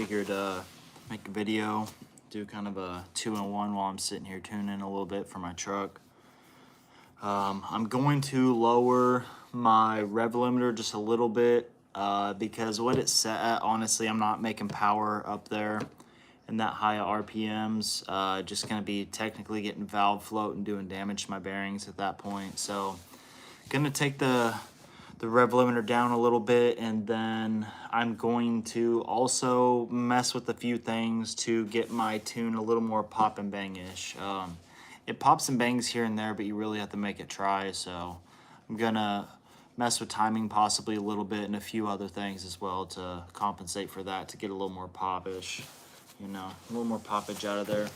figured make a video, do kind of a 2-in-1 while I'm sitting here tuning a little bit for my truck. I'm going to lower my rev limiter just a little bit because what it's set at, honestly, I'm not making power up there and that high RPMs. Just going to be technically getting valve float and doing damage to my bearings at that point. So going to take the rev limiter down a little bit, and then I'm going to also mess with a few things to get my tune a little more pop and bang-ish. It pops and bangs here and there, but you really have to make it try, so I'm gonna mess with timing possibly a little bit and a few other things as well to compensate for that, to get a little more pop-ish, you know, a little more poppage out of there.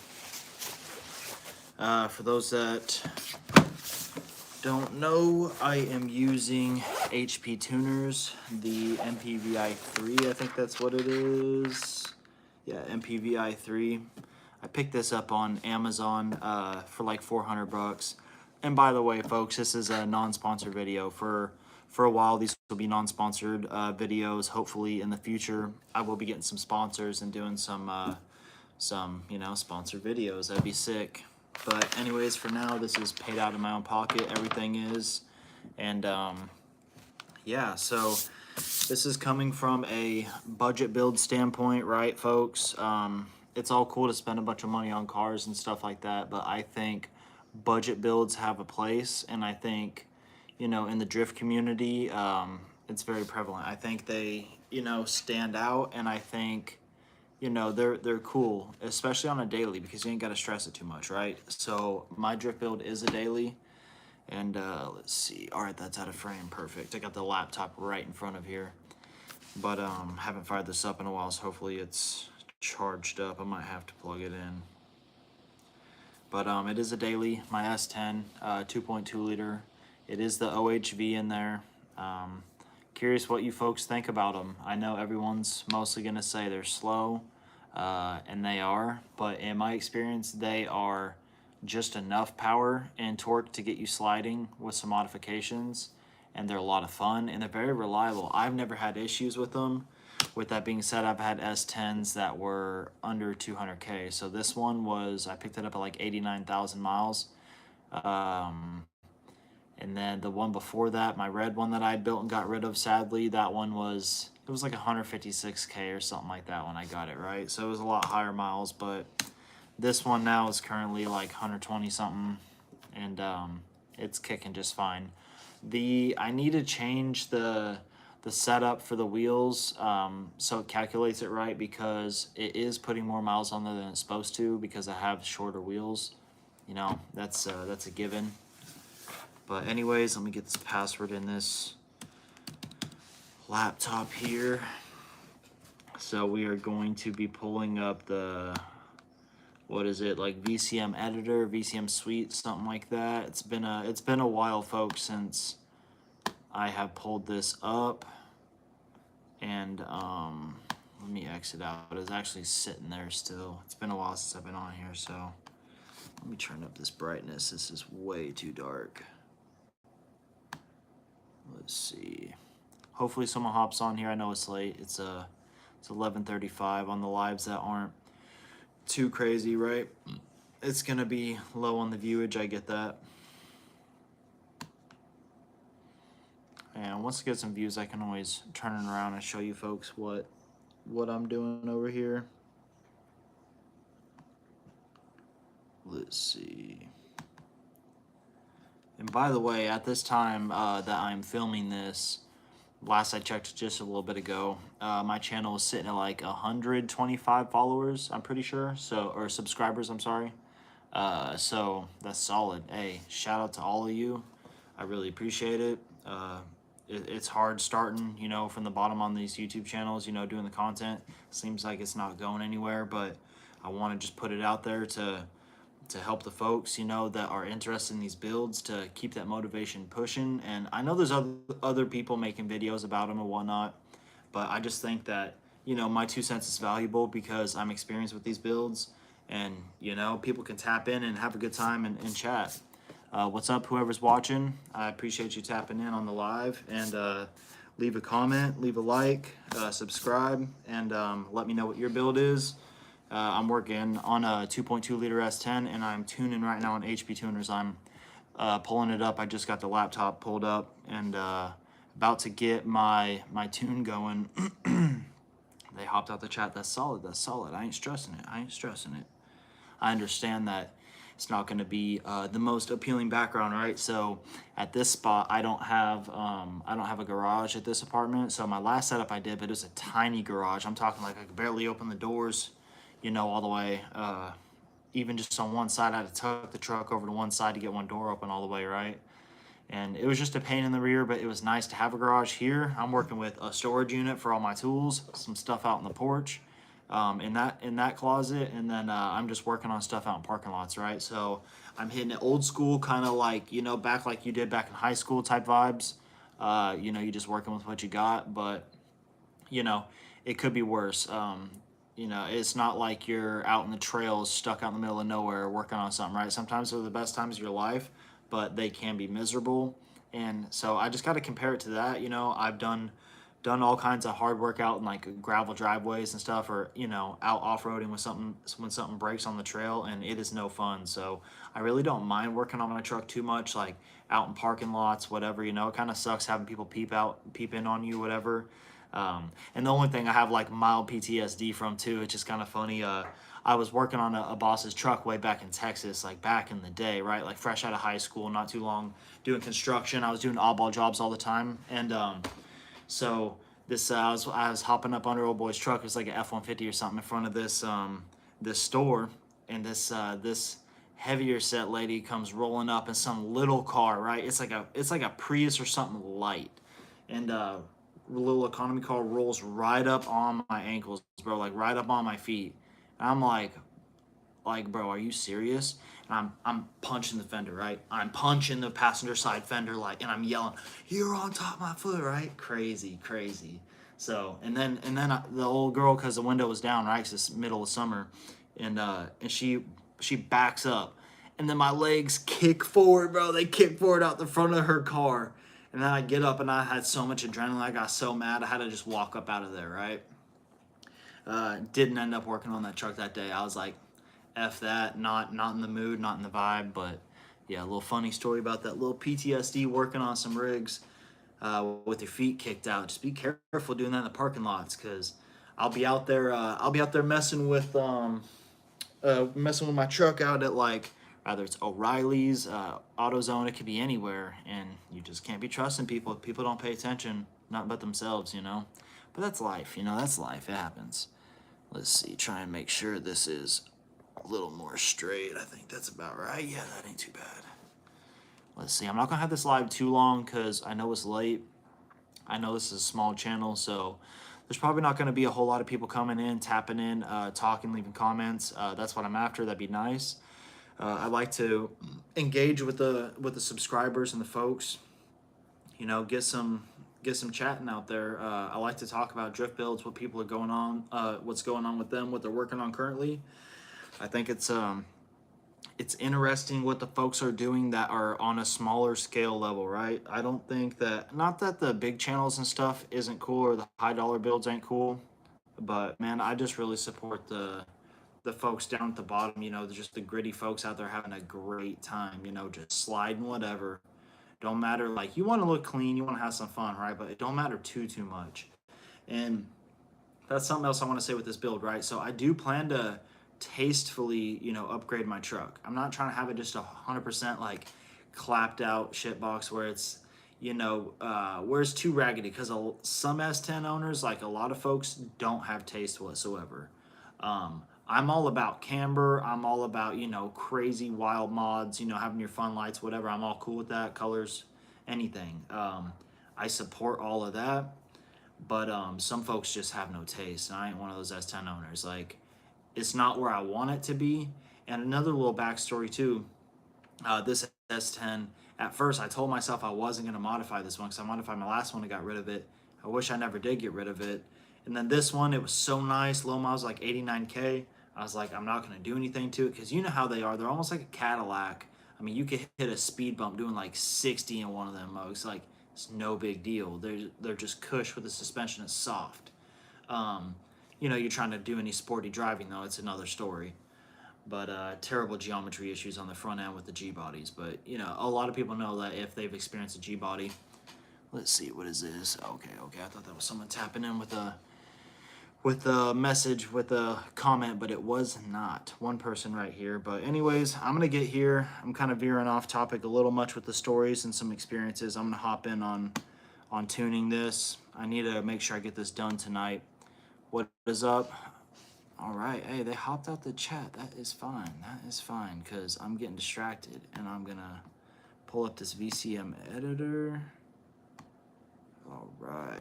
For those that don't know, I am using HP tuners, the MPVI3, I think that's what it is. Yeah, MPVI3. I picked this up on Amazon for like 400 bucks. And by the way, folks, this is a non-sponsored video. For a while, these will be non-sponsored videos. Hopefully in the future, I will be getting some sponsors and doing some you know, sponsored videos. That'd be sick. But anyways, for now, this is paid out of my own pocket. Everything is. And yeah, so this is coming from a budget build standpoint, right, folks? It's all cool to spend a bunch of money on cars and stuff like that, but I think budget builds have a place, and I think, you know, in the drift community, it's very prevalent. I think they, you know, stand out, and I think, you know, they're cool, especially on a daily, because you ain't got to stress it too much, right? So my drift build is a daily, and let's see. All right, that's out of frame. Perfect. I got the laptop right in front of here, but haven't fired this up in a while, so hopefully it's charged up. I might have to plug it in, but it is a daily. My S10, 2.2 liter. It is the OHV in there. Curious what you folks think about them. I know everyone's mostly gonna say they're slow, and they are, but in my experience, they are just enough power and torque to get you sliding with some modifications, and they're a lot of fun, and they're very reliable. I've never had issues with them. With that being said, I've had S10s that were under 200K. So this one was, I picked it up at like 89,000 miles. And then the one before that, my red one that I built and got rid of, sadly, that one was, it was like 156K or something like that when I got it, right? So it was a lot higher miles, but this one now is currently like 120 something, and it's kicking just fine. I need to change the setup for the wheels so it calculates it right, because it is putting more miles on there than it's supposed to, because I have shorter wheels. You know, that's a given. But anyways, let me get this password in this laptop here. So we are going to be pulling up the, what is it, like VCM editor, VCM suite, something like that. It's been a while, folks, since I have pulled this up. And let me exit out. It's actually sitting there still. It's been a while since I've been on here, so let me turn up this brightness. This is way too dark. Let's see. Hopefully someone hops on here. I know it's late. It's 11:35 on the lives that aren't too crazy, right? It's gonna be low on the viewage. I get that. And once I get some views, I can always turn it around and show you folks what I'm doing over here. Let's see. And by the way, at this time that I'm filming this, last I checked just a little bit ago, my channel is sitting at like 125 followers, I'm pretty sure. So, or subscribers, I'm sorry. So that's solid. Hey, shout out to all of you. I really appreciate it. It's hard starting, you know, from the bottom on these YouTube channels, you know, doing the content. Seems like it's not going anywhere, but I want to just put it out there to help the folks, you know, that are interested in these builds, to keep that motivation pushing. And I know there's other people making videos about them and whatnot, but I just think that, you know, my 2 cents is valuable because I'm experienced with these builds, and, you know, people can tap in and have a good time and chat. What's up, whoever's watching? I appreciate you tapping in on the live. And leave a comment, leave a like, subscribe, and let me know what your build is. I'm working on a 2.2 liter S10, and I'm tuning right now on HP tuners. I'm pulling it up. I just got the laptop pulled up and about to get my tune going. They hopped out the chat. That's solid. That's solid. I ain't stressing it. I ain't stressing it. I understand that it's not going to be the most appealing background, right? So at this spot, I don't have a garage at this apartment. So my last setup I did, but it was a tiny garage. I'm talking like I could barely open the doors, all the way. Even just on one side, I had to tuck the truck over to one side to get one door open all the way, right? And it was just a pain in the rear, but it was nice to have a garage here. I'm working with a storage unit for all my tools, some stuff out in the porch, in that closet, and then I'm just working on stuff out in parking lots, right? So I'm hitting it old school, kind of like back like you did back in high school type vibes. You're just working with what you got, but it could be worse. It's not like you're out in the trails, stuck out in the middle of nowhere, working on something, right? Sometimes they're the best times of your life, but they can be miserable. And so I just got to compare it to that. I've done all kinds of hard work out in like gravel driveways and stuff, or out off-roading with something when something breaks on the trail, and it is no fun. So I really don't mind working on my truck too much, like out in parking lots, whatever. It kind of sucks having people peep in on you, whatever. And the only thing I have like mild PTSD from too, it's just kind of funny. I was working on a boss's truck way back in Texas, like back in the day, right? Like fresh out of high school, not too long, doing construction. I was doing oddball jobs all the time, and so this I was hopping up under old boy's truck. It was like an F-150 or something in front of this store, and this heavier set lady comes rolling up in some little car, right? It's like a Prius or something light, and little economy car rolls right up on my ankles, bro, like right up on my feet. And I'm like, bro, are you serious? And I'm punching the fender, right? I'm punching the passenger side fender, like, and I'm yelling, "You're on top of my foot," right? Crazy, crazy. So, and then the old girl, because the window was down, right? 'Cause it's middle of summer, and she backs up, and then my legs kick forward, bro. They kick forward out the front of her car, and then I get up, and I had so much adrenaline. I got so mad, I had to just walk up out of there, right? Didn't end up working on that truck that day. I was like, F that, not in the mood, not in the vibe. But yeah, a little funny story about that little PTSD working on some rigs with your feet kicked out. Just be careful doing that in the parking lots, because I'll be out there messing with my truck out at like, either it's O'Reilly's, AutoZone, it could be anywhere, and you just can't be trusting people. People don't pay attention, not but themselves, But that's life, that's life. It happens. Let's see, try and make sure this is a little more straight. I think that's about right. Yeah, that ain't too bad. Let's see, I'm not gonna have this live too long because I know it's late. I know this is a small channel, so there's probably not going to be a whole lot of people coming in, tapping in, talking, leaving comments. That's what I'm after. That'd be nice. I like to engage with the subscribers and the folks. Get some chatting out there. I like to talk about drift builds, what people are going on, what's going on with them, what they're working on currently. I think it's interesting what the folks are doing that are on a smaller scale level, right? I don't think that, not that the big channels and stuff isn't cool or the high dollar builds ain't cool, but man, I just really support the folks down at the bottom, just the gritty folks out there having a great time, just sliding whatever. Don't matter, like, you want to look clean, you want to have some fun, right? But it don't matter too much. And that's something else I want to say with this build, right? So I do plan to tastefully, upgrade my truck. I'm not trying to have it just 100% like clapped out shitbox where it's, where it's too raggedy, because some S10 owners, like a lot of folks, don't have taste whatsoever. I'm all about camber. I'm all about, crazy wild mods, having your fun lights, whatever. I'm all cool with that. Colors, anything. I support all of that. But some folks just have no taste, and I ain't one of those S10 owners. Like, it's not where I want it to be. And another little backstory too, this S10, at first I told myself I wasn't going to modify this one because I modified my last one and got rid of it. I wish I never did get rid of it. And then this one, it was so nice, low miles, like 89K. I was like, I'm not going to do anything to it, because you know how they are. They're almost like a Cadillac. I mean, you could hit a speed bump doing like 60 in one of them. It's like, It's no big deal. They're just cush with the suspension. It's soft. Um, you're trying to do any sporty driving though. It's another story. But terrible geometry issues on the front end with the G bodies. But a lot of people know that if they've experienced a G body. Let's see, what is this? Okay. I thought that was someone tapping in with a message, with a comment, but it was not. One person right here. But anyways, I'm gonna get here. I'm kind of veering off topic a little much with the stories and some experiences. I'm gonna hop in on tuning this. I need to make sure I get this done tonight. What is up? All right. Hey, they hopped out the chat. That is fine. Because I'm getting distracted, and I'm gonna pull up this VCM editor. All right.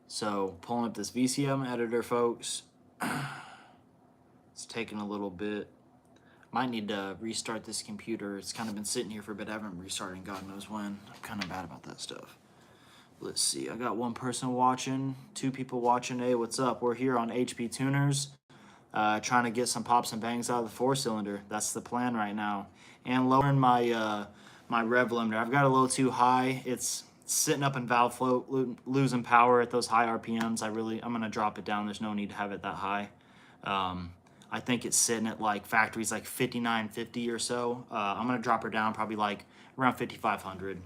So pulling up this VCM editor, folks. It's taking a little bit. Might need to restart this computer. It's kind of been sitting here for a bit. I haven't restarted in God knows when. I'm kind of bad about that stuff. Let's see. I got one person watching, 2 people watching. Hey, what's up? We're here on HP Tuners, trying to get some pops and bangs out of the 4-cylinder. That's the plan right now. And lowering my my rev limiter. I've got a little too high. It's sitting up in valve float, losing power at those high RPMs. I'm gonna drop it down. There's no need to have it that high. I think it's sitting at like factories like 5950 or so. I'm gonna drop her down probably like around 5500.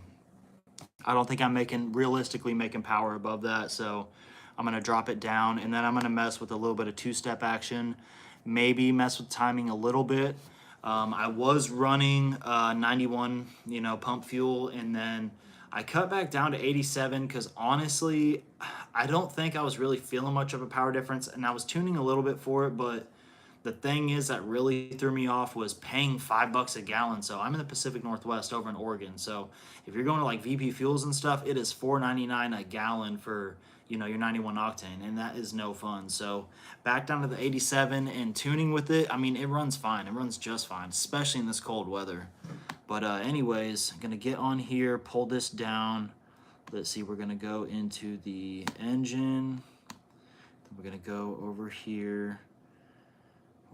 I don't think I'm realistically making power above that, so I'm gonna drop it down, and then I'm gonna mess with a little bit of 2-step action, maybe mess with timing a little bit. I was running 91, pump fuel, and then I cut back down to 87 because honestly, I don't think I was really feeling much of a power difference, and I was tuning a little bit for it, but the thing is that really threw me off was paying $5 a gallon. So I'm in the Pacific Northwest over in Oregon. So if you're going to like VP Fuels and stuff, it is $4.99 a gallon for your 91 octane, and that is no fun. So back down to the 87 and tuning with it. I mean, it runs fine. It runs just fine, especially in this cold weather. But anyways, I'm gonna get on here, pull this down. Let's see. We're gonna go into the engine. We're gonna go over here.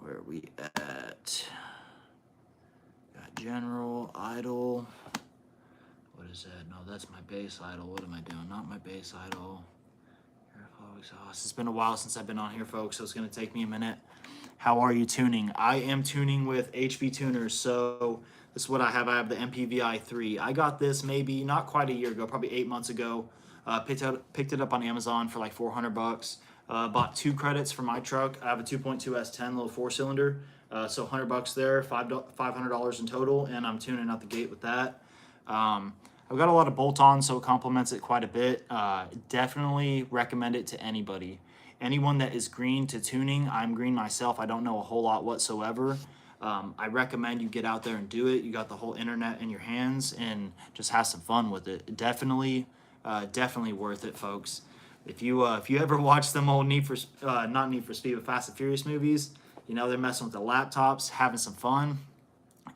Where are we at? Got general, idle. What is that? No, that's my base idle. What am I doing? Not my base idle. Airflow exhaust. It's been a while since I've been on here, folks, so it's going to take me a minute. How are you tuning? I am tuning with HP Tuners, so this is what I have. I have the MPVI 3. I got this maybe not quite a year ago, probably 8 months ago. Picked it up on Amazon for like $400. Bought 2 credits for my truck. I have a 2.2 S10 little 4-cylinder, so $100 there, $500 in total, and I'm tuning out the gate with that. I've got a lot of bolt-ons, so it complements it quite a bit. Definitely recommend it to anybody. Anyone that is green to tuning, I'm green myself. I don't know a whole lot whatsoever. I recommend you get out there and do it. You got the whole internet in your hands and just have some fun with it. Definitely worth it, folks. If you ever watch them old not Need for Speed, but Fast and Furious movies, they're messing with the laptops, having some fun.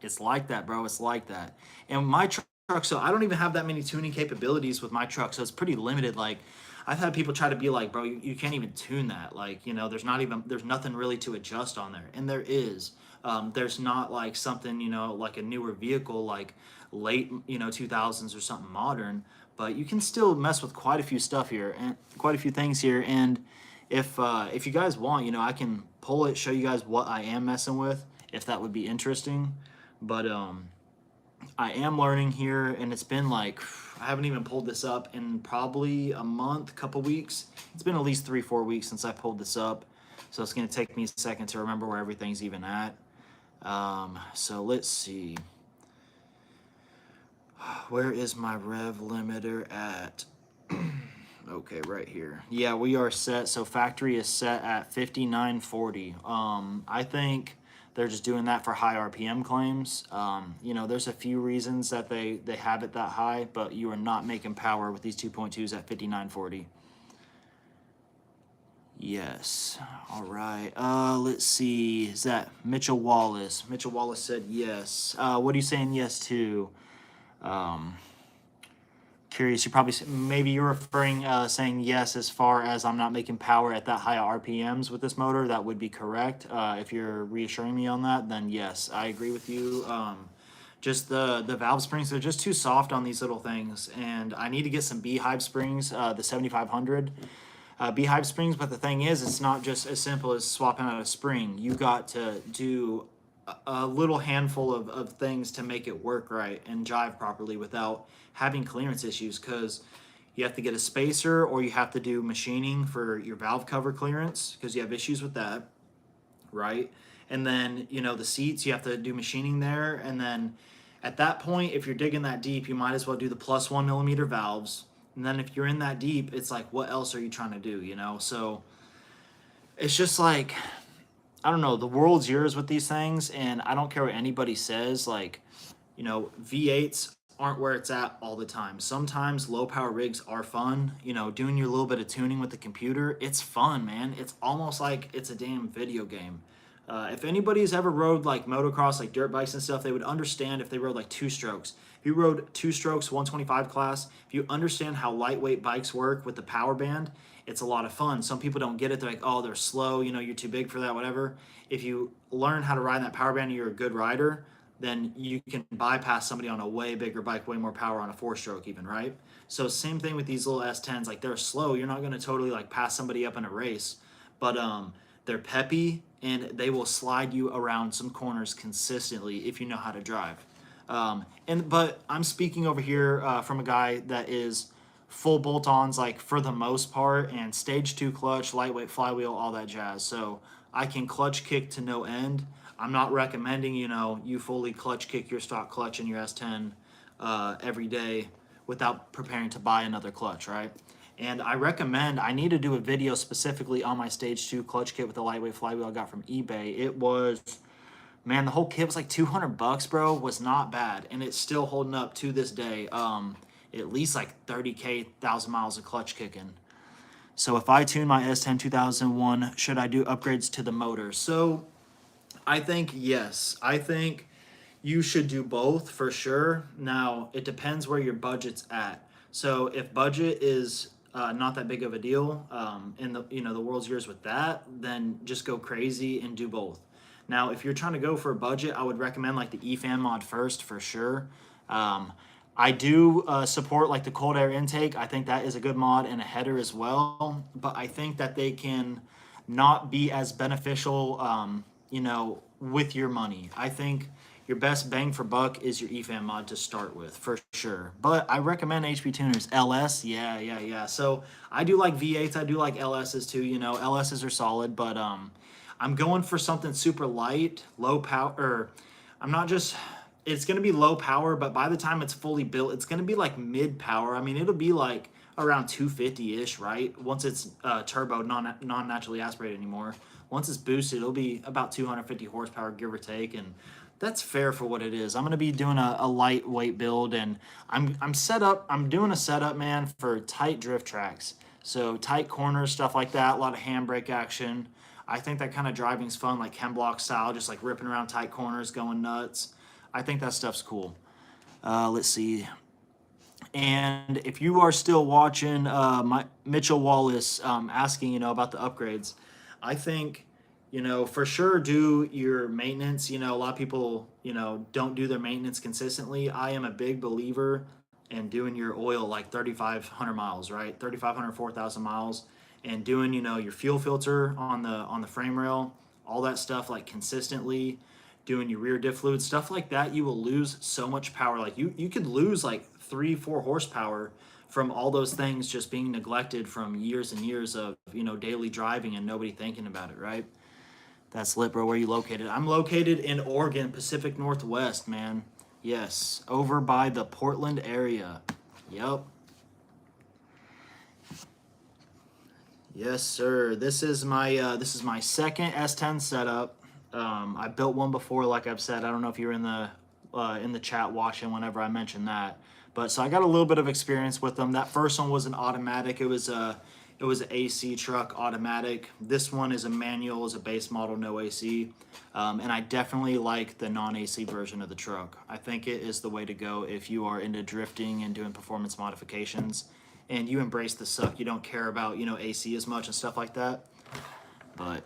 It's like that, bro. It's like that. And my truck, so I don't even have that many tuning capabilities with my truck, so it's pretty limited. Like, I've had people try to be like, bro, you can't even tune that. Like, there's nothing really to adjust on there. And there is. There's not like something, like a newer vehicle, like late, 2000s or something modern, but you can still mess with quite a few stuff here and quite a few things here. And if you guys want, I can pull it, show you guys what I am messing with, if that would be interesting. But I am learning here, and it's been like, I haven't even pulled this up in probably a month, couple weeks. It's been at least 3-4 weeks since I pulled this up, so it's going to take me a second to remember where everything's even at. So let's see. Where is my rev limiter at? Okay, right here. Yeah, we are set. So factory is set at 5940. I think they're just doing that for high RPM claims. There's a few reasons that they have it that high, but you are not making power with these 2.2s at 5940. Yes. All right. Let's see. Is that Mitchell Wallace? Mitchell Wallace said yes. What are you saying yes to? Curious. You probably maybe you're referring saying yes as far as I'm not making power at that high RPMs with this motor. That would be correct. If you're reassuring me on that, then yes, I agree with you. just the valve springs, they're just too soft on these little things, and I need to get some beehive springs, the 7500 beehive springs. But the thing is, it's not just as simple as swapping out a spring. You got to do a little handful of things to make it work right and jive properly without having clearance issues, because you have to get a spacer, or you have to do machining for your valve cover clearance because you have issues with that, right? And then, the seats, you have to do machining there. And then at that point, if you're digging that deep, you might as well do the +1 millimeter valves. And then if you're in that deep, it's like, what else are you trying to do, So it's just like, I don't know, the world's yours with these things. And I don't care what anybody says. Like, V8s aren't where it's at all the time. Sometimes low power rigs are fun. Doing your little bit of tuning with the computer, it's fun, man. It's almost like it's a damn video game. If anybody's ever rode like motocross, like dirt bikes and stuff, they would understand if they rode like two strokes. If you rode two strokes, 125 class, if you understand how lightweight bikes work with the power band, it's a lot of fun. Some people don't get it. They're like, oh, they're slow. You're too big for that, whatever. If you learn how to ride that power band and you're a good rider, then you can bypass somebody on a way bigger bike, way more power on a 4-stroke even, right? So same thing with these little S10s. Like, they're slow. You're not going to totally like pass somebody up in a race, but they're peppy and they will slide you around some corners consistently if you know how to drive. But I'm speaking over here from a guy that is full bolt-ons, like, for the most part, and stage 2 clutch, lightweight flywheel, all that jazz. So I can clutch kick to no end. I'm not recommending, you fully clutch kick your stock clutch in your S10 every day without preparing to buy another clutch, right? And I need to do a video specifically on my stage 2 clutch kit with the lightweight flywheel I got from eBay. It was, man, the whole kit was like $200, bro. Was not bad, and it's still holding up to this day. At least like 30K, 1,000 miles of clutch kicking. So if I tune my S10 2001, should I do upgrades to the motor? So I think yes. I think you should do both for sure. Now, it depends where your budget's at. So if budget is not that big of a deal, and the world's yours with that, then just go crazy and do both. Now, if you're trying to go for a budget, I would recommend like the eFan mod first for sure. I do support like the cold air intake. I think that is a good mod, and a header as well. But I think that they can not be as beneficial, with your money. I think your best bang for buck is your eFan mod to start with, for sure. But I recommend HP tuners. LS, yeah. So I do like V8s. I do like LSs too. LSs are solid, but I'm going for something super light, low power. Or I'm not just. It's going to be low power, but by the time it's fully built, it's going to be like mid power. I mean, it'll be like around 250-ish, right? Once it's turbo, non-naturally aspirated anymore. Once it's boosted, it'll be about 250 horsepower, give or take, and that's fair for what it is. I'm going to be doing a lightweight build, and I'm doing a setup, man, for tight drift tracks. So tight corners, stuff like that, a lot of handbrake action. I think that kind of driving's fun, like Ken Block style, just like ripping around tight corners, going nuts. I think that stuff's cool. Let's see. And if you are still watching, Mitchell Wallace asking, about the upgrades, I think, for sure do your maintenance. A lot of people, don't do their maintenance consistently. I am a big believer in doing your oil like 3,500 miles, right? 3,500, 4,000 miles, and doing, your fuel filter on the frame rail, all that stuff like consistently. Doing your rear diff fluid, stuff like that, you will lose so much power. Like you could lose like 3-4 horsepower from all those things just being neglected from years and years of daily driving and nobody thinking about it, right? That's lit, bro. Where are you located? I'm located in Oregon, Pacific Northwest, man. Yes, over by the Portland area. Yep. Yes, sir. This is my second S10 setup. I built one before, like I've said. I don't know if you were in the chat watching whenever I mentioned that, but so I got a little bit of experience with them. That first one was an automatic. It was an AC truck automatic. This one is a manual, is a base model, no AC, and I definitely like the non-AC version of the truck. I think it is the way to go if you are into drifting and doing performance modifications, and you embrace the suck. You don't care about AC as much and stuff like that, but.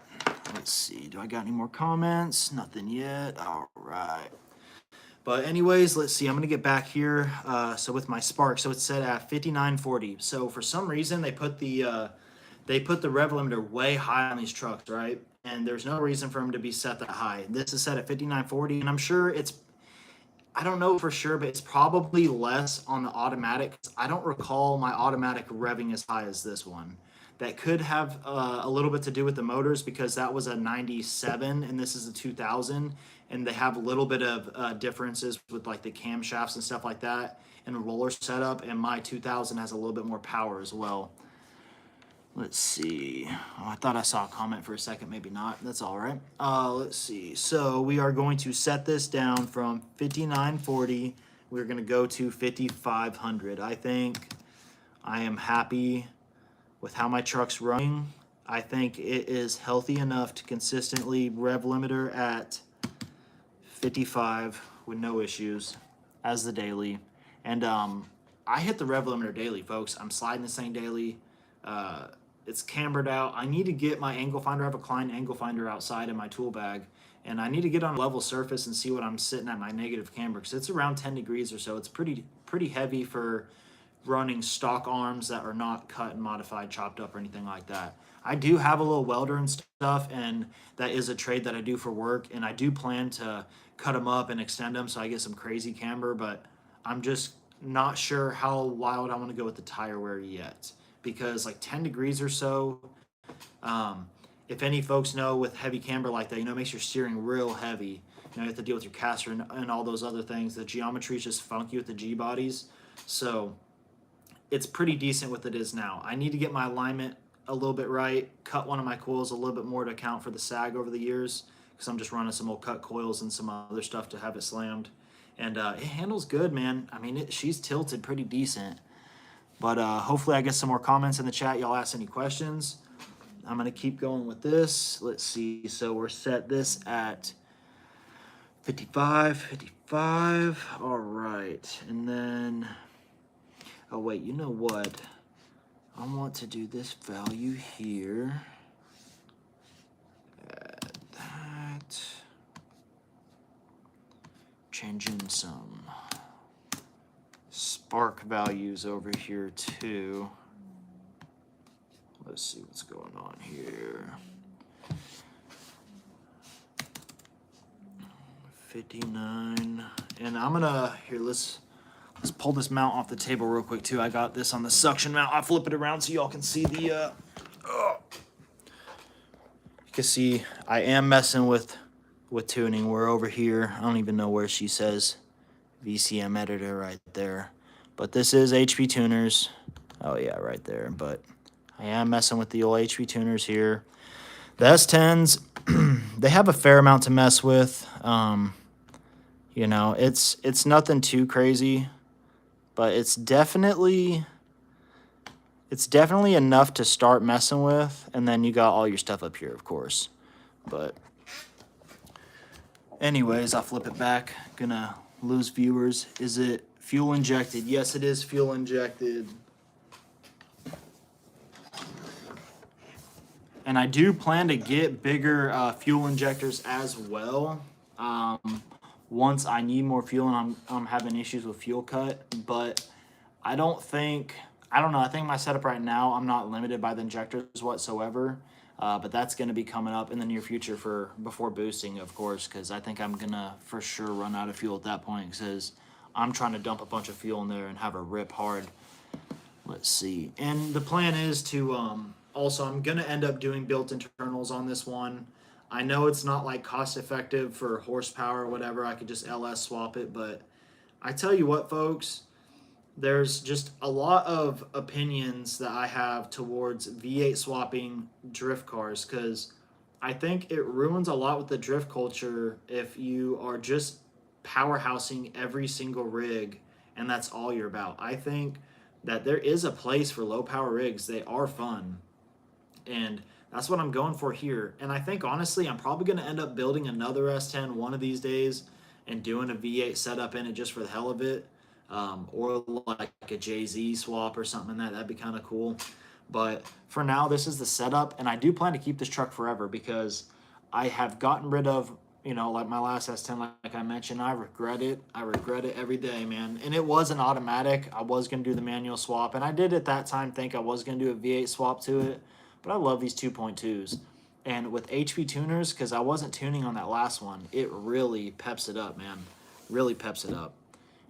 Let's see, do I got any more comments? Nothing yet. All right. But anyways, let's see. I'm gonna get back here. So with my spark, so it's set at 5940. So for some reason they put the rev limiter way high on these trucks, right? And there's no reason for them to be set that high. This is set at 5940, and I'm sure it's, I don't know for sure, but it's probably less on the automatic. I don't recall my automatic revving as high as this one. That could have a little bit to do with the motors, because that was a 97 and this is a 2000, and they have a little bit of differences with like the camshafts and stuff like that and the roller setup, and my 2000 has a little bit more power as well. Let's see. Oh, I thought I saw a comment for a second. Maybe not. That's all right. Let's see. So we are going to set this down from 5940. We're going to go to 5500. I think I am happy with how my truck's running. I think it is healthy enough to consistently rev limiter at 55 with no issues as the daily. And I hit the rev limiter daily, folks. I'm sliding this thing daily. It's cambered out. I need to get my angle finder. I have a Klein angle finder outside in my tool bag, and I need to get on a level surface and see what I'm sitting at my negative camber, because it's around 10 degrees or so. It's pretty heavy for running stock arms that are not cut and modified, chopped up, or anything like that. I do have a little welder and stuff, and that is a trade that I do for work, and I do plan to cut them up and extend them so I get some crazy camber, but I'm just not sure how wild I want to go with the tire wear yet, because like 10 degrees or so, if any folks know, with heavy camber like that, it makes your steering real heavy. You have to deal with your caster and all those other things. The geometry is just funky with the G bodies, so it's pretty decent with it is now. I need to get my alignment a little bit right, cut one of my coils a little bit more to account for the sag over the years, because I'm just running some old cut coils and some other stuff to have it slammed. And it handles good, man. I mean, she's tilted pretty decent. But hopefully I get some more comments in the chat. Y'all ask any questions. I'm going to keep going with this. Let's see. So we're set this at 55. All right. And then, oh, wait, you know what? I want to do this value here. Add that. Changing some spark values over here too. Let's see what's going on here. 59, and I'm gonna here. Let's pull this mount off the table real quick too. I got this on the suction mount. I'll flip it around so y'all can see the. You can see I am messing with tuning. We're over here. I don't even know where she says VCM editor right there. But this is HP tuners. Oh yeah, right there. But I am messing with the old HP tuners here. The S10s, they have a fair amount to mess with. It's nothing too crazy, but it's definitely enough to start messing with. And then you got all your stuff up here, of course. But anyways, I'll flip it back. Gonna lose viewers. Is it fuel injected? Yes, it is fuel injected. And I do plan to get bigger fuel injectors as well. Once I need more fuel and I'm having issues with fuel cut, but I don't know. I think my setup right now, I'm not limited by the injectors whatsoever. But that's going to be coming up in the near future before boosting, of course, because I think I'm going to for sure run out of fuel at that point, because I'm trying to dump a bunch of fuel in there and have her rip hard. Let's see. And the plan is to also, I'm going to end up doing built internals on this one. I know it's not like cost effective for horsepower or whatever. I could just LS swap it. But I tell you what, folks, there's just a lot of opinions that I have towards V8 swapping drift cars, because I think it ruins a lot with the drift culture if you are just powerhousing every single rig and that's all you're about. I think that there is a place for low power rigs. They are fun. And that's what I'm going for here. And I think, honestly, I'm probably going to end up building another S10 one of these days and doing a V8 setup in it just for the hell of it. Or like a Jay-Z swap or something that'd be kind of cool. But for now, this is the setup. And I do plan to keep this truck forever, because I have gotten rid of like my last S10, like I mentioned, I regret it. I regret it every day, man. And it was an automatic. I was going to do the manual swap, and I did at that time think I was going to do a V8 swap to it, but I love these 2.2s. And with HP tuners, because I wasn't tuning on that last one, it really peps it up, man. Really peps it up.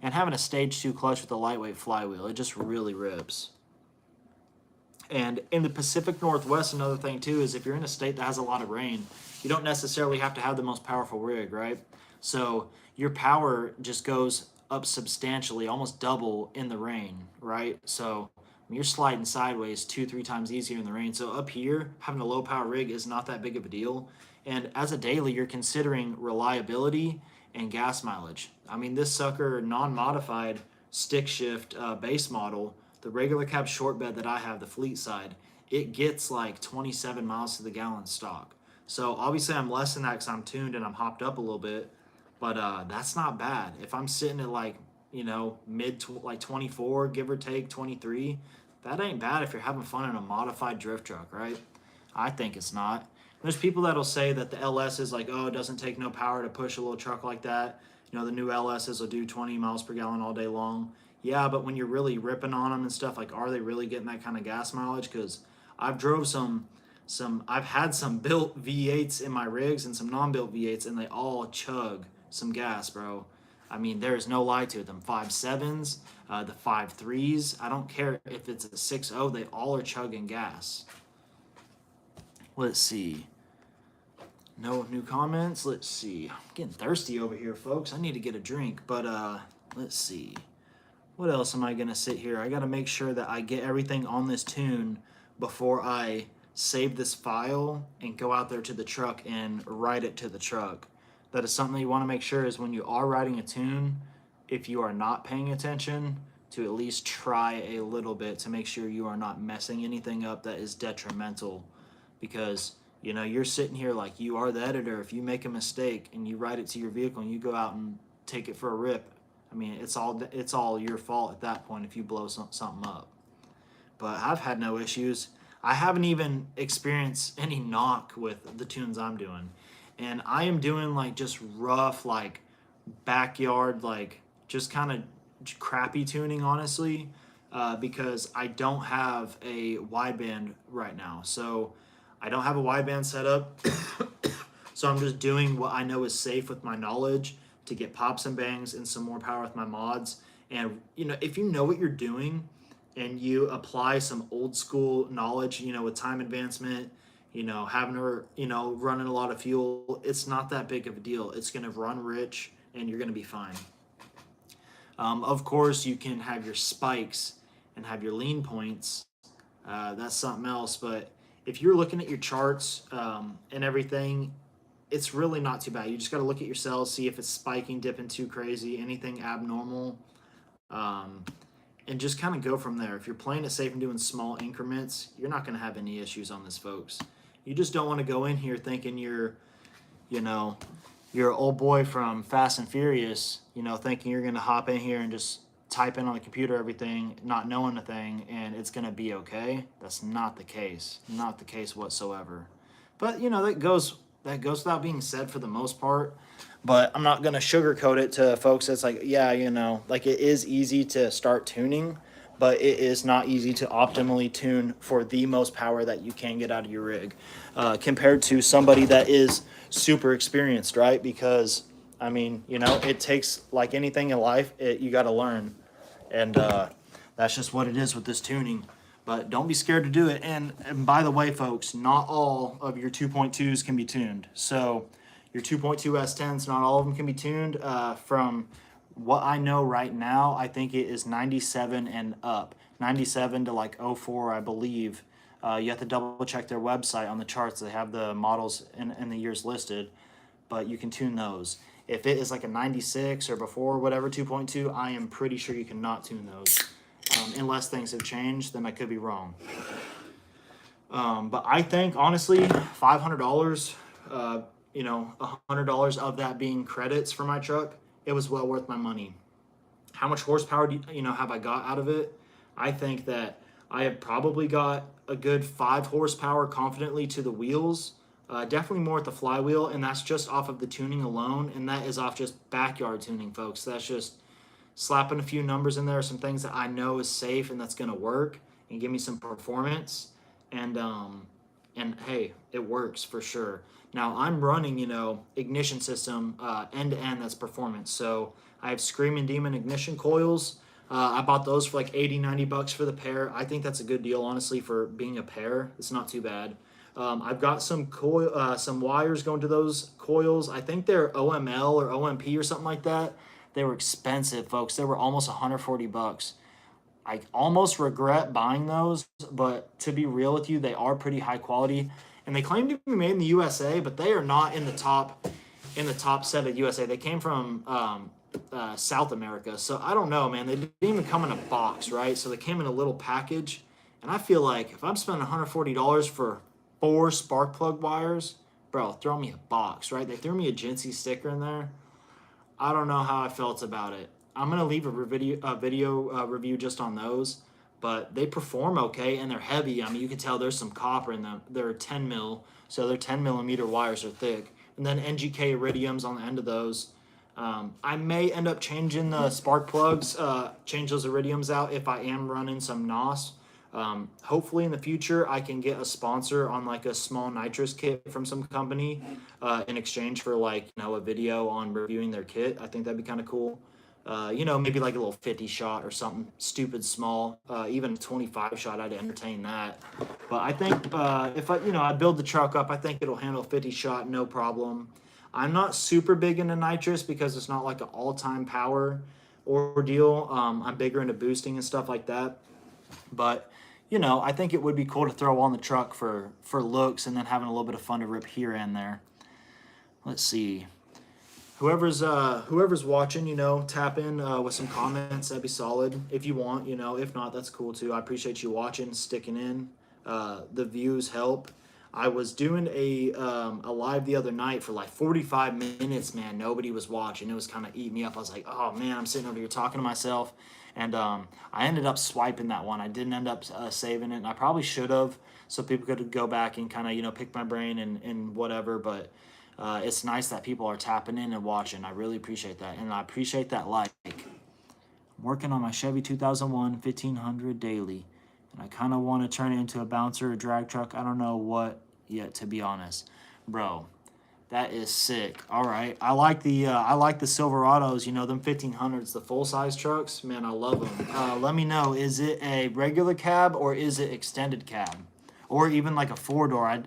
And having a stage 2 clutch with a lightweight flywheel, it just really rips. And in the Pacific Northwest, another thing too is if you're in a state that has a lot of rain, you don't necessarily have to have the most powerful rig, right? So your power just goes up substantially, almost double in the rain, right? So you're sliding sideways 2-3 times easier in the rain. So up here, having a low power rig is not that big of a deal. And as a daily, you're considering reliability and gas mileage. I mean, this sucker non-modified stick shift base model, the regular cab short bed that I have, the fleet side, it gets like 27 miles to the gallon stock. So obviously I'm less than that because I'm tuned and I'm hopped up a little bit, but that's not bad. If I'm sitting at like, like 24, give or take 23, that ain't bad if you're having fun in a modified drift truck, right? I think it's not. There's people that'll say that the LS is like, oh, it doesn't take no power to push a little truck like that. The new LSs will do 20 miles per gallon all day long. Yeah, but when you're really ripping on them and stuff, like, are they really getting that kind of gas mileage? Because I've drove I've had some built V8s in my rigs and some non-built V8s, and they all chug some gas, bro. I mean, there's no lie to it. Them 5.7s, the 5.3s, I don't care if it's a 6.0, they all are chugging gas. Let's see. No new comments. Let's see. I'm getting thirsty over here, folks. I need to get a drink, but let's see. What else am I going to sit here? I got to make sure that I get everything on this tune before I save this file and go out there to the truck and write it to the truck. That is something you want to make sure is when you are writing a tune, if you are not paying attention, to at least try a little bit to make sure you are not messing anything up that is detrimental. Because, you're sitting here like you are the editor. If you make a mistake and you write it to your vehicle and you go out and take it for a rip, I mean, it's all your fault at that point if you blow something up. But I've had no issues. I haven't even experienced any knock with the tunes I'm doing. And I am doing like just rough, like backyard, like just kind of crappy tuning, honestly, because I don't have a wideband right now. So I don't have a wideband set up. So I'm just doing what I know is safe with my knowledge to get pops and bangs and some more power with my mods. And, if you know what you're doing and you apply some old school knowledge, with time advancement, having to, running a lot of fuel, it's not that big of a deal. It's going to run rich and you're going to be fine. Of course, you can have your spikes and have your lean points. That's something else. But if you're looking at your charts and everything, it's really not too bad. You just got to look at your cells, see if it's spiking, dipping too crazy, anything abnormal, and just kind of go from there. If you're playing it safe and doing small increments, you're not going to have any issues on this, folks. You just don't want to go in here thinking you're an old boy from Fast and Furious, thinking you're going to hop in here and just type in on the computer everything, not knowing a thing, and it's going to be okay. That's not the case. Not the case whatsoever. But, that goes without being said for the most part. But I'm not going to sugarcoat it to folks that's like, yeah, like it is easy to start tuning, but it is not easy to optimally tune for the most power that you can get out of your rig compared to somebody that is super experienced, right? Because, I mean, it takes, like anything in life, you got to learn. And that's just what it is with this tuning. But don't be scared to do it. And by the way, folks, not all of your 2.2s can be tuned. So your 2.2 S10s, not all of them can be tuned. From what I know right now, I think it is 97 and up. 97 to like 04, I believe. You have to double check their website on the charts. They have the models and the years listed, but you can tune those. If it is like a 96 or before whatever 2.2, I am pretty sure you cannot tune those. Unless things have changed, then I could be wrong. But I think, honestly, $500, $100 of that being credits for my truck, it was well worth my money. How much horsepower have I got out of it? I think that I have probably got a good 5 horsepower confidently to the wheels, Definitely more at the flywheel, and that's just off of the tuning alone, and that is off just backyard tuning, folks. That's just slapping a few numbers in there, some things that I know is safe and that's going to work and give me some performance. And hey, it works for sure. Now I'm running, ignition system end to end that's performance. So I have Screaming Demon ignition coils. I bought those for like 80, 90 bucks for the pair. I think that's a good deal, honestly, for being a pair. It's not too bad. I've got some some wires going to those coils. I think they're OML or OMP or something like that. They were expensive, folks. They were almost 140 bucks. I almost regret buying those, but to be real with you, they are pretty high quality, and they claim to be made in the USA, but they are not in the top set of USA. They came from South America, so I don't know, man. They didn't even come in a box, right? So they came in a little package, and I feel like if I'm spending $140 for 4 spark plug wires, bro, throw me a box, right? They threw me a Jinsey sticker in there. I don't know how I felt about it. I'm gonna leave a video review just on those, but they perform okay and they're heavy. I mean, you can tell there's some copper in them. They're 10 mil, so their 10 millimeter wires are thick, and then NGK iridiums on the end of those. I may end up changing the spark plugs, change those iridiums out if I am running some NOS. Hopefully in the future I can get a sponsor on like a small nitrous kit from some company in exchange for like a video on reviewing their kit. I think that'd be kind of cool. Maybe like a little 50 shot or something stupid small. Even a 25 shot, I'd entertain that. But I think if I build the truck up, I think it'll handle 50 shot no problem. I'm not super big into nitrous because it's not like an all-time power ordeal. I'm bigger into boosting and stuff like that. But I think it would be cool to throw on the truck for looks and then having a little bit of fun to rip here and there. Let's see. Whoever's watching, tap in with some comments. That'd be solid if you want. If not, that's cool too. I appreciate you watching, sticking in. The views help. I was doing a live the other night for like 45 minutes, man. Nobody was watching. It was kind of eating me up. I was like, oh man, I'm sitting over here talking to myself. And I ended up swiping that one. I didn't end up saving it, and I probably should have, so people could go back and kind of pick my brain and whatever. But it's nice that people are tapping in and watching. I really appreciate that, and I appreciate that like. I'm working on my Chevy 2001 1500 daily, and I kind of want to turn it into a bouncer or drag truck. I don't know what yet, to be honest, bro. That is sick. All right, I like the Silverados. Them 1500s, the full size trucks. Man, I love them. Let me know. Is it a regular cab or is it extended cab, or even like a 4-door?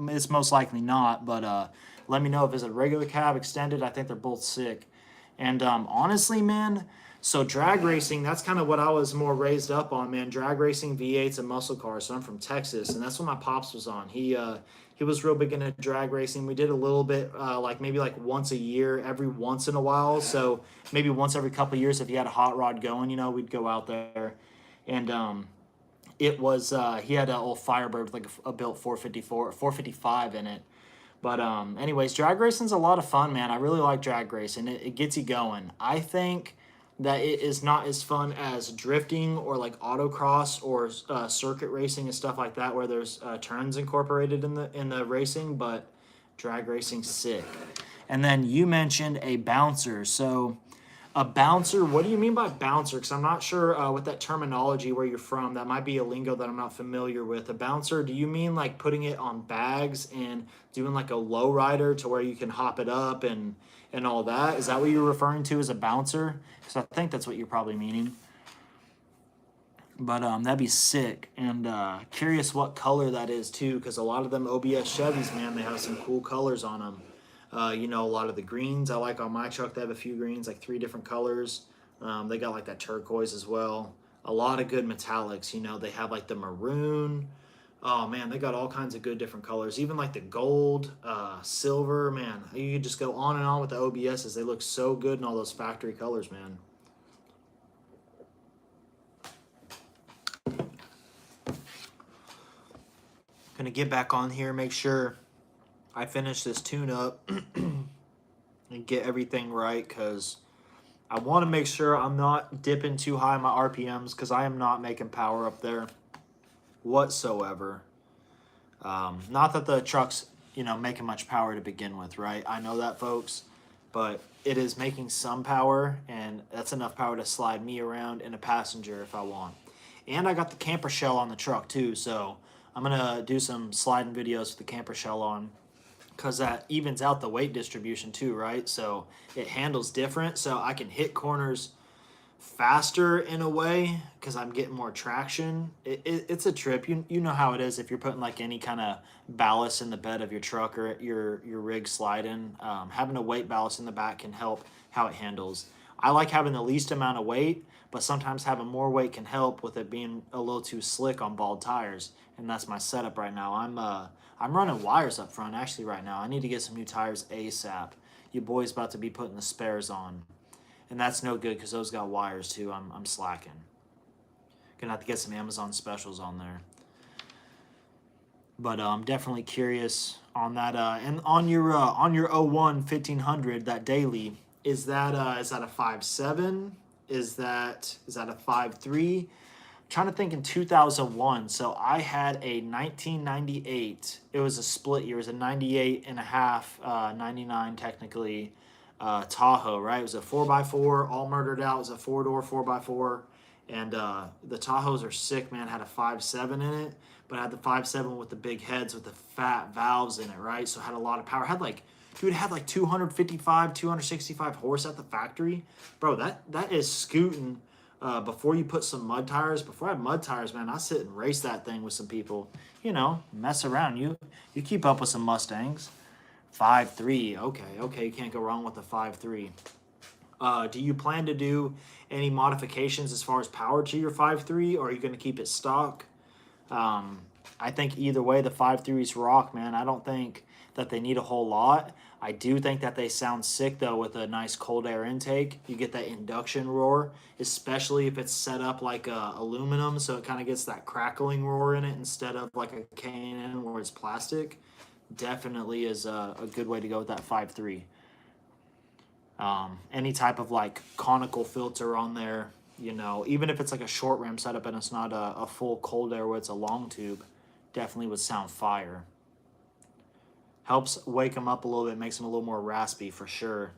It's most likely not. But let me know if it's a regular cab, extended. I think they're both sick. And honestly, man. So drag racing, that's kind of what I was more raised up on, man. Drag racing, V8s, and muscle cars. So I'm from Texas, and that's what my pops was on. He was real big into drag racing. We did a little bit, maybe once a year, every once in a while. So maybe once every couple of years, if he had a hot rod going, we'd go out there. And it was he had an old Firebird with a built 455 in it. But anyways, drag racing's a lot of fun, man. I really like drag racing. It gets you going. I think that it is not as fun as drifting or like autocross or circuit racing and stuff like that, where there's turns incorporated in the racing. But drag racing's sick. And then you mentioned a bouncer. So a bouncer, what do you mean by bouncer? Because I'm not sure with that terminology where you're from. That might be a lingo that I'm not familiar with. A bouncer, do you mean like putting it on bags and doing like a low rider to where you can hop it up and all that? Is that what you're referring to as a bouncer? Because I think that's what you're probably meaning. But that'd be sick. And curious what color that is too, because a lot of them OBS Chevys, man, they have some cool colors on them. A lot of the greens I like on my truck. They have a few greens, like 3 different colors. They got like that turquoise as well. A lot of good metallics. They have like the maroon. Oh man, they got all kinds of good different colors. Even like the gold, silver, man. You could just go on and on with the OBSs. They look so good in all those factory colors, man. Gonna get back on here, make sure I finish this tune-up and get everything right, because I want to make sure I'm not dipping too high in my RPMs, because I am not making power up there whatsoever. Not that the truck's making much power to begin with, right? I know that, folks, but it is making some power, and that's enough power to slide me around in a passenger if I want. And I got the camper shell on the truck too, so I'm gonna do some sliding videos with the camper shell on, because that evens out the weight distribution too, right? So it handles different, so I can hit corners faster in a way because I'm getting more traction. It's a trip. You know how it is if you're putting like any kind of ballast in the bed of your truck or your rig sliding. Having a weight ballast in the back can help how it handles. I like having the least amount of weight, but sometimes having more weight can help with it being a little too slick on bald tires. And that's my setup right now. I'm running wires up front actually right now. I need to get some new tires ASAP. Your boy's about to be putting the spares on. And that's no good because those got wires too. I'm slacking. Gonna have to get some Amazon specials on there. But I'm definitely curious on that. And on your 01 1500, that daily, is that a 5.7? Is that a 5.3? Trying to think in 2001. So I had a 1998. It was a split year. It was a 98 and a half, 99 technically. Tahoe, right? It was a 4x4, all murdered out. It was a 4-door 4x4, and the Tahoes are sick, man. Had a 5.7 in it, but had the 5.7 with the big heads with the fat valves in it, right? So it had a lot of power. Had like 255, 265 horse at the factory, bro. That is scooting. Before you put some mud tires, before I had mud tires, man, I sit and race that thing with some people. Mess around. You keep up with some Mustangs. 5.3. Okay, you can't go wrong with the 5.3. Do you plan to do any modifications as far as power to your 5.3, or are you going to keep it stock? I think either way, the 5.3s rock, man. I don't think that they need a whole lot. I do think that they sound sick, though, with a nice cold air intake. You get that induction roar, especially if it's set up like aluminum, so it kind of gets that crackling roar in it instead of like a K&N where it's plastic. Definitely is a good way to go with that 5.3. Any type of like conical filter on there, even if it's like a short ram setup and it's not a full cold air where it's a long tube, definitely would sound fire. Helps wake them up a little bit, makes them a little more raspy for sure.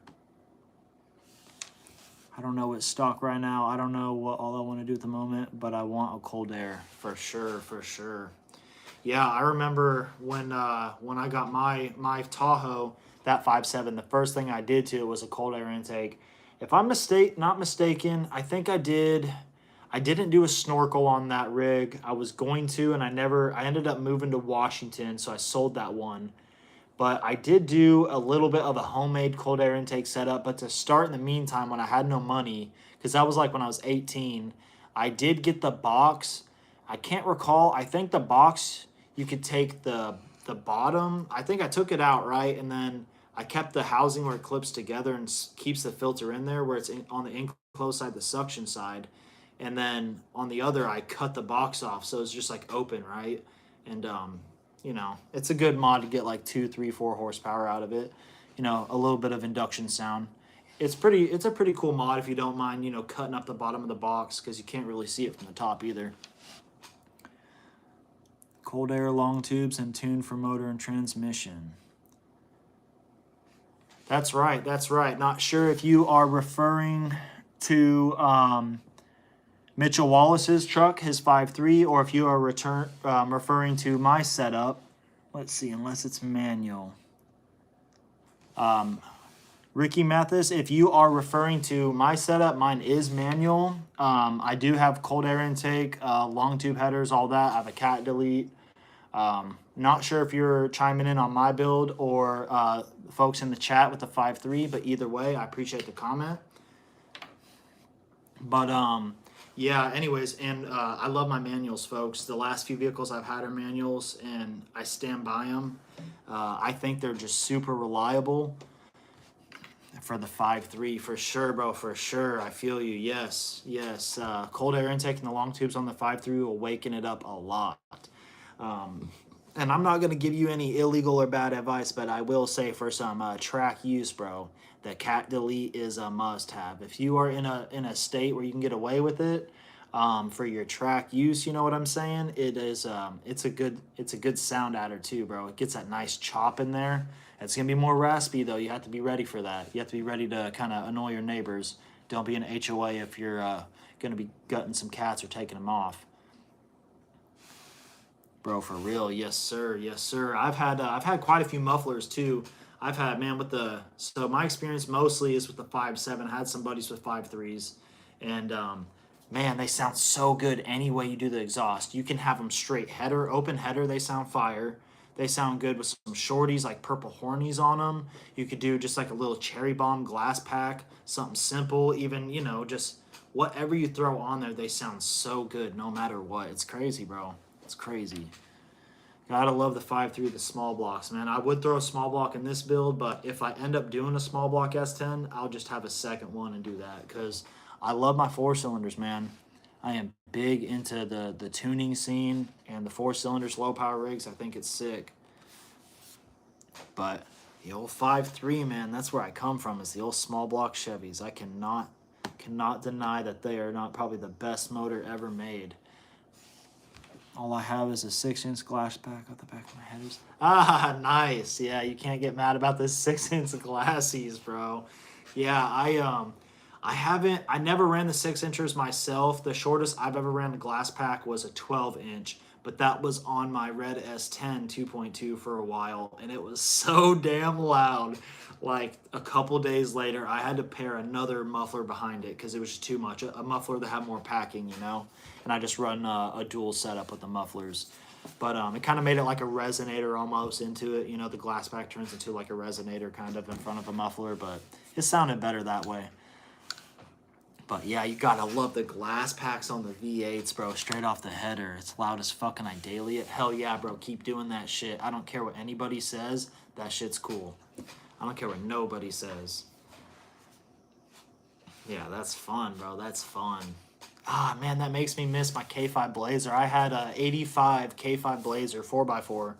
I don't know what's stock right now. I don't know what all I want to do at the moment, but I want a cold air for sure. Yeah, I remember when I got my Tahoe, that 5.7, the first thing I did to it was a cold air intake. If I'm not mistaken, I think I didn't do a snorkel on that rig. I was going to, and I ended up moving to Washington, so I sold that one. But I did do a little bit of a homemade cold air intake setup. But to start in the meantime, when I had no money, because that was like when I was 18, I did get the box. I can't recall. I think the box, you could take the bottom. I think I took it out, right? And then I kept the housing where it clips together and keeps the filter in there where it's on the enclosed side, the suction side. And then on the other, I cut the box off. So it's just like open, right? And, it's a good mod to get like 2, 3, 4 horsepower out of it. A little bit of induction sound. It's a pretty cool mod if you don't mind, cutting up the bottom of the box because you can't really see it from the top either. Cold air long tubes and tuned for motor and transmission. That's right. Not sure if you are referring to Mitchell Wallace's truck, his 5.3, or if you are referring to my setup. Let's see, unless it's manual. Ricky Mathis, if you are referring to my setup, mine is manual. I do have cold air intake, long tube headers, all that. I have a cat delete. Not sure if you're chiming in on my build or folks in the chat with the 5.3, but either way, I appreciate the comment. But yeah, anyways, and I love my manuals, folks. The last few vehicles I've had are manuals, and I stand by them. I think they're just super reliable for the 5.3, for sure, bro, for sure. I feel you. Yes. Cold air intake and the long tubes on the 5.3 will waken it up a lot. And I'm not going to give you any illegal or bad advice, but I will say for some track use, bro, the cat delete is a must-have. If you are in a state where you can get away with it, for your track use. You know what I'm saying? It is it's a good sound adder too, bro. It gets that nice chop in there. It's gonna be more raspy though. You have to be ready for that. You have to be ready to kind of annoy your neighbors. Don't be an HOA if you're gonna be gutting some cats or taking them off. Bro, for real, yes sir, yes sir. I've had quite a few mufflers too. I've had, man, with the, so my experience mostly is with the 5.7. I had some buddies with 5.3s, and man, they sound so good any way you do the exhaust. You can have them straight header, open header, they sound fire. They sound good with some shorties like purple hornies on them. You could do just like a little cherry bomb glass pack, something simple, even, you know, just whatever you throw on there, they sound so good no matter what. It's crazy, bro. It's crazy. Gotta love the 5.3, the small blocks, man. I would throw a small block in this build, but if I end up doing a small block S10, I'll just have a second one and do that because I love my 4 cylinders, man. I am big into the tuning scene and the 4 cylinders, low power rigs. I think it's sick. But the old 5.3, man, that's where I come from, is the old small block Chevys. I cannot deny that they are not probably the best motor ever made. All I have is a 6-inch glass pack at the back of my headers. Ah, nice. Yeah, you can't get mad about this 6-inch glassies, bro. Yeah, I never ran the 6-inchers myself. The shortest I've ever ran the glass pack was a 12-inch, but that was on my red S10 2.2 for a while, and it was so damn loud. Like a couple days later, I had to pair another muffler behind it because it was just too much. A muffler that had more packing, you know? And I just run a dual setup with the mufflers. But it kind of made it like a resonator almost into it. You know, the glass pack turns into like a resonator kind of in front of a muffler, but it sounded better that way. But yeah, you gotta love the glass packs on the V8s, bro. Straight off the header. It's loud as fucking I daily it. Hell yeah, bro. Keep doing that shit. I don't care what anybody says. That shit's cool. I don't care what nobody says. Yeah, that's fun, bro. That's fun. Ah, man, that makes me miss my K5 Blazer. I had a 85 K5 Blazer 4x4. It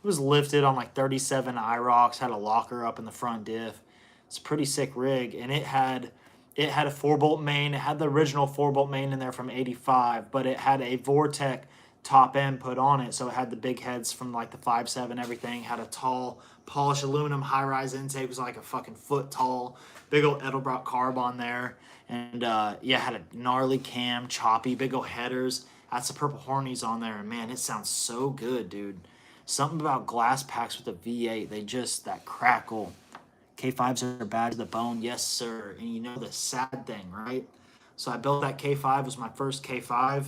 was lifted on like 37 IROX, had a locker up in the front diff. It's a pretty sick rig, and it had a 4-bolt main. It had the original 4-bolt main in there from 85, but it had a Vortec top end put on it, so it had the big heads from like the 5.7, everything. Had a tall polished aluminum high-rise intake. It was like a fucking foot tall. Big old Edelbrock carb on there. And yeah, had a gnarly cam, choppy, big old headers. Had some purple hornies on there, and man, it sounds so good, dude. Something about glass packs with a V8, they just, that crackle. K5s are bad to the bone, yes sir. And you know the sad thing, right? So I built that K5, was my first K5,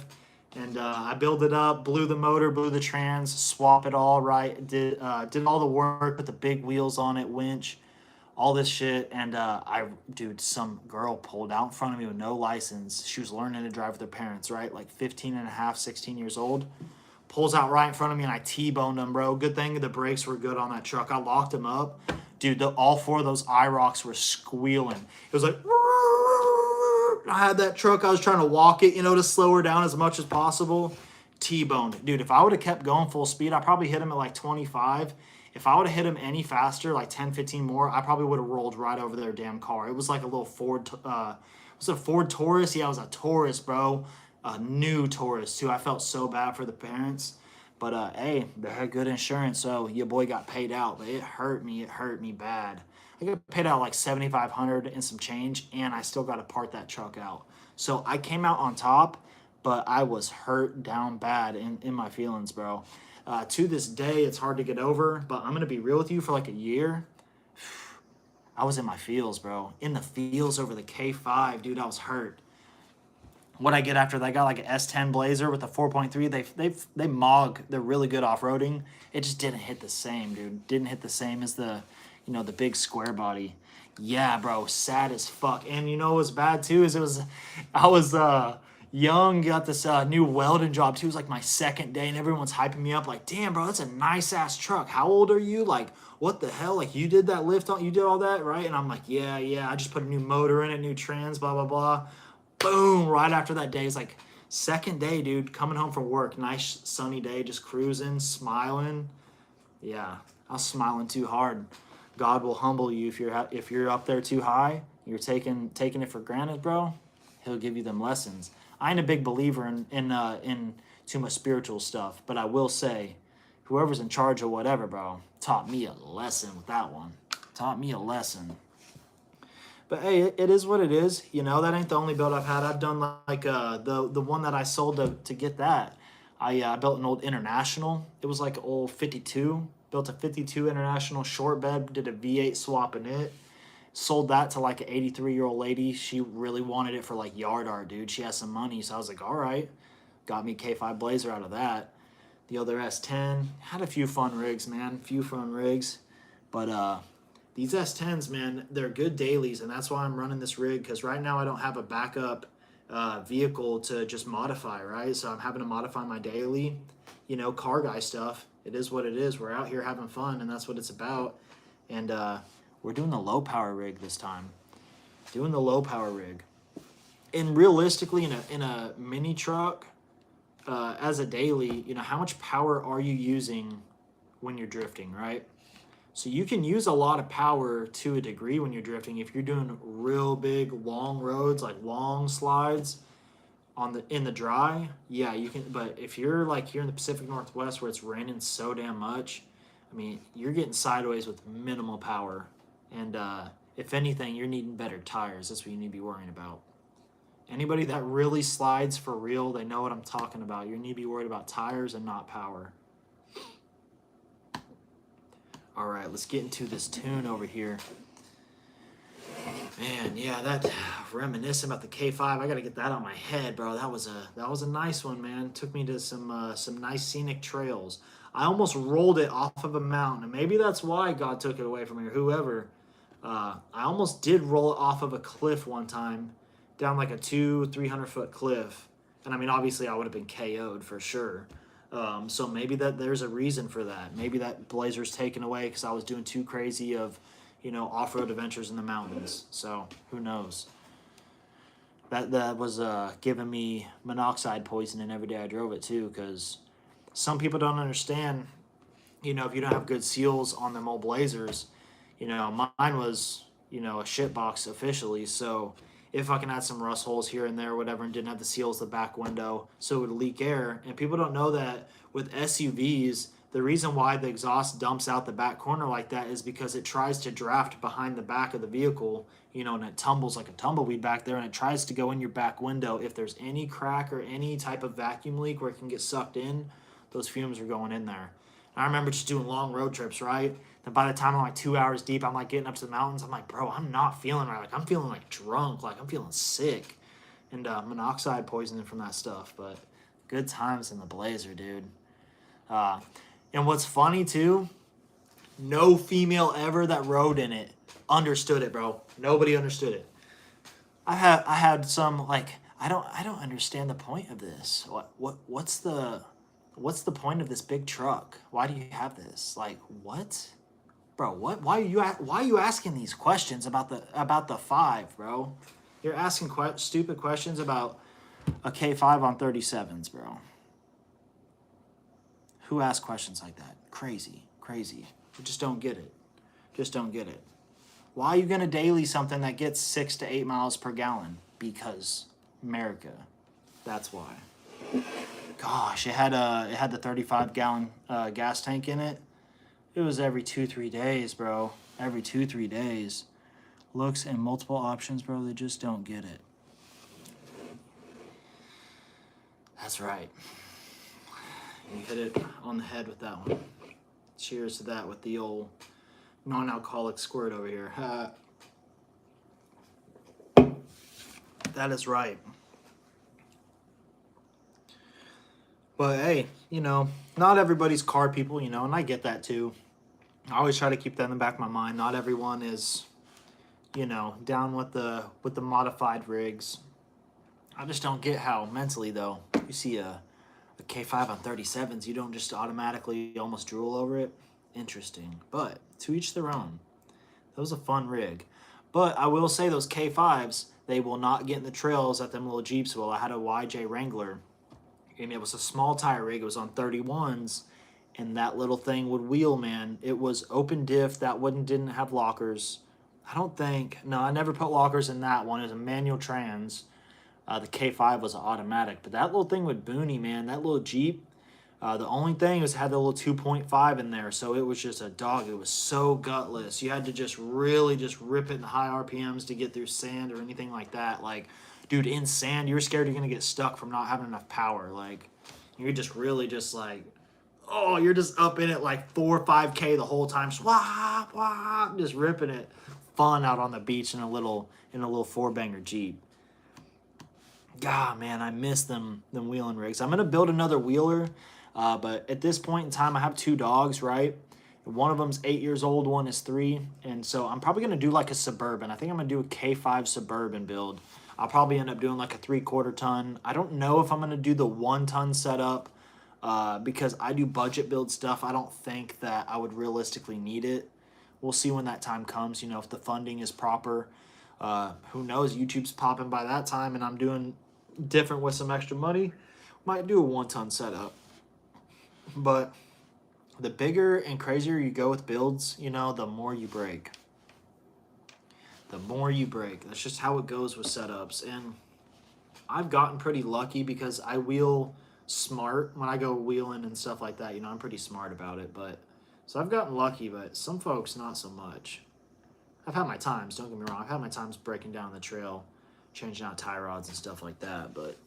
and I built it up, blew the motor, blew the trans, swap it all right, did all the work, put the big wheels on it, winch, all this shit, and dude, some girl pulled out in front of me with no license. She was learning to drive with her parents, right? Like 15 and a half, 16 years old. Pulls out right in front of me, and I T-boned him, bro. Good thing the brakes were good on that truck. I locked him up. Dude, all 4 of those IROCs were squealing. It was like, I had that truck. I was trying to walk it, you know, to slow her down as much as possible. T-boned it. Dude, if I would have kept going full speed, I probably hit him at like 25. If I would have hit him any faster, like 10, 15 more, I probably would have rolled right over their damn car. It was like a little Ford, was it a Ford Taurus? Yeah, it was a Taurus, bro. A new Taurus, too. I felt so bad for the parents. But, hey, they had good insurance, so your boy got paid out. But it hurt me bad. I got paid out like $7,500 and some change, and I still got to part that truck out. So I came out on top, but I was hurt down bad in my feelings, bro. To this day, it's hard to get over, but I'm going to be real with you, for like a year, I was in my feels, bro. In the feels over the K5, dude, I was hurt. What I get after that, I got like an S10 Blazer with a 4.3. They mog. They're really good off-roading. It just didn't hit the same, dude. Didn't hit the same as the, you know, the big square body. Yeah, bro, sad as fuck. And you know what was bad too is I was young, got this new welding job too. It was like my second day, and everyone's hyping me up like, damn, bro, that's a nice ass truck. How old are you? Like, what the hell? Like, you did that lift on, you did all that, right? And I'm like, yeah, I just put a new motor in it, new trans, blah, blah, blah. Boom, right after that day, it's like second day, dude, coming home from work, nice sunny day, just cruising, smiling. Yeah, I was smiling too hard. God will humble you if you're up there too high. You're taking it for granted, bro. He'll give you them lessons. I ain't a big believer in too much spiritual stuff, but I will say, whoever's in charge of whatever, bro, taught me a lesson with that one. Taught me a lesson. But hey, it is what it is. You know, that ain't the only build I've had. I've done like the one that I sold to get that. I built an old International. It was like old 52. Built a 52 International short bed. Did a V8 swap in it. Sold that to like an 83-year-old lady. She really wanted it for like yard art, dude. She has some money, so I was like, all right. Got me K5 Blazer out of that. The other S10 had a few fun rigs, man. Few fun rigs, but these S10s, man, they're good dailies, and that's why I'm running this rig, because right now I don't have a backup vehicle to just modify, right? So I'm having to modify my daily, you know, car guy stuff. It is what it is. We're out here having fun, and that's what it's about. And we're doing the low power rig this time. Doing the low power rig. And realistically, in a mini truck, as a daily, you know, how much power are you using when you're drifting, right? So you can use a lot of power to a degree when you're drifting. If you're doing real big, long roads, like long slides in the dry, yeah, you can. But if you're like here in the Pacific Northwest where it's raining so damn much, I mean, you're getting sideways with minimal power. And if anything, you're needing better tires. That's what you need to be worrying about. Anybody that really slides for real, they know what I'm talking about. You need to be worried about tires and not power. All right, let's get into this tune over here. Man, yeah, that reminiscing about the K5. I gotta get that on my head, bro. That was a nice one, man. Took me to some nice scenic trails. I almost rolled it off of a mountain, and maybe that's why God took it away from me, or whoever. I almost did roll it off of a cliff one time, down like a 200-300 foot cliff, and I mean, obviously, I would have been KO'd for sure. So maybe there's a reason for that. Maybe that Blazer's taken away because I was doing too crazy of, you know, off-road adventures in the mountains. So who knows? That was giving me monoxide poisoning every day I drove it too, because some people don't understand, you know, if you don't have good seals on them old Blazers, you know, mine was, you know, a shit box officially, so if I can add some rust holes here and there or whatever, and didn't have the seals the back window, so it would leak air. And people don't know that with SUVs, the reason why the exhaust dumps out the back corner like that is because it tries to draft behind the back of the vehicle, you know, and it tumbles like a tumbleweed back there, and it tries to go in your back window. If there's any crack or any type of vacuum leak where it can get sucked in, those fumes are going in there. I remember just doing long road trips, right? Then by the time I'm like 2 hours deep, I'm like getting up to the mountains. I'm like, bro, I'm not feeling right. Like, I'm feeling like drunk. Like, I'm feeling sick. And monoxide poisoning from that stuff. But good times in the Blazer, dude. And what's funny, too, no female ever that rode in it understood it, bro. Nobody understood it. I had some, like, I don't understand the point of this. What's the point of this big truck? Why do you have this? Like, what? Bro, what? Why are you asking these questions about the 5, bro? You're asking stupid questions about a K5 on 37s, bro. Who asks questions like that? Crazy. I just don't get it. Why are you gonna daily something that gets 6 to 8 miles per gallon? Because America. That's why. Gosh, it had the 35-gallon gas tank in it. It was every 2-3 days, bro. Every 2-3 days. Looks and multiple options, bro. They just don't get it. That's right. You hit it on the head with that one. Cheers to that with the old non-alcoholic squirt over here. That is right. But hey, you know, not everybody's car people, you know, and I get that too. I always try to keep that in the back of my mind. Not everyone is, you know, down with the modified rigs. I just don't get how mentally, though, you see a K5 on 37s, you don't just automatically almost drool over it. Interesting. But to each their own. That was a fun rig. But I will say those K5s, they will not get in the trails that them little Jeeps will. I had a YJ Wrangler, and it was a small tire rig. It was on 31s, and that little thing would wheel, man. It was open diff. That one didn't have lockers. I never put lockers in that one. It was a manual trans. The K5 was an automatic, but that little thing with Booney, man, that little Jeep, the only thing was it had the little 2.5 in there, so it was just a dog. It was so gutless. You had to just really just rip it in high RPMs to get through sand or anything like that. Like, dude, in sand, you're scared you're gonna get stuck from not having enough power. Like, you're just really just like, oh, you're just up in it like 4 or 5K the whole time, swap, swap, just ripping it. Fun out on the beach in a little four banger Jeep. God, man, I miss them wheeling rigs. I'm gonna build another wheeler, but at this point in time, I have 2 dogs, right? One of them's 8 years old, one is 3, and so I'm probably gonna do like a Suburban. I think I'm gonna do a K5 Suburban build. I'll probably end up doing like a 3/4 ton. I don't know if I'm gonna do the 1 ton setup because I do budget build stuff. I don't think that I would realistically need it. We'll see when that time comes. You know, if the funding is proper. Who knows? YouTube's popping by that time, and I'm doing different with some extra money. Might do a 1 ton setup. But the bigger and crazier you go with builds, you know, the more you break. The more you break. That's just how it goes with setups. And I've gotten pretty lucky because I wheel smart when I go wheeling and stuff like that. You know, I'm pretty smart about it. But so I've gotten lucky, but some folks not so much. I've had my times, don't get me wrong. I've had my times breaking down the trail, changing out tie rods and stuff like that. But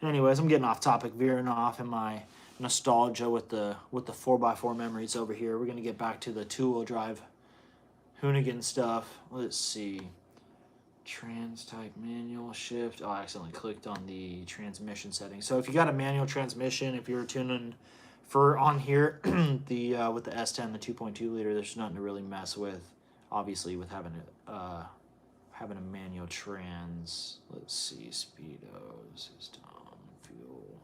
anyways, I'm getting off topic, veering off in my nostalgia with the 4x4 memories over here. We're going to get back to the 2-wheel drive Hoonigan stuff. Let's see. Trans type manual shift. Oh, I accidentally clicked on the transmission setting. So if you got a manual transmission, if you're tuning for on here, the with the S10, the 2.2 liter, there's nothing to really mess with. Obviously, with having a manual trans. Let's see, speedo, system, fuel.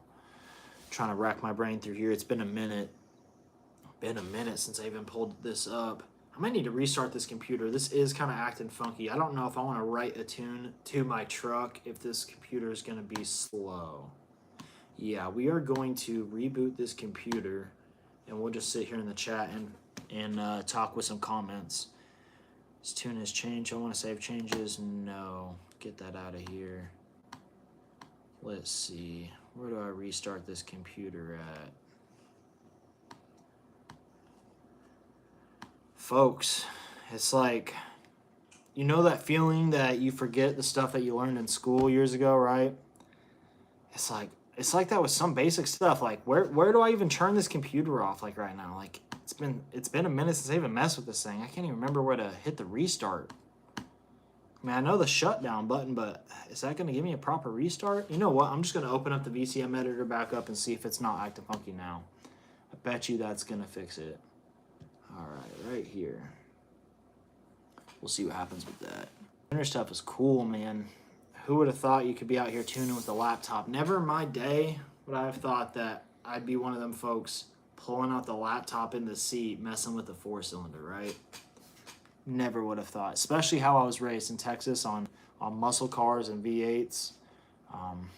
Trying to rack my brain through here. It's been a minute. Since I even pulled this up. I might need to restart this computer. This is kind of acting funky. I don't know if I want to write a tune to my truck if this computer is going to be slow. Yeah, we are going to reboot this computer, and we'll just sit here in the chat and talk with some comments. This tune has changed. I want to save changes. No. Get that out of here. Let's see. Where do I restart this computer at? Folks, it's like, you know that feeling that you forget the stuff that you learned in school years ago, right? It's like that with some basic stuff. Like, where do I even turn this computer off like right now? Like, it's been a minute since I even messed with this thing. I can't even remember where to hit the restart. I mean, I know the shutdown button, but is that going to give me a proper restart? You know what? I'm just going to open up the VCM editor back up and see if it's not acting funky now. I bet you that's going to fix it. All right here. We'll see what happens with that. Tuner stuff is cool, man. Who would have thought you could be out here tuning with a laptop? Never in my day would I have thought that I'd be one of them folks pulling out the laptop in the seat, messing with the 4-cylinder, right? Never would have thought, especially how I was raised in Texas on muscle cars and V8s,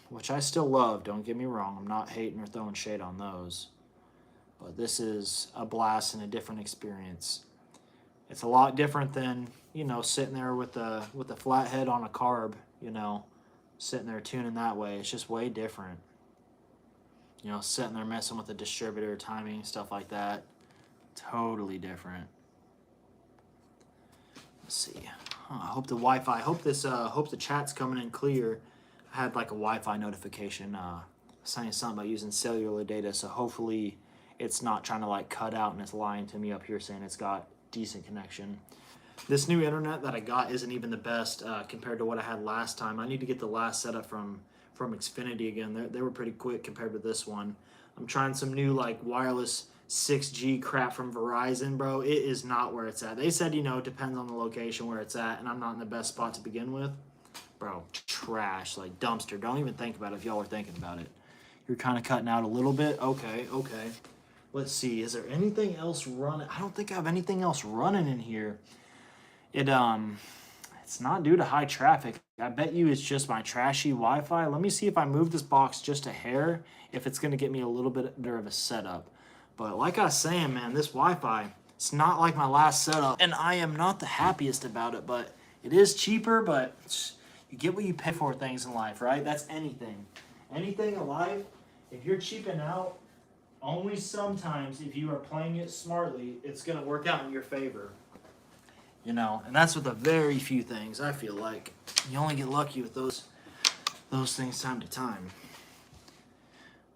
which I still love, don't get me wrong. I'm not hating or throwing shade on those. But this is a blast and a different experience. It's a lot different than, you know, sitting there with a flathead on a carb, you know, sitting there tuning that way. It's just way different. You know, sitting there messing with the distributor, timing, stuff like that. Totally different. Let's see. I hope the Wi-Fi, hope the chat's coming in clear. I had like a Wi-Fi notification saying something about using cellular data, so hopefully it's not trying to like cut out and it's lying to me up here saying it's got decent connection. This new internet that I got isn't even the best compared to what I had last time. I need to get the last setup from Xfinity again. They were pretty quick compared to this one. I'm trying some new like wireless 6G crap from Verizon, bro. It is not where it's at. They said, you know, it depends on the location where it's at, and I'm not in the best spot to begin with. Bro, trash, like dumpster. Don't even think about it if y'all are thinking about it. You're kind of cutting out a little bit. Okay. Let's see. Is there anything else running? I don't think I have anything else running in here. It's not due to high traffic. I bet you it's just my trashy Wi-Fi. Let me see if I move this box just a hair, if it's going to get me a little bit better of a setup. But like I was saying, man, this Wi-Fi, it's not like my last setup. And I am not the happiest about it, but it is cheaper, but You get what you pay for things in life, right? That's anything. Anything in life, if you're cheaping out, only sometimes if you are playing it smartly, it's going to work out in your favor. You know, and that's with a very few things, I feel like. You only get lucky with those things time to time.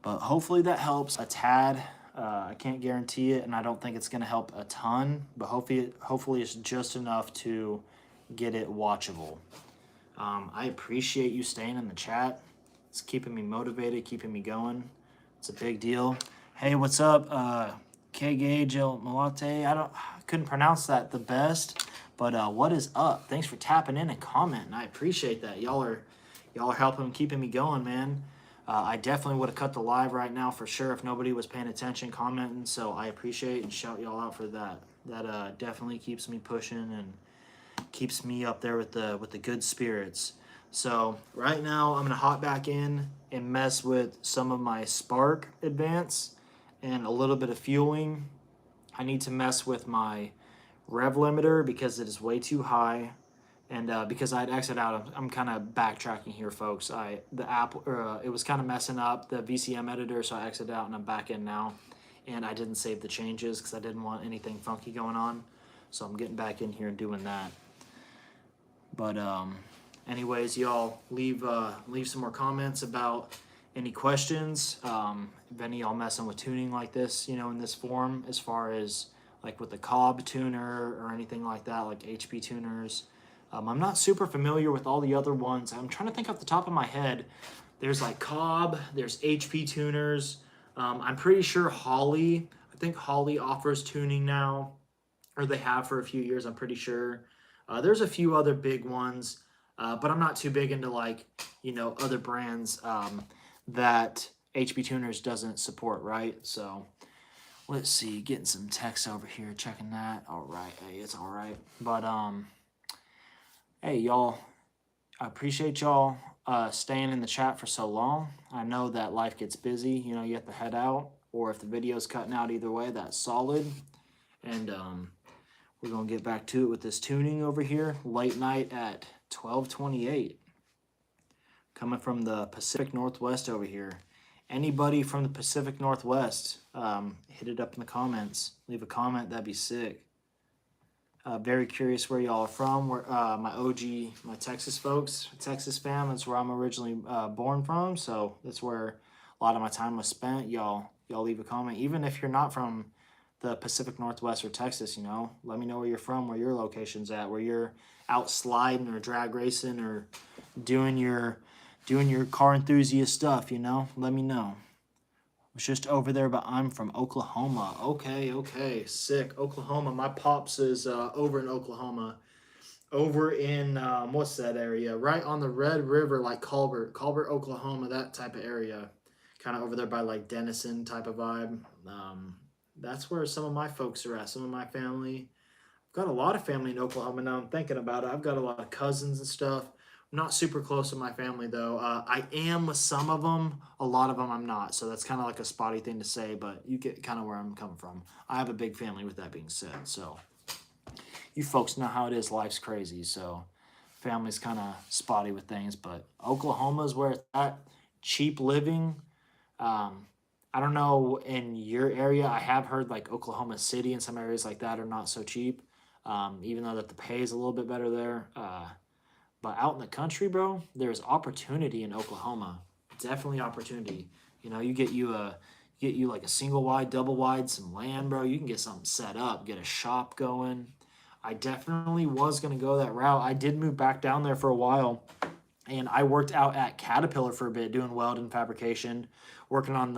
But hopefully that helps a tad. I can't guarantee it, and I don't think it's going to help a ton, but hopefully it's just enough to get it watchable. I appreciate you staying in the chat. It's keeping me motivated, keeping me going. It's a big deal. Hey, what's up? K Gage El Malate. I couldn't pronounce that the best, but what is up? Thanks for tapping in and commenting. I appreciate that. Y'all are helping keeping me going, man. I definitely would have cut the live right now for sure if nobody was paying attention, commenting. So I appreciate and shout y'all out for that. That definitely keeps me pushing and keeps me up there with the good spirits. So right now I'm gonna hop back in and mess with some of my spark advance and a little bit of fueling. I need to mess with my rev limiter because it is way too high. And because I'd exit out, I'm kind of backtracking here, folks. The app it was kind of messing up the VCM editor, so I exited out and I'm back in now. And I didn't save the changes because I didn't want anything funky going on. So I'm getting back in here and doing that. But anyways, y'all leave some more comments about any questions. If any y'all messing with tuning like this, you know, in this form, as far as like with the Cobb tuner or anything like that, like HP tuners. I'm not super familiar with all the other ones. I'm trying to think off the top of my head. There's like Cobb, there's HP tuners. I'm pretty sure Holley, I think Holley offers tuning now, or they have for a few years, I'm pretty sure. There's a few other big ones, but I'm not too big into like, you know, other brands that HP tuners doesn't support, right? So let's see, getting some text over here, checking that. All right, hey, it's all right. But hey, y'all, I appreciate y'all staying in the chat for so long. I know that life gets busy. You know, you have to head out, or if the video's cutting out, either way, that's solid. And we're going to get back to it with this tuning over here. Late night at 12:28. Coming from the Pacific Northwest over here. Anybody from the Pacific Northwest, hit it up in the comments. Leave a comment, that'd be sick. Very curious where y'all are from. Where my OG, my Texas folks, Texas fam. That's where I'm originally born from. So that's where a lot of my time was spent. Y'all leave a comment. Even if you're not from the Pacific Northwest or Texas, you know, let me know where you're from, where your location's at, where you're out sliding or drag racing or doing your car enthusiast stuff. You know, let me know. Was just over there, but I'm from Oklahoma. Okay, sick. Oklahoma. My pops is over in Oklahoma. Over in, what's that area? Right on the Red River, like Colbert, Oklahoma, that type of area. Kind of over there by like Denison type of vibe. That's where some of my folks are at, some of my family. I've got a lot of family in Oklahoma now. I'm thinking about it. I've got a lot of cousins and stuff. Not super close to my family though. I am with some of them. A lot of them I'm not. So that's kind of like a spotty thing to say, but you get kind of where I'm coming from. I have a big family with that being said. So you folks know how it is. Life's crazy. So family's kind of spotty with things, but Oklahoma is where it's at. Cheap living. I don't know in your area. I have heard like Oklahoma City and some areas like that are not so cheap. Even though that the pay is a little bit better there. But out in the country, bro, there's opportunity in Oklahoma. Definitely opportunity. You know, you get you like a single wide, double wide, some land, bro. You can get something set up, get a shop going. I definitely was gonna go that route. I did move back down there for a while, and I worked out at Caterpillar for a bit, doing welding fabrication, working on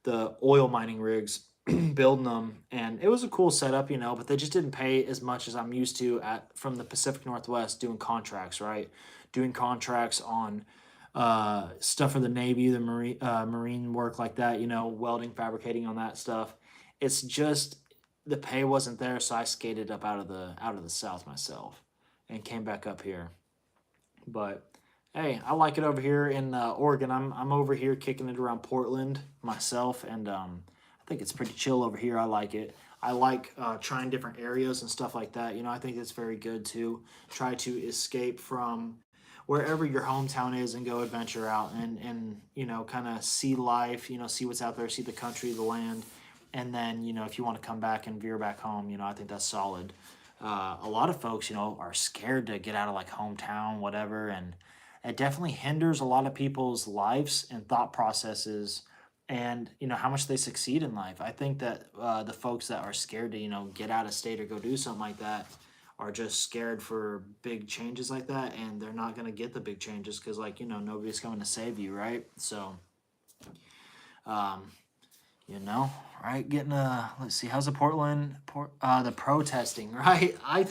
the oil mining rigs, building them, and it was a cool setup, you know, but they just didn't pay as much as I'm used to from the Pacific Northwest doing contracts, right? Doing contracts on stuff for the Navy, the marine work like that, you know, welding, fabricating on that stuff. It's just the pay wasn't there, so I skated up out of the South myself and came back up here. But hey, I like it over here in Oregon. I'm over here kicking it around Portland myself, and I think it's pretty chill over here. I like it. I like trying different areas and stuff like that. You know, I think it's very good to try to escape from wherever your hometown is and go adventure out and you know, kind of see life, you know, see what's out there, see the country, the land. And then, you know, if you want to come back and veer back home, you know, I think that's solid. A lot of folks, you know, are scared to get out of like hometown, whatever. And it definitely hinders a lot of people's lives and thought processes and, you know, how much they succeed in life. I think that the folks that are scared to, you know, get out of state or go do something like that are just scared for big changes like that, and they're not going to get the big changes because, like, you know, nobody's coming to save you, right? So um you know, right, getting let's see, how's the the protesting, right? I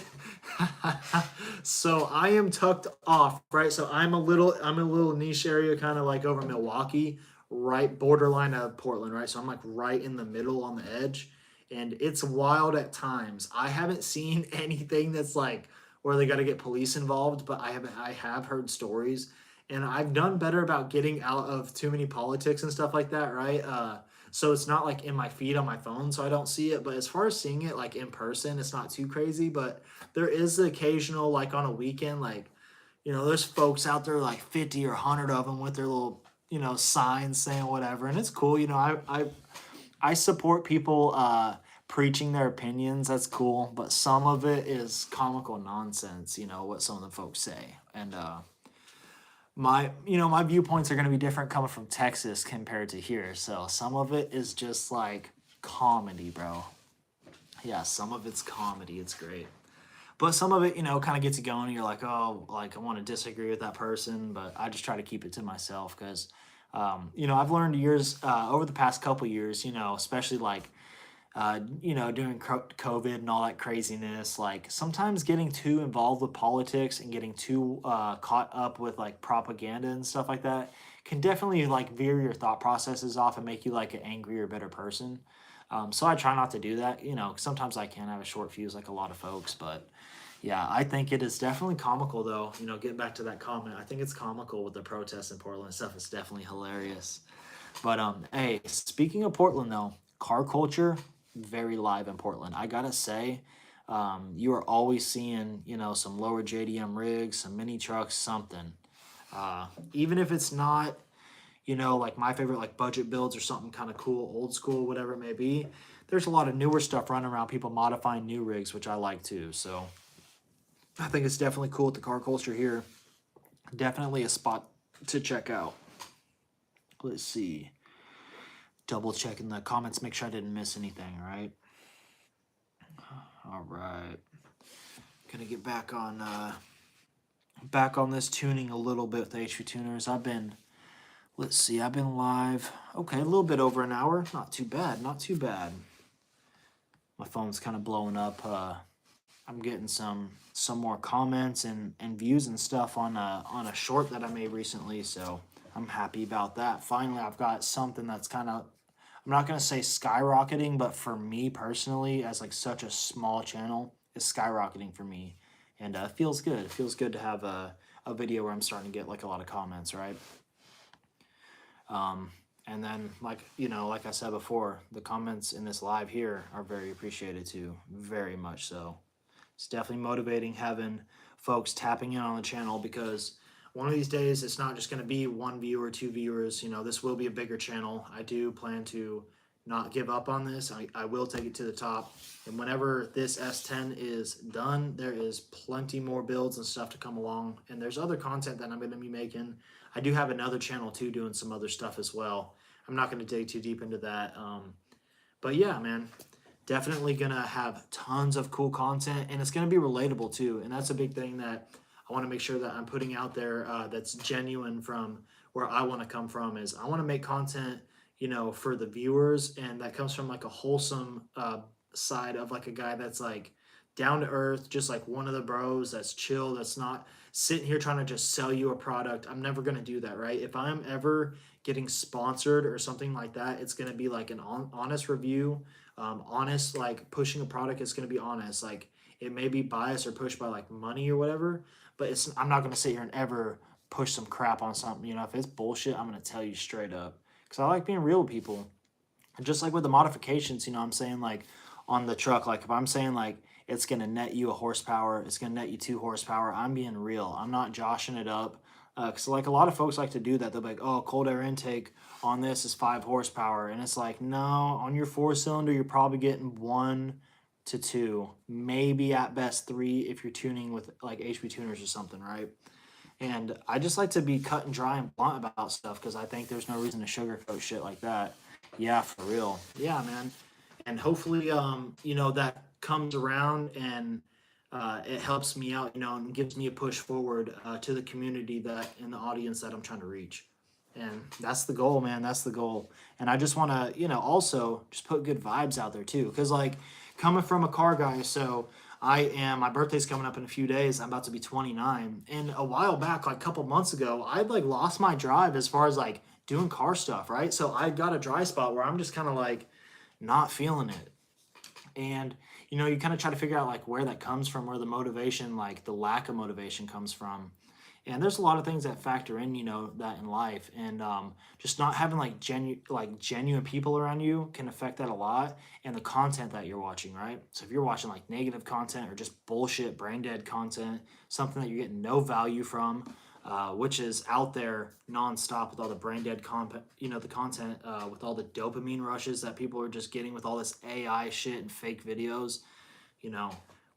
So I am tucked off, right? So I'm a little niche area, kind of like over Milwaukee, right borderline of Portland, right? So I'm like right in the middle on the edge, and it's wild at times. I haven't seen anything that's like where they got to get police involved, but I have heard stories, and I've done better about getting out of too many politics and stuff like that, right? So it's not like in my feed on my phone, so I don't see it. But as far as seeing it like in person, it's not too crazy. But there is the occasional, like on a weekend, like, you know, there's folks out there like 50 or 100 of them with their little, you know, signs saying whatever, and it's cool. You know, I support people preaching their opinions. That's cool, but some of it is comical nonsense. You know what some of the folks say, and my you know my viewpoints are going to be different coming from Texas compared to here. So some of it is just like comedy, bro. Yeah, some of it's comedy. It's great. But some of it, you know, kind of gets you going. And you're like, oh, like I want to disagree with that person, but I just try to keep it to myself because, you know, I've learned years over the past couple years, you know, especially like you know, during COVID and all that craziness, like sometimes getting too involved with politics and getting too caught up with like propaganda and stuff like that can definitely like veer your thought processes off and make you like an angrier, better person. So I try not to do that. You know, sometimes I can have a short fuse like a lot of folks, but yeah, I think it is definitely comical though. You know, getting back to that comment, I think it's comical with the protests in Portland and stuff. It's definitely hilarious. But hey, speaking of Portland though, car culture very live in Portland. I gotta say, you are always seeing, you know, some lower JDM rigs, some mini trucks, something. Even if it's not, you know, like my favorite like budget builds or something kind of cool, old school, whatever it may be. There's a lot of newer stuff running around, people modifying new rigs, which I like too. So I think it's definitely cool with the car culture here. Definitely a spot to check out. Let's see. Double checking the comments, make sure I didn't miss anything, right? All right. Gonna get back on this tuning a little bit with the HP tuners. Let's see, I've been live, okay, a little bit over an hour. Not too bad, not too bad. My phone's kind of blowing up. I'm getting some more comments and views and stuff on a short that I made recently, so I'm happy about that. Finally, I've got something that's kind of, I'm not gonna say skyrocketing, but for me personally, as like such a small channel, it's skyrocketing for me, and it feels good. It feels good to have a video where I'm starting to get like a lot of comments, right? And then like, you know, like I said before, the comments in this live here are very appreciated too, very much so. It's definitely motivating having folks tapping in on the channel because one of these days it's not just going to be one viewer, two viewers. You know, this will be a bigger channel. I do plan to not give up on this. I will take it to the top. And whenever this S10 is done, there is plenty more builds and stuff to come along. And there's other content that I'm going to be making. I do have another channel too doing some other stuff as well. I'm not going to dig too deep into that. But yeah, man, definitely going to have tons of cool content, and it's going to be relatable too. And that's a big thing that I want to make sure that I'm putting out there that's genuine from where I want to come from. Is I want to make content, you know, for the viewers, and that comes from like a wholesome side of like a guy that's like down to earth, just like one of the bros that's chill, that's not sitting here trying to just sell you a product. I'm never going to do that, right? If I'm ever getting sponsored or something like that, it's going to be like an honest review, honest, like pushing a product. It's going to be honest. Like it may be biased or pushed by like money or whatever, but I'm not going to sit here and ever push some crap on something. You know, if it's bullshit, I'm going to tell you straight up because I like being real with people. And just like with the modifications, you know, I'm saying like on the truck, like if I'm saying like it's going to net you a horsepower, it's going to net you 2 horsepower, I'm being real. I'm not joshing it up. Because like a lot of folks like to do that. They'll be like, oh, cold air intake on this is 5 horsepower. And it's like, no, on your 4 cylinder, you're probably getting 1 to 2, maybe at best 3 if you're tuning with like HP tuners or something, right? And I just like to be cut and dry and blunt about stuff because I think there's no reason to sugarcoat shit like that. Yeah, for real. Yeah, man. And hopefully, that comes around and it helps me out, and gives me a push forward to the community that and the audience that I'm trying to reach. And that's the goal, man. That's the goal. And I just want to, also just put good vibes out there too. Because, like, coming from a car guy, so my birthday's coming up in a few days. I'm about to be 29. And a while back, like a couple months ago, I'd like lost my drive as far as like doing car stuff, right? So I got a dry spot where I'm just kind of like not feeling it. And you kind of try to figure out like where that comes from, where the motivation, like the lack of motivation comes from. And there's a lot of things that factor in, that in life. And just not having like genuine people around you can affect that a lot. And the content that you're watching, right? So if you're watching like negative content or just bullshit, brain dead content, something that you're getting no value from, which is out there nonstop with all the brain dead the content, with all the dopamine rushes that people are just getting with all this AI shit and fake videos, you know,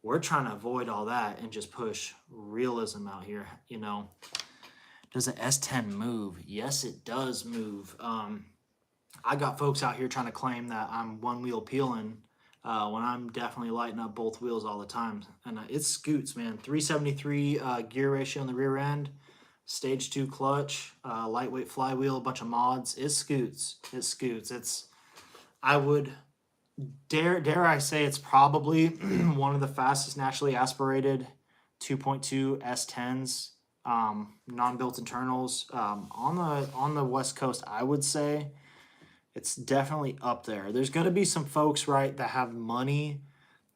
we're trying to avoid all that and just push realism out here, Does the S10 move? Yes, it does move. I got folks out here trying to claim that I'm one wheel peeling when I'm definitely lighting up both wheels all the time. And it scoots, man. 373 gear ratio on the rear end, stage 2 clutch, lightweight flywheel, a bunch of mods. It scoots. It scoots. I would dare I say it's probably one of the fastest naturally aspirated 2.2 S10s, non-built internals on the West Coast. I would say it's definitely up there. There's going to be some folks, right, that have money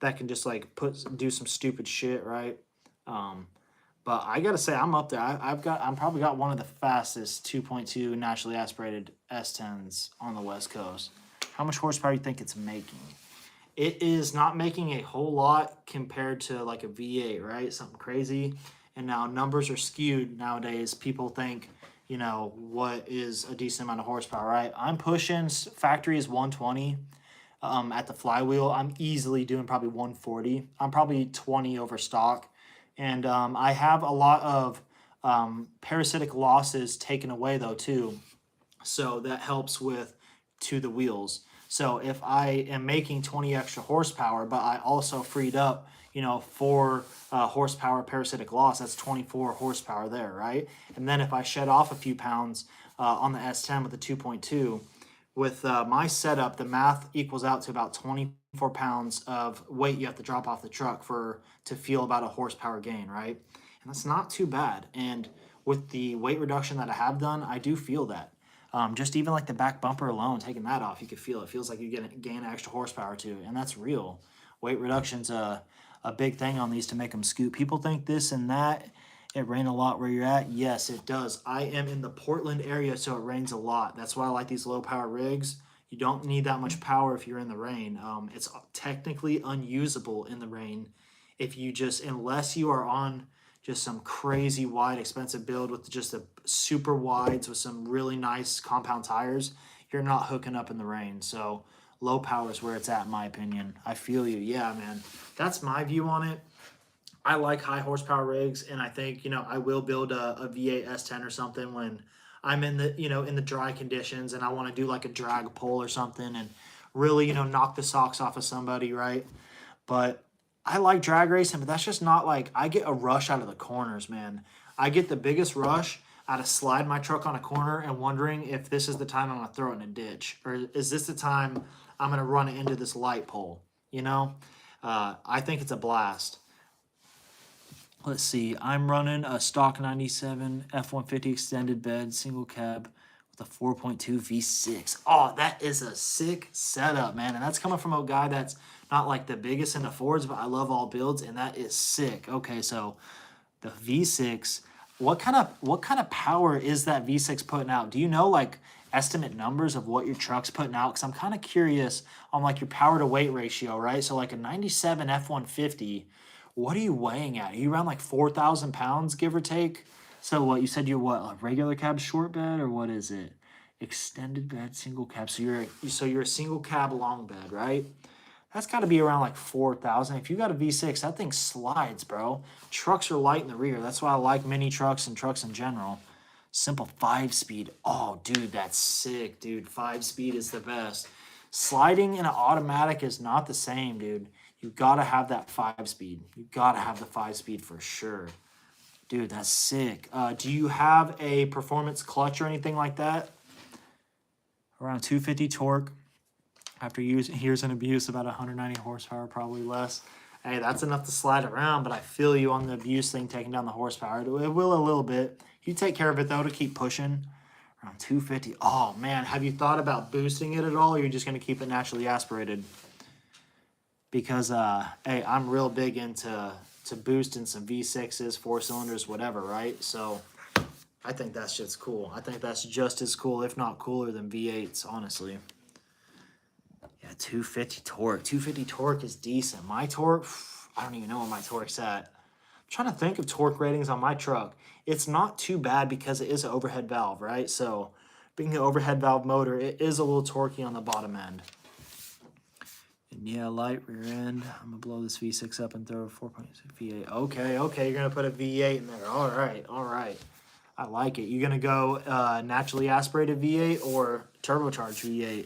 that can just like do some stupid shit, right? But I gotta say I'm up there. I'm probably got one of the fastest 2.2 naturally aspirated S10s on the West Coast. How much horsepower do you think it's making? It is not making a whole lot compared to like a V8, right? Something crazy. And now numbers are skewed nowadays. People think, what is a decent amount of horsepower, right? I'm pushing, factory is 120 at the flywheel. I'm easily doing probably 140. I'm probably 20 over stock. And I have a lot of parasitic losses taken away though too. So that helps to the wheels. So if I am making 20 extra horsepower, but I also freed up, 4 horsepower parasitic loss, that's 24 horsepower there, right? And then if I shed off a few pounds on the S10 with the 2.2, with my setup, the math equals out to about 24 pounds of weight you have to drop off the truck to feel about a horsepower gain, right? And that's not too bad. And with the weight reduction that I have done, I do feel that. Just even like the back bumper alone, taking that off, you can feel it. It feels like you gain extra horsepower too, and that's real. Weight reduction's a big thing on these to make them scoot. People think this and that. It rain a lot where you're at. Yes, it does. I am in the Portland area, so it rains a lot. That's why I like these low power rigs. You don't need that much power if you're in the rain. It's technically unusable in the rain unless you are on just some crazy wide expensive build with just a super wides with some really nice compound tires, you're not hooking up in the rain. So low power is where it's at, in my opinion. I feel you. Yeah, man. That's my view on it. I like high horsepower rigs, and I think, I will build a V8 S10 or something when I'm in the dry conditions and I want to do like a drag pull or something and really, knock the socks off of somebody, right? But I like drag racing, but that's just not like, I get a rush out of the corners, man. I get the biggest rush out of sliding my truck on a corner and wondering if this is the time I'm going to throw it in a ditch. Or is this the time I'm going to run it into this light pole, I think it's a blast. Let's see. I'm running a stock 97 F-150 extended bed single cab with a 4.2 V6. Oh, that is a sick setup, man. And that's coming from a guy that's not like the biggest into Fords, but I love all builds, and that is sick. Okay, so the V6, what kind of power is that V6 putting out? Do you know like estimate numbers of what your truck's putting out? Because I'm kind of curious on like your power to weight ratio, right? So like a 97 F-150, what are you weighing at? Are you around like 4,000 pounds, give or take? So what, you said you're what, a regular cab short bed, or what is it? Extended bed, single cab. So you're a single cab long bed, right? That's got to be around like 4,000. If you got a V6, that thing slides, bro. Trucks are light in the rear. That's why I like mini trucks and trucks in general. Simple 5-speed. Oh, dude, that's sick, dude. 5-speed is the best. Sliding in an automatic is not the same, dude. You got to have that 5-speed. You got to have the 5-speed for sure. Dude, that's sick. Do you have a performance clutch or anything like that? Around 250 torque. After years in abuse, about 190 horsepower, probably less. Hey, that's enough to slide around, but I feel you on the abuse thing taking down the horsepower. It will a little bit. You take care of it, though, to keep pushing. Around 250. Oh, man. Have you thought about boosting it at all, or are you just going to keep it naturally aspirated? Because, hey, I'm real big into boosting some V6s, 4-cylinders, whatever, right? So I think that shit's cool. I think that's just as cool, if not cooler, than V8s, honestly. Yeah, 250 torque. 250 torque is decent. My torque, I don't even know what my torque's at. I'm trying to think of torque ratings on my truck. It's not too bad because it is an overhead valve, right? So being an overhead valve motor, it is a little torquey on the bottom end. And yeah, light rear end. I'm going to blow this V6 up and throw a 4.6 V8. Okay, you're going to put a V8 in there. All right. I like it. You're going to go naturally aspirated V8 or turbocharged V8?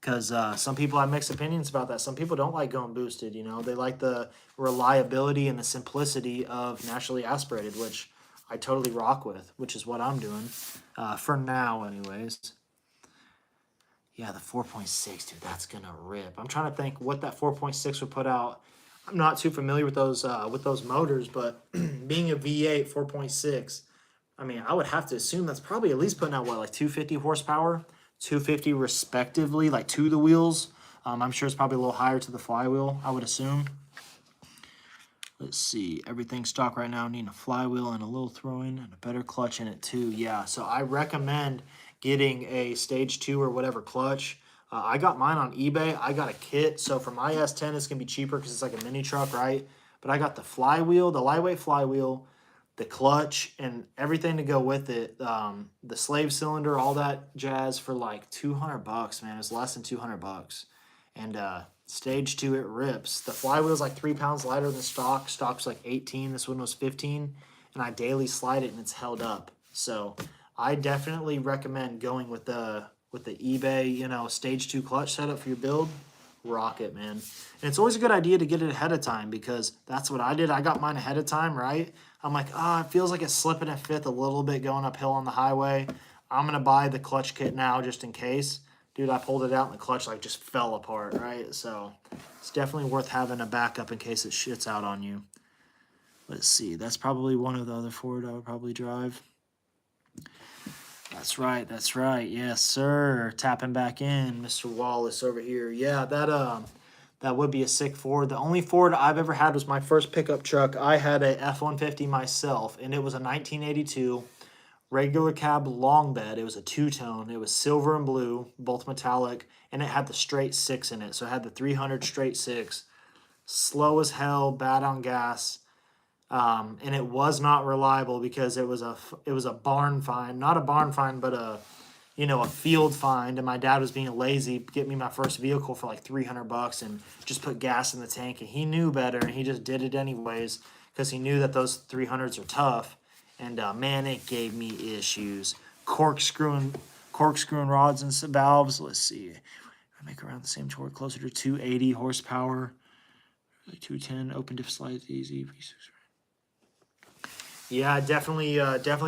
Because some people have mixed opinions about that. Some people don't like going boosted, you know. They like the reliability and the simplicity of naturally aspirated, which I totally rock with, which is what I'm doing for now anyways. Yeah, the 4.6, dude, that's going to rip. I'm trying to think what that 4.6 would put out. I'm not too familiar with those motors, but being a V8 4.6, I mean, I would have to assume that's probably at least putting out, what, like 250 horsepower? 250 respectively, like to the wheels. I'm sure it's probably a little higher to the flywheel, I would assume. Let's see, everything stock right now, needing a flywheel and a little throw-in and a better clutch in it too. Yeah, so I recommend getting a stage 2 or whatever clutch. I got mine on eBay. I got a kit, so for my S10, it's going to be cheaper because it's like a mini truck, right? But I got the flywheel, the lightweight flywheel, the clutch, and everything to go with it. The slave cylinder, all that jazz for like $200, man. It's less than $200. And stage 2, it rips. The flywheel's like 3 pounds lighter than stock. Stock's like 18. This one was 15. And I daily slide it and it's held up. So I definitely recommend going with the eBay, you know, stage 2 clutch setup for your build. Rock it, man. And it's always a good idea to get it ahead of time because that's what I did. I got mine ahead of time, right? I'm like, it feels like it's slipping in fifth a little bit going uphill on the highway. I'm going to buy the clutch kit now just in case. Dude, I pulled it out and the clutch like just fell apart, right? So it's definitely worth having a backup in case it shits out on you. Let's see. That's probably one of the other Ford I would probably drive. That's right. Yes, sir. Tapping back in, Mr. Wallace over here. Yeah, that would be a sick Ford. The only Ford I've ever had was my first pickup truck. I had a F-150 myself, and it was a 1982 regular cab long bed. It was a two-tone. It was silver and blue, both metallic, and it had the straight 6 in it. So it had the 300 straight 6. Slow as hell, bad on gas. And it was not reliable because it was a barn find, not a barn find, but a field find. And my dad was being lazy, get me my first vehicle for like $300 and just put gas in the tank. And he knew better, and he just did it anyways because he knew that those 300s are tough. And man, it gave me issues. Corkscrewing rods and some valves. Let's see, I make around the same torque, closer to 280 horsepower, like 210. Open diff slides easy. Yeah, definitely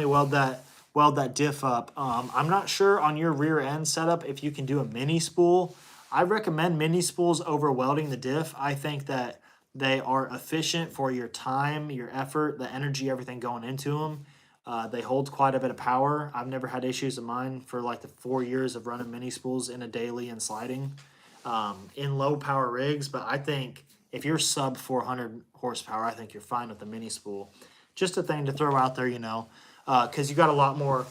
weld that diff up. I'm not sure on your rear end setup if you can do a mini spool. I recommend mini spools over welding the diff. I think that they are efficient for your time, your effort, the energy, everything going into them. They hold quite a bit of power. I've never had issues of mine for like the 4 years of running mini spools in a daily and sliding in low power rigs. But I think if you're sub 400 horsepower, I think you're fine with the mini spool. Just a thing to throw out there, because you got a lot more,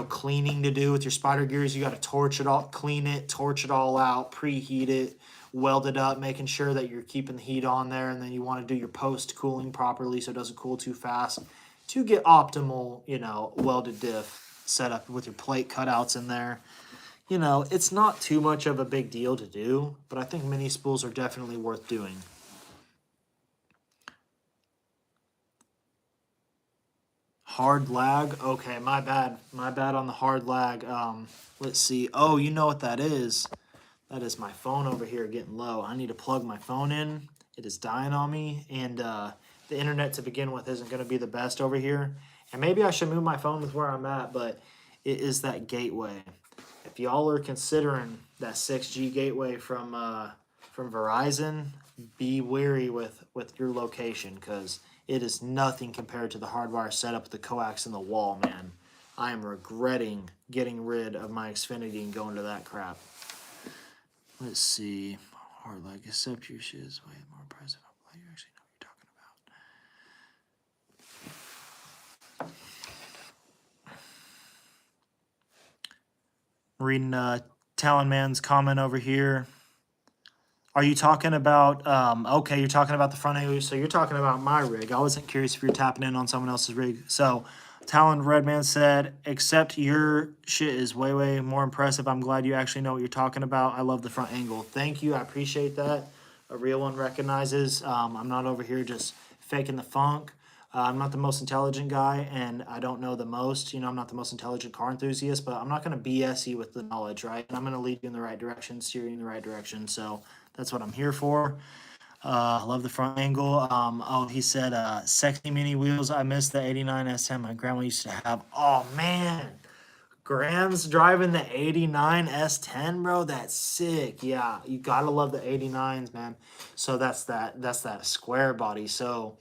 cleaning to do with your spider gears. You got to clean it, torch it all out, preheat it, weld it up, making sure that you're keeping the heat on there, and then you want to do your post cooling properly so it doesn't cool too fast. to get optimal, you know, welded diff setup with your plate cutouts in there. You know, it's not too much of a big deal to do, but I think mini spools are definitely worth doing. Hard lag. Okay, my bad. My bad on the hard lag. Let's see. Oh, you know what that is? That is my phone over here getting low. I need to plug my phone in. It is dying on me, and the internet to begin with isn't going to be the best over here. And maybe I should move my phone with where I'm at, but it is that gateway. If y'all are considering that 6G gateway from Verizon, be wary with your location, because it is nothing compared to the hardwire setup with the coax in the wall, man. I am regretting getting rid of my Xfinity and going to that crap. Let's see. Hard lag, accept your shit is way more impressive. I'm glad you actually know what you're talking about. I'm reading Talon Man's comment over here. Are you talking about, okay, you're talking about the front angle, so you're talking about my rig. I wasn't curious if you're tapping in on someone else's rig. So, Talon Redman said, except your shit is way, way more impressive. I'm glad you actually know what you're talking about. I love the front angle. Thank you. I appreciate that. A real one recognizes. I'm not over here just faking the funk. I'm not the most intelligent guy, and I don't know the most. You know, I'm not the most intelligent car enthusiast, but I'm not going to BS you with the knowledge, right? And I'm going to lead you in the right direction, steer you in the right direction. So that's what I'm here for. Love the front angle. Oh, he said, sexy mini wheels. I miss the 89 S10 my grandma used to have. Oh, man. Graham's driving the 89 S10, bro. That's sick. Yeah, you gotta love the 89s, man. So that's that square body. So,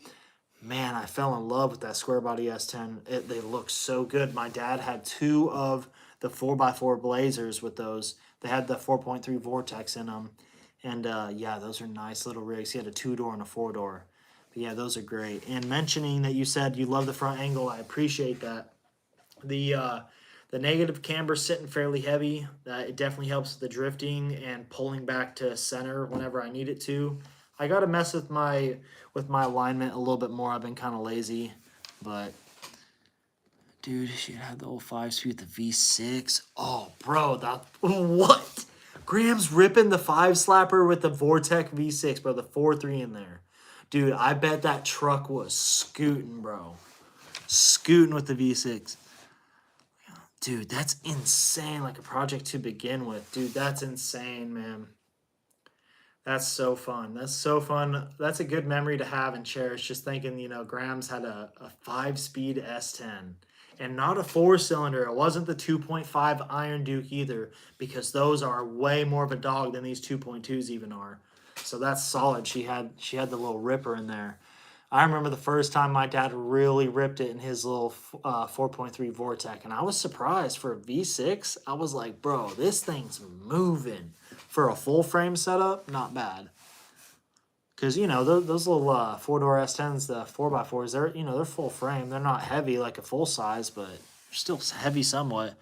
man, I fell in love with that square body S10. They look so good. My dad had two of the 4x4 Blazers with those. They had the 4.3 Vortex in them. And yeah, those are nice little rigs. He had a 2-door and a 4-door. But yeah, those are great. And mentioning that you said you love the front angle, I appreciate that. The negative camber sitting fairly heavy. It definitely helps with the drifting and pulling back to center whenever I need it to. I got to mess with my alignment a little bit more. I've been kind of lazy, but dude, she had the old 5-speed with the V6. Oh, bro, that what? Graham's ripping the 5-slapper with the Vortec V6, bro. The 4.3 in there, dude. I bet that truck was scooting, bro. Scooting with the V6. Dude, that's insane. Like a project to begin with. Dude, that's insane, man. That's so fun. That's so fun. That's a good memory to have and cherish. Just thinking, you know, Graham's had a 5-speed S10 and not a 4-cylinder. It wasn't the 2.5 Iron Duke either, because those are way more of a dog than these 2.2s even are. So that's solid. She had the little ripper in there. I remember the first time my dad really ripped it in his little 4.3 Vortec, and I was surprised for a V6. I was like, bro, this thing's moving. For a full frame setup, not bad. Because, you know, those little 4-door S10s, the 4x4s, they're full frame. They're not heavy like a full size, but they're still heavy somewhat.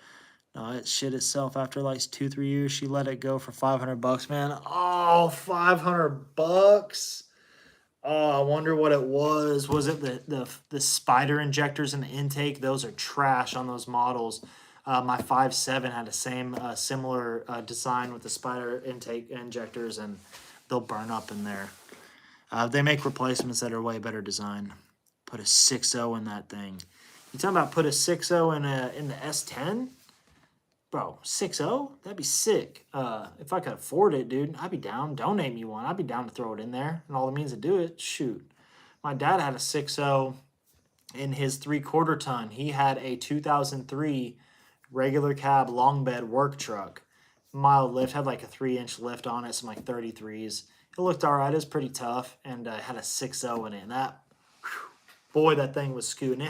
No, it shit itself after like 2-3 years. She let it go for $500, man. Oh, $500. Oh, I wonder what it was. Was it the spider injectors in the intake? Those are trash on those models. My 5.7 had the same similar design with the spider intake injectors, and they'll burn up in there. They make replacements that are way better design. Put a 6.0 in that thing. You talking about put a 6.0 in the S10? Bro, 6.0? That'd be sick. If I could afford it, dude, I'd be down. Donate me one. I'd be down to throw it in there. And all the means to do it, shoot. My dad had a 6.0 in his 3/4 ton. He had a 2003 regular cab long bed work truck. Mild lift, had like a 3-inch lift on it, some like 33s. It looked all right. It was pretty tough, and had a 6.0 in it. And that, boy, that thing was scooting.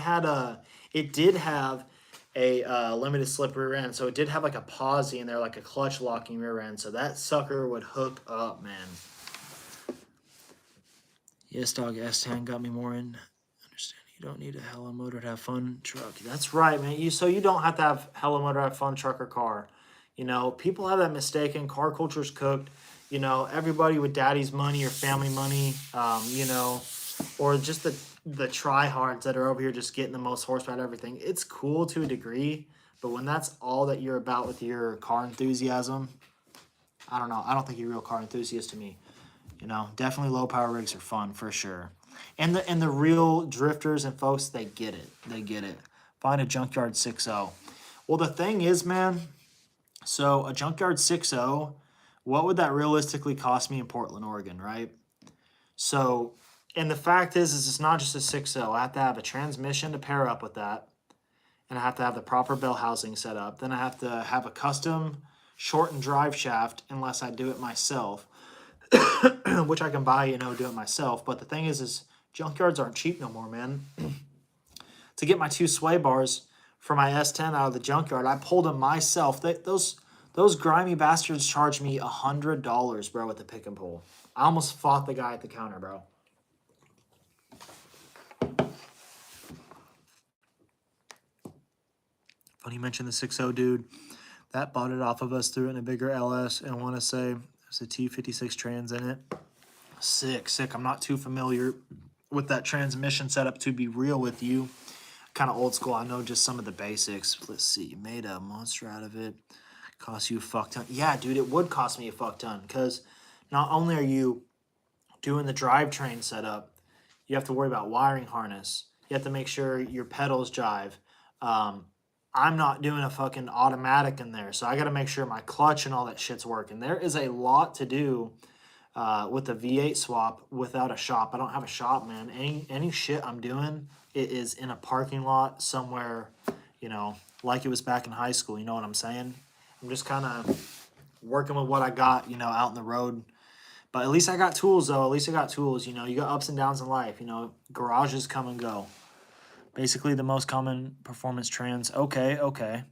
It did have a limited slip rear end, so it did have like a posi in there, like a clutch locking rear end, so that sucker would hook up, man. Yes, dog, S10 got me more in. Understand you don't need a hella motor to have fun truck. That's right, man. You don't have to have hella motor to have fun truck or car. You know, people have that mistaken. Car culture's cooked. You know, everybody with daddy's money or family money, you know, or just the tryhards that are over here just getting the most horsepower and everything. It's cool to a degree, but when that's all that you're about with your car enthusiasm, I don't know. I don't think you're a real car enthusiast to me. You know, definitely low power rigs are fun for sure. And the real drifters and folks, they get it. They get it. Find a junkyard 6.0. Well, the thing is, man, so a junkyard 6.0, what would that realistically cost me in Portland, Oregon, right? So, and the fact is it's not just a 6.0. I have to have a transmission to pair up with that, and I have to have the proper bell housing set up. Then I have to have a custom shortened drive shaft unless I do it myself, which I can buy, do it myself. But the thing is junkyards aren't cheap no more, man. To get my 2 sway bars for my S10 out of the junkyard, I pulled them myself. Those grimy bastards charged me $100, bro, with the pick and pull. I almost fought the guy at the counter, bro. Funny you mentioned the 6.0, dude. That bought it off of us, threw it in a bigger LS, and I want to say there's a T56 trans in it. Sick. I'm not too familiar with that transmission setup, to be real with you. Kind of old school. I know just some of the basics. Let's see. Made a monster out of it. Cost you a fuck ton. Yeah, dude, it would cost me a fuck ton because not only are you doing the drivetrain setup, you have to worry about wiring harness. You have to make sure your pedals jive. I'm not doing a fucking automatic in there, so I got to make sure my clutch and all that shit's working. There is a lot to do with the V8 swap without a shop. I don't have a shop, man. Any shit I'm doing, it is in a parking lot somewhere, like it was back in high school. You know what I'm saying? I'm just kind of working with what I got, out in the road. But at least I got tools, though. At least I got tools. You got ups and downs in life. Garages come and go. Basically, the most common performance trans. Okay.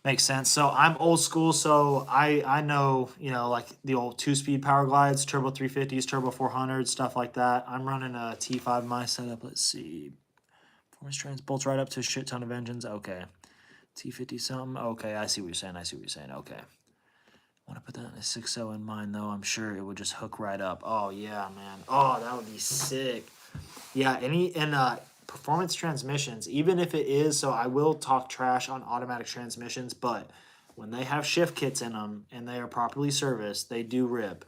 Makes sense. So I'm old school, so I know, like the old 2-speed power glides, turbo 350s, turbo 400s, stuff like that. I'm running a T5 in my setup. Let's see. Performance trans bolts right up to a shit ton of engines. Okay. T50 something. Okay, I see what you're saying. Okay. I want to put that in a 6.0 in mine, though. I'm sure it would just hook right up. Oh, yeah, man. Oh, that would be sick. Yeah, performance transmissions, even if it is, so I will talk trash on automatic transmissions, but when they have shift kits in them and they are properly serviced, they do rip.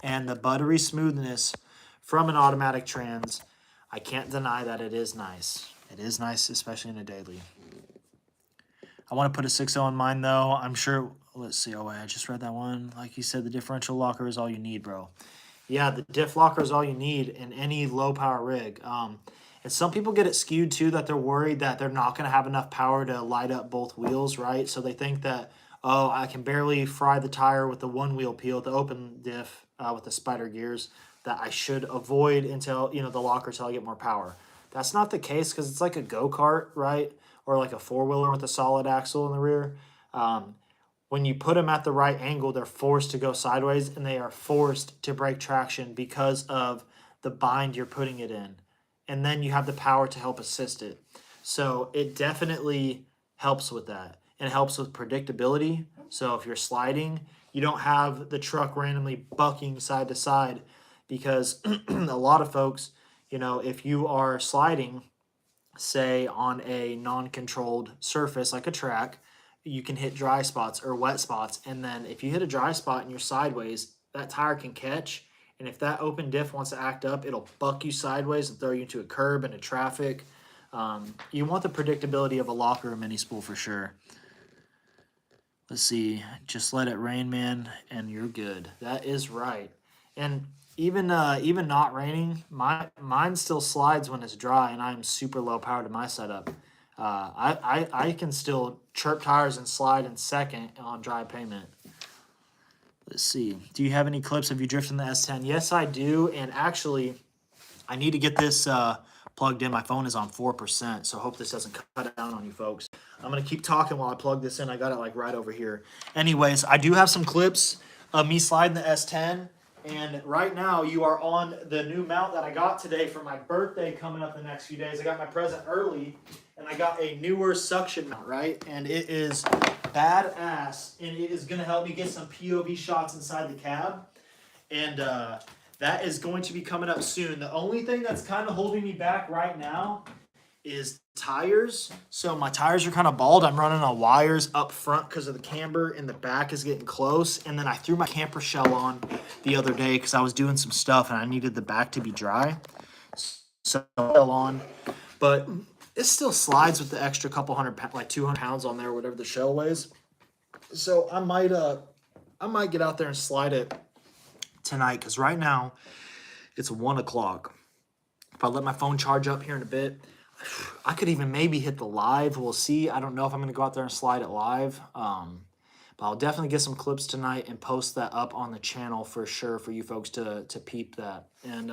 And the buttery smoothness from an automatic trans, I can't deny that it is nice. It is nice, especially in a daily. I want to put a 6.0 in mine, though. I'm sure, let's see, I just read that one. Like you said, the differential locker is all you need, bro. Yeah, the diff locker is all you need in any low-power rig. And some people get it skewed, too, that they're worried that they're not going to have enough power to light up both wheels, right? So they think that, I can barely fry the tire with the one-wheel peel, the open diff with the spider gears, that I should avoid until, the locker until I get more power. That's not the case because it's like a go-kart, right? Or like a four-wheeler with a solid axle in the rear. When you put them at the right angle, they're forced to go sideways, and they are forced to break traction because of the bind you're putting it in. And then you have the power to help assist it. So it definitely helps with that. And it helps with predictability. So if you're sliding, you don't have the truck randomly bucking side to side because a lot of folks, if you are sliding, say on a non-controlled surface like a track, you can hit dry spots or wet spots. And then if you hit a dry spot and you're sideways, that tire can catch. And if that open diff wants to act up, it'll buck you sideways and throw you into a curb and a traffic. You want the predictability of a locker or mini spool for sure. Let's see. Just let it rain, man, and you're good. That is right. And even not raining, mine still slides when it's dry, and I'm super low power to my setup. I can still chirp tires and slide in second on dry pavement. Let's see. Do you have any clips of you drifting the S10? Yes, I do. And actually, I need to get this plugged in. My phone is on 4%, so I hope this doesn't cut down on you folks. I'm going to keep talking while I plug this in. I got it like right over here. Anyways, I do have some clips of me sliding the S10. And right now, you are on the new mount that I got today for my birthday coming up the next few days. I got my present early, and I got a newer suction mount, right? And it is badass, and it is going to help me get some POV shots inside the cab. And that is going to be coming up soon. The only thing that's kind of holding me back right now is tires. So my tires are kind of bald. I'm running on wires up front because of the camber, and the back is getting close. And then I threw my camper shell on the other day because I was doing some stuff and I needed the back to be dry. So on, but it still slides with the extra couple hundred, like 200 pounds on there, whatever the shell weighs. So I might get out there and slide it tonight because right now it's 1 o'clock. If I let my phone charge up here in a bit, I could even maybe hit the live. We'll see. I don't know if I'm going to go out there and slide it live. But I'll definitely get some clips tonight and post that up on the channel for sure for you folks to peep that. And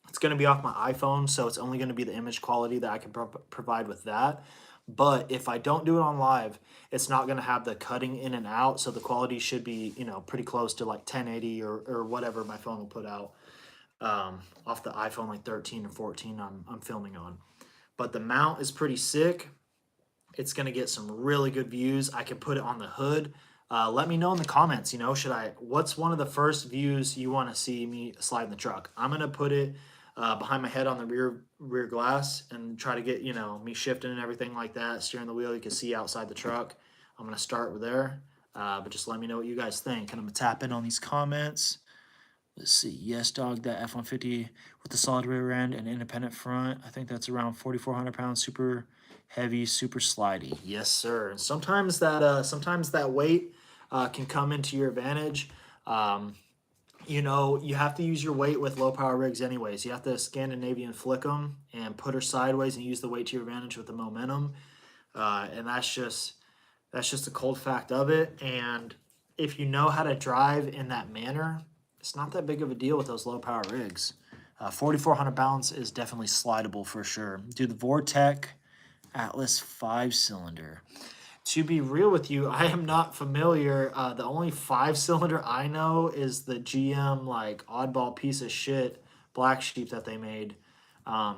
it's going to be off my iPhone, so it's only going to be the image quality that I can provide with that. But if I don't do it on live, it's not going to have the cutting in and out, so the quality should be, pretty close to like 1080 or whatever my phone will put out off the iPhone like 13 or 14 I'm filming on. But the mount is pretty sick. It's going to get some really good views. I can put it on the hood. Let me know in the comments, what's one of the first views you want to see me slide in the truck? I'm going to put it behind my head on the rear glass and try to get, me shifting and everything like that, steering the wheel. You can see outside the truck. I'm going to start with there. But just let me know what you guys think. And I'm going to tap in on these comments. Let's see. Yes, dog, that F-150 with the solid rear end and independent front. I think that's around 4,400 pounds. Super heavy, super slidey. Yes, sir. And sometimes that weight can come into your advantage. You have to use your weight with low power rigs anyways. You have to Scandinavian flick them and put her sideways and use the weight to your advantage with the momentum. And that's just the cold fact of it. And if you know how to drive in that manner, it's not that big of a deal with those low power rigs. 4,400 pounds is definitely slidable for sure. Do the Vortec Atlas 5-cylinder. To be real with you, I am not familiar. The only 5-cylinder I know is the GM like oddball piece of shit black sheep that they made. I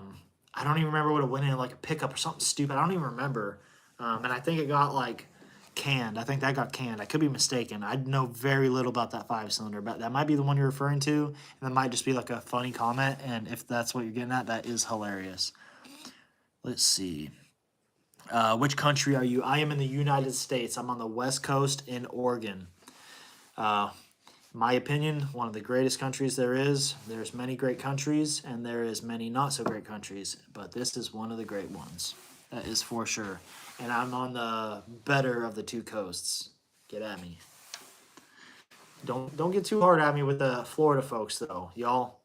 don't even remember what it went in, like a pickup or something stupid. I don't even remember. And I think it got like canned. I think that got canned. I could be mistaken. I know very little about that 5-cylinder, but that might be the one you're referring to, and that might just be like a funny comment. And if that's what you're getting at, that is hilarious. Let's see. Which country are you? I am in the United States. I'm on the West Coast in Oregon. My opinion, one of the greatest countries there is. There's many great countries, and there is many not so great countries, but this is one of the great ones. That is for sure. And I'm on the better of the two coasts. Get at me. Don't get too hard at me with the Florida folks, though. Y'all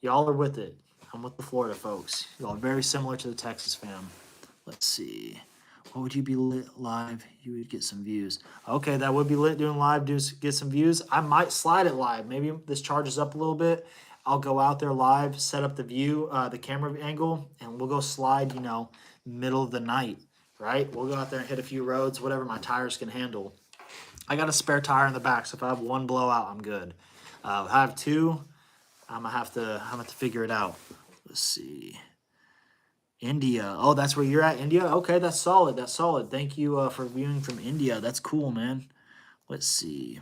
are with it. I'm with the Florida folks. Y'all are very similar to the Texas fam. Let's see. What would you be lit live? You would get some views. Okay, that would be lit doing live, get some views. I might slide it live. Maybe this charges up a little bit. I'll go out there live, set up the view, the camera angle, and we'll go slide, middle of the night, right? We'll go out there and hit a few roads, whatever my tires can handle. I got a spare tire in the back, so if I have one blowout, I'm good. If I have two, I'm gonna have to figure it out. Let's see. India. Oh, that's where you're at, India? Okay, that's solid. That's solid. Thank you for viewing from India. That's cool, man. Let's see.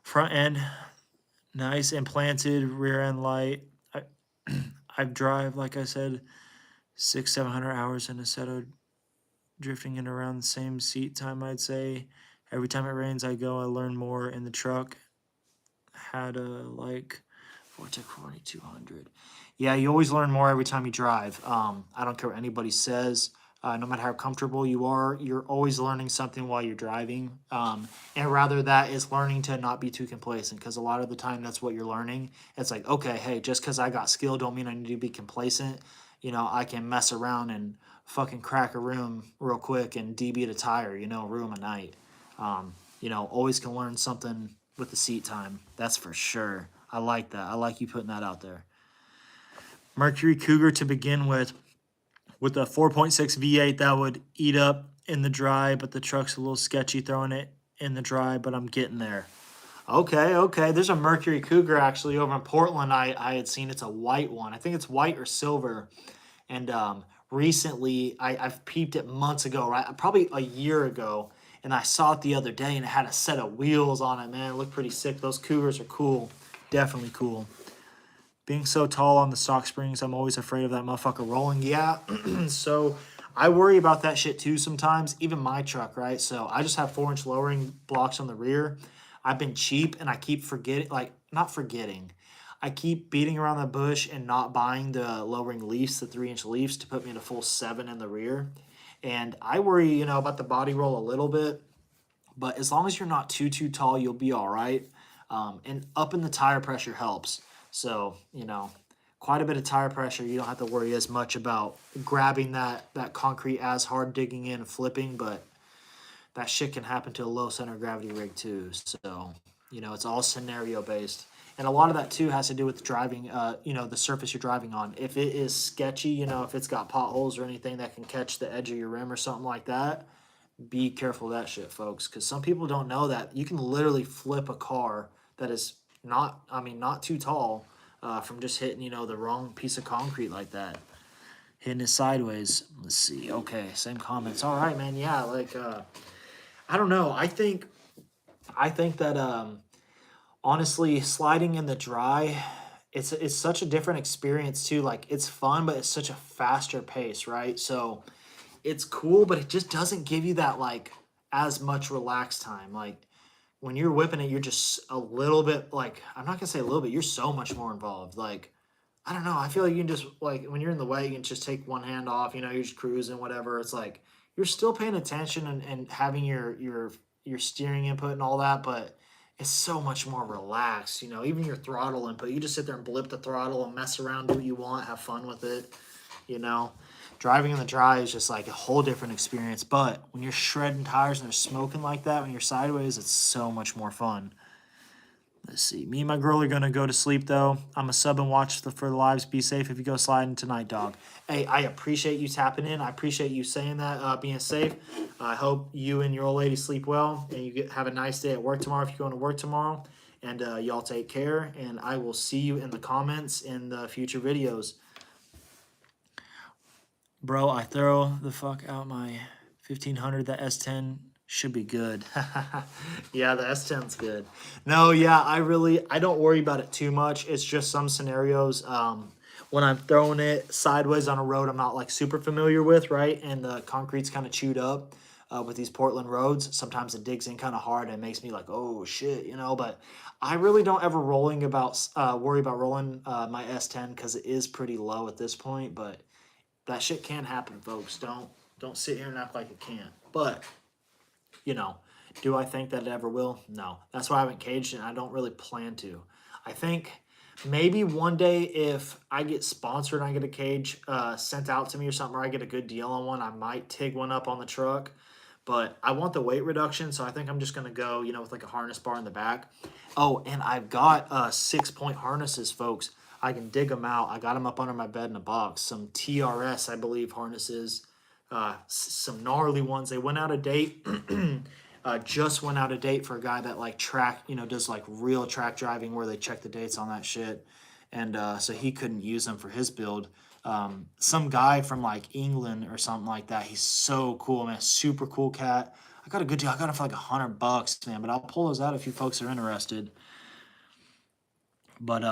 Front end, nice implanted. Rear end light. I drive, like I said, 600-700 hours in a Seto, drifting in around the same seat time, I'd say. Every time it rains, I learn more in the truck. Had a Vortec 4200. Yeah, you always learn more every time you drive. I don't care what anybody says. No matter how comfortable you are, you're always learning something while you're driving. And rather that is learning to not be too complacent, because a lot of the time that's what you're learning. It's like, okay, hey, just because I got skill don't mean I need to be complacent. I can mess around and fucking crack a room real quick and DB at a tire, ruin a night. Always can learn something with the seat time. That's for sure. I like that. I like you putting that out there. Mercury Cougar to begin with a 4.6 V8 that would eat up in the dry, but the truck's a little sketchy throwing it in the dry, but I'm getting there. Okay. There's a Mercury Cougar actually over in Portland. I had seen it's a white one. I think it's white or silver. And recently, I've peeped it months ago, right? Probably a year ago. And I saw it the other day, and it had a set of wheels on it, man. It looked pretty sick. Those Cougars are cool. definitely cool. Being so tall on the stock springs, I'm always afraid of that motherfucker rolling. Yeah, so I worry about that shit too sometimes. Even my truck, right? So I just have 4-inch lowering blocks on the rear. I've been cheap and I keep forgetting, like, not forgetting. I keep beating around the bush and not buying the lowering leafs, the 3-inch leafs, to put me in a full 7 in the rear. And I worry, about the body roll a little bit. But as long as you're not too tall, you'll be all right. And up in the tire pressure helps. So, quite a bit of tire pressure. You don't have to worry as much about grabbing that concrete as hard, digging in and flipping. But that shit can happen to a low center of gravity rig too. So, it's all scenario based. And a lot of that too has to do with driving, the surface you're driving on. If it is sketchy, if it's got potholes or anything that can catch the edge of your rim or something like that, be careful of that shit, folks, because some people don't know that you can literally flip a car that is not too tall, from just hitting, the wrong piece of concrete like that, hitting it sideways. Let's see. Okay, same comments. All right, man. Yeah, like, I don't know. I think that, honestly, sliding in the dry, it's such a different experience too. Like, it's fun, but it's such a faster pace, right? So it's cool, but it just doesn't give you that, like, as much relaxed time. Like, when you're whipping it, you're just a little bit, like, I'm not gonna say a little bit, you're so much more involved. Like, I don't know, I feel like you can just, like, when you're in the way, you can just take one hand off, you're just cruising, whatever. It's like you're still paying attention and having your steering input and all that, but it's so much more relaxed. Even your throttle input, you just sit there and blip the throttle and mess around, do what you want, have fun with it. you know. Driving in the dry is just like a whole different experience. But when you're shredding tires and they're smoking like that, when you're sideways, it's so much more fun. Let's see. Me and my girl are going to go to sleep, though. I'm a sub and watch for the lives. Be safe if you go sliding tonight, dog. Hey, I appreciate you tapping in. I appreciate you saying that, being safe. I hope you and your old lady sleep well, and you have a nice day at work tomorrow if you're going to work tomorrow. And y'all take care, and I will see you in the comments in the future videos. Bro, I throw the fuck out my 1500. The S10 should be good. Yeah, the S10's good. No, yeah, I don't worry about it too much. It's just some scenarios when I'm throwing it sideways on a road I'm not like super familiar with, right? And the concrete's kind of chewed up with these Portland roads. Sometimes it digs in kind of hard and it makes me like, oh shit, But I really don't ever worry about rolling my S10 because it is pretty low at this point, but that shit can happen, folks. Don't sit here and act like it can't. But, do I think that it ever will? No. That's why I haven't caged it, and I don't really plan to. I think maybe one day if I get sponsored and I get a cage sent out to me or something, or I get a good deal on one, I might TIG one up on the truck. But I want the weight reduction, so I think I'm just going to go, with like a harness bar in the back. Oh, and I've got 6-point harnesses, folks. I can dig them out. I got them up under my bed in a box. Some TRS, I believe, harnesses. Some gnarly ones. They went out of date. Just went out of date for a guy that like does like real track driving where they check the dates on that shit. And so he couldn't use them for his build. Some guy from like England or something like that. He's so cool, man. Super cool cat. I got a good deal. I got him for like $100, man. But I'll pull those out if you folks are interested. But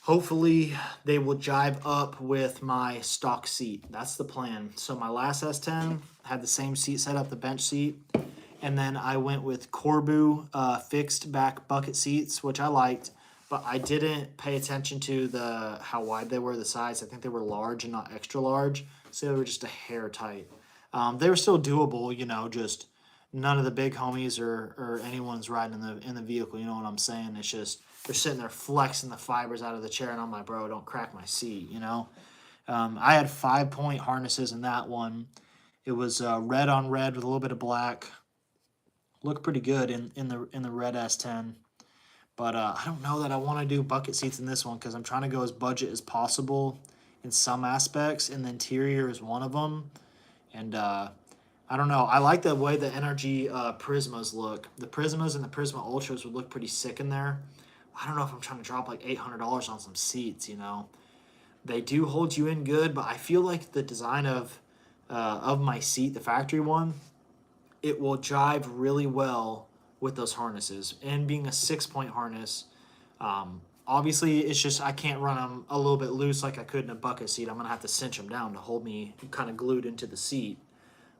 hopefully they will jive up with my stock seat. That's the plan. So my last S10 had the same seat set up, the bench seat. And then I went with Corbu fixed back bucket seats, which I liked. But I didn't pay attention to how wide they were, the size. I think they were large and not extra large. So they were just a hair tight. They were still doable, just none of the big homies or anyone's riding in the vehicle. You know what I'm saying? It's just they're sitting there flexing the fibers out of the chair, and I'm like, bro, don't crack my seat. I had 5-point harnesses in that one. It was red on red with a little bit of black. Looked pretty good in the red S10. But I don't know that I want to do bucket seats in this one because I'm trying to go as budget as possible in some aspects, and the interior is one of them. And I don't know. I like the way the NRG Prismas look. The Prismas and the Prisma Ultras would look pretty sick in there. I don't know if I'm trying to drop like $800 on some seats, They do hold you in good, but I feel like the design of my seat, the factory one, it will jive really well with those harnesses. And being a 6-point harness, Obviously, it's just I can't run them a little bit loose like I could in a bucket seat. I'm going to have to cinch them down to hold me kind of glued into the seat.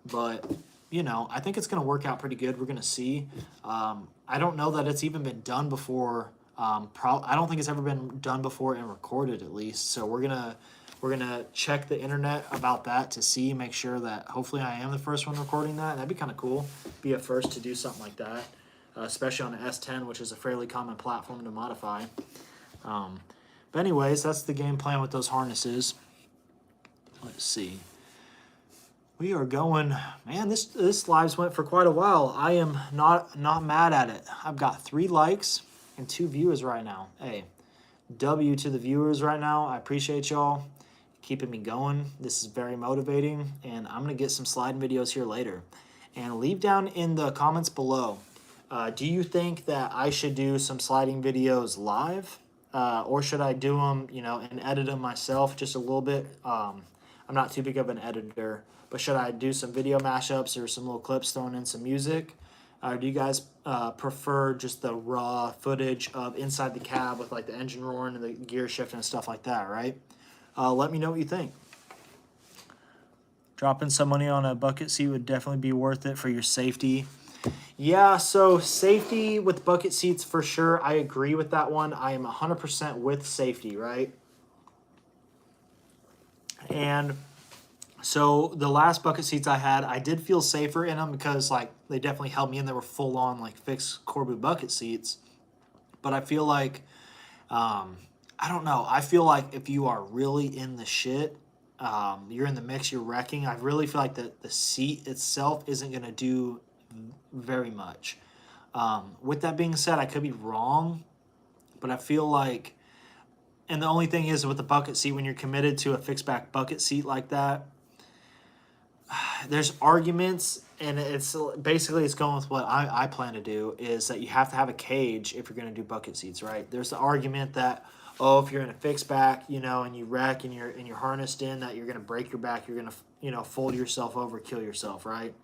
But, I think it's going to work out pretty good. We're going to see. I don't know that it's even been done before. I don't think it's ever been done before and recorded, at least. So we're gonna check the internet about that to see, make sure that hopefully I am the first one recording that. That'd be kind of cool. Be a first to do something like that, especially on the S10, which is a fairly common platform to modify. But anyways, that's the game plan with those harnesses. Let's see. We are going, man, this lives went for quite a while. I am not mad at it. I've got 3 likes and 2 viewers right now. Hey, W to the viewers right now. I appreciate y'all keeping me going. This is very motivating, and I'm going to get some sliding videos here later. And leave down in the comments below, do you think that I should do some sliding videos live? Or should I do them, and edit them myself just a little bit? I'm not too big of an editor, but should I do some video mashups or some little clips throwing in some music? Or do you guys prefer just the raw footage of inside the cab with like the engine roaring and the gear shifting and stuff like that, right? Let me know what you think. Dropping some money on a bucket seat would definitely be worth it for your safety. Yeah, so safety with bucket seats for sure. I agree with that one. I am 100% with safety, right? And so the last bucket seats I had, I did feel safer in them because like they definitely held me in. They were full on like fixed Corbu bucket seats. But I feel like, I don't know. I feel like if you are really in the shit, you're in the mix, you're wrecking. I really feel like the seat itself isn't going to do very much. With that being said, I could be wrong, but I feel like, and the only thing is with the bucket seat, when you're committed to a fixed back bucket seat like that, there's arguments, and it's basically it's going with what I plan to do, is that you have to have a cage if you're going to do bucket seats, right? There's the argument that, oh, if you're in a fixed back, and you wreck and you're harnessed in, that you're going to break your back, you're going to fold yourself over, kill yourself, right?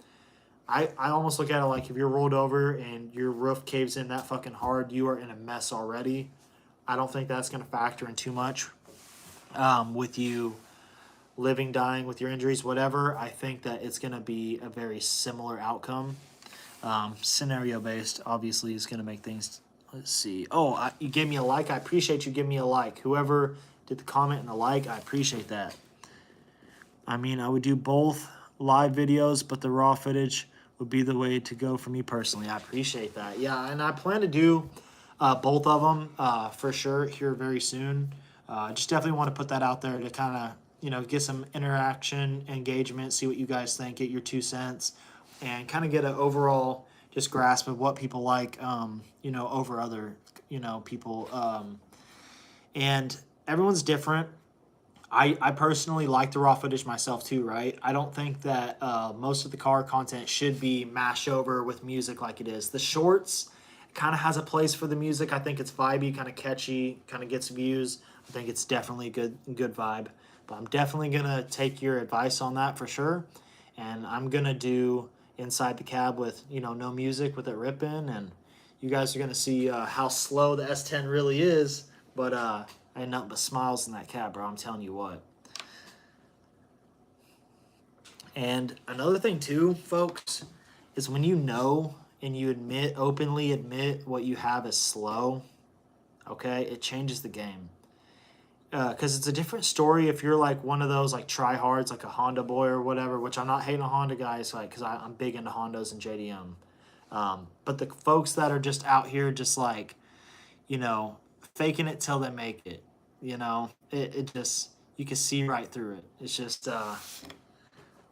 I almost look at it like if you're rolled over and your roof caves in that fucking hard, you are in a mess already. I don't think that's going to factor in too much with you living, dying with your injuries, whatever. I think that it's going to be a very similar outcome. Scenario based, obviously, is going to make things. Let's see. Oh, you gave me a like. I appreciate you giving me a like. Whoever did the comment and the like, I appreciate that. I mean, I would do both live videos, but the raw footage would be the way to go for me personally. I appreciate that. Yeah, and I plan to do both of them for sure here very soon. Just definitely want to put that out there to kind of, get some interaction, engagement, see what you guys think, get your 2 cents, and kind of get an overall just grasp of what people like, over other, people. And everyone's different. I personally like the raw footage myself too, right? I don't think that most of the car content should be mashed over with music like it is. The shorts kind of has a place for the music. I think it's vibey, kind of catchy, kind of gets views. I think it's definitely a good vibe. But I'm definitely going to take your advice on that for sure. And I'm going to do inside the cab with, no music with it ripping. And you guys are going to see how slow the S10 really is. But I had nothing but smiles in that cab, bro. I'm telling you what. And another thing too, folks, is when you know and you openly admit what you have is slow, okay, it changes the game. Because it's a different story if you're like one of those like tryhards, like a Honda boy or whatever, which I'm not hating on Honda guys, like, because I'm big into Hondas and JDM. But the folks that are just out here just like, faking it till they make it, it just, you can see right through it. It's just, I'm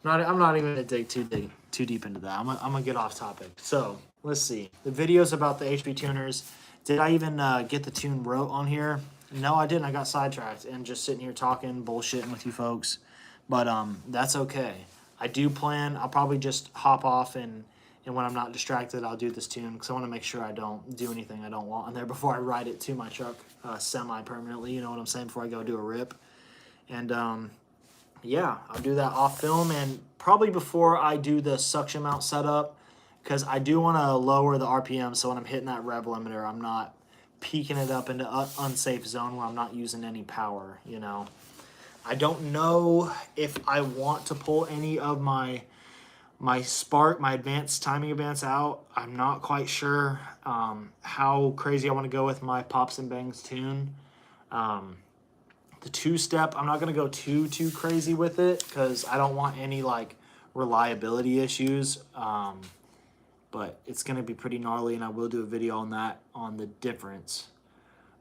not even gonna dig too deep into that. I'm gonna get off topic. So let's see the videos about the HP tuners. Did I even get the tune wrote on here? No, I didn't. I got sidetracked and just sitting here talking bullshitting with you folks. But that's okay. I do plan. I'll probably just hop off and when I'm not distracted, I'll do this tune because I want to make sure I don't do anything I don't want on there before I ride it to my truck semi-permanently. You know what I'm saying? Before I go do a rip. And yeah, I'll do that off film and probably before I do the suction mount setup, because I do want to lower the RPM so when I'm hitting that rev limiter, I'm not peaking it up into unsafe zone where I'm not using any power, you know. I don't know if I want to pull any of my spark, my advanced timing advance out. I'm not quite sure how crazy I want to go with my pops and bangs tune. The two-step, I'm not going to go too crazy with it because I don't want any like reliability issues. But it's going to be pretty gnarly, and I will do a video on that, on the difference.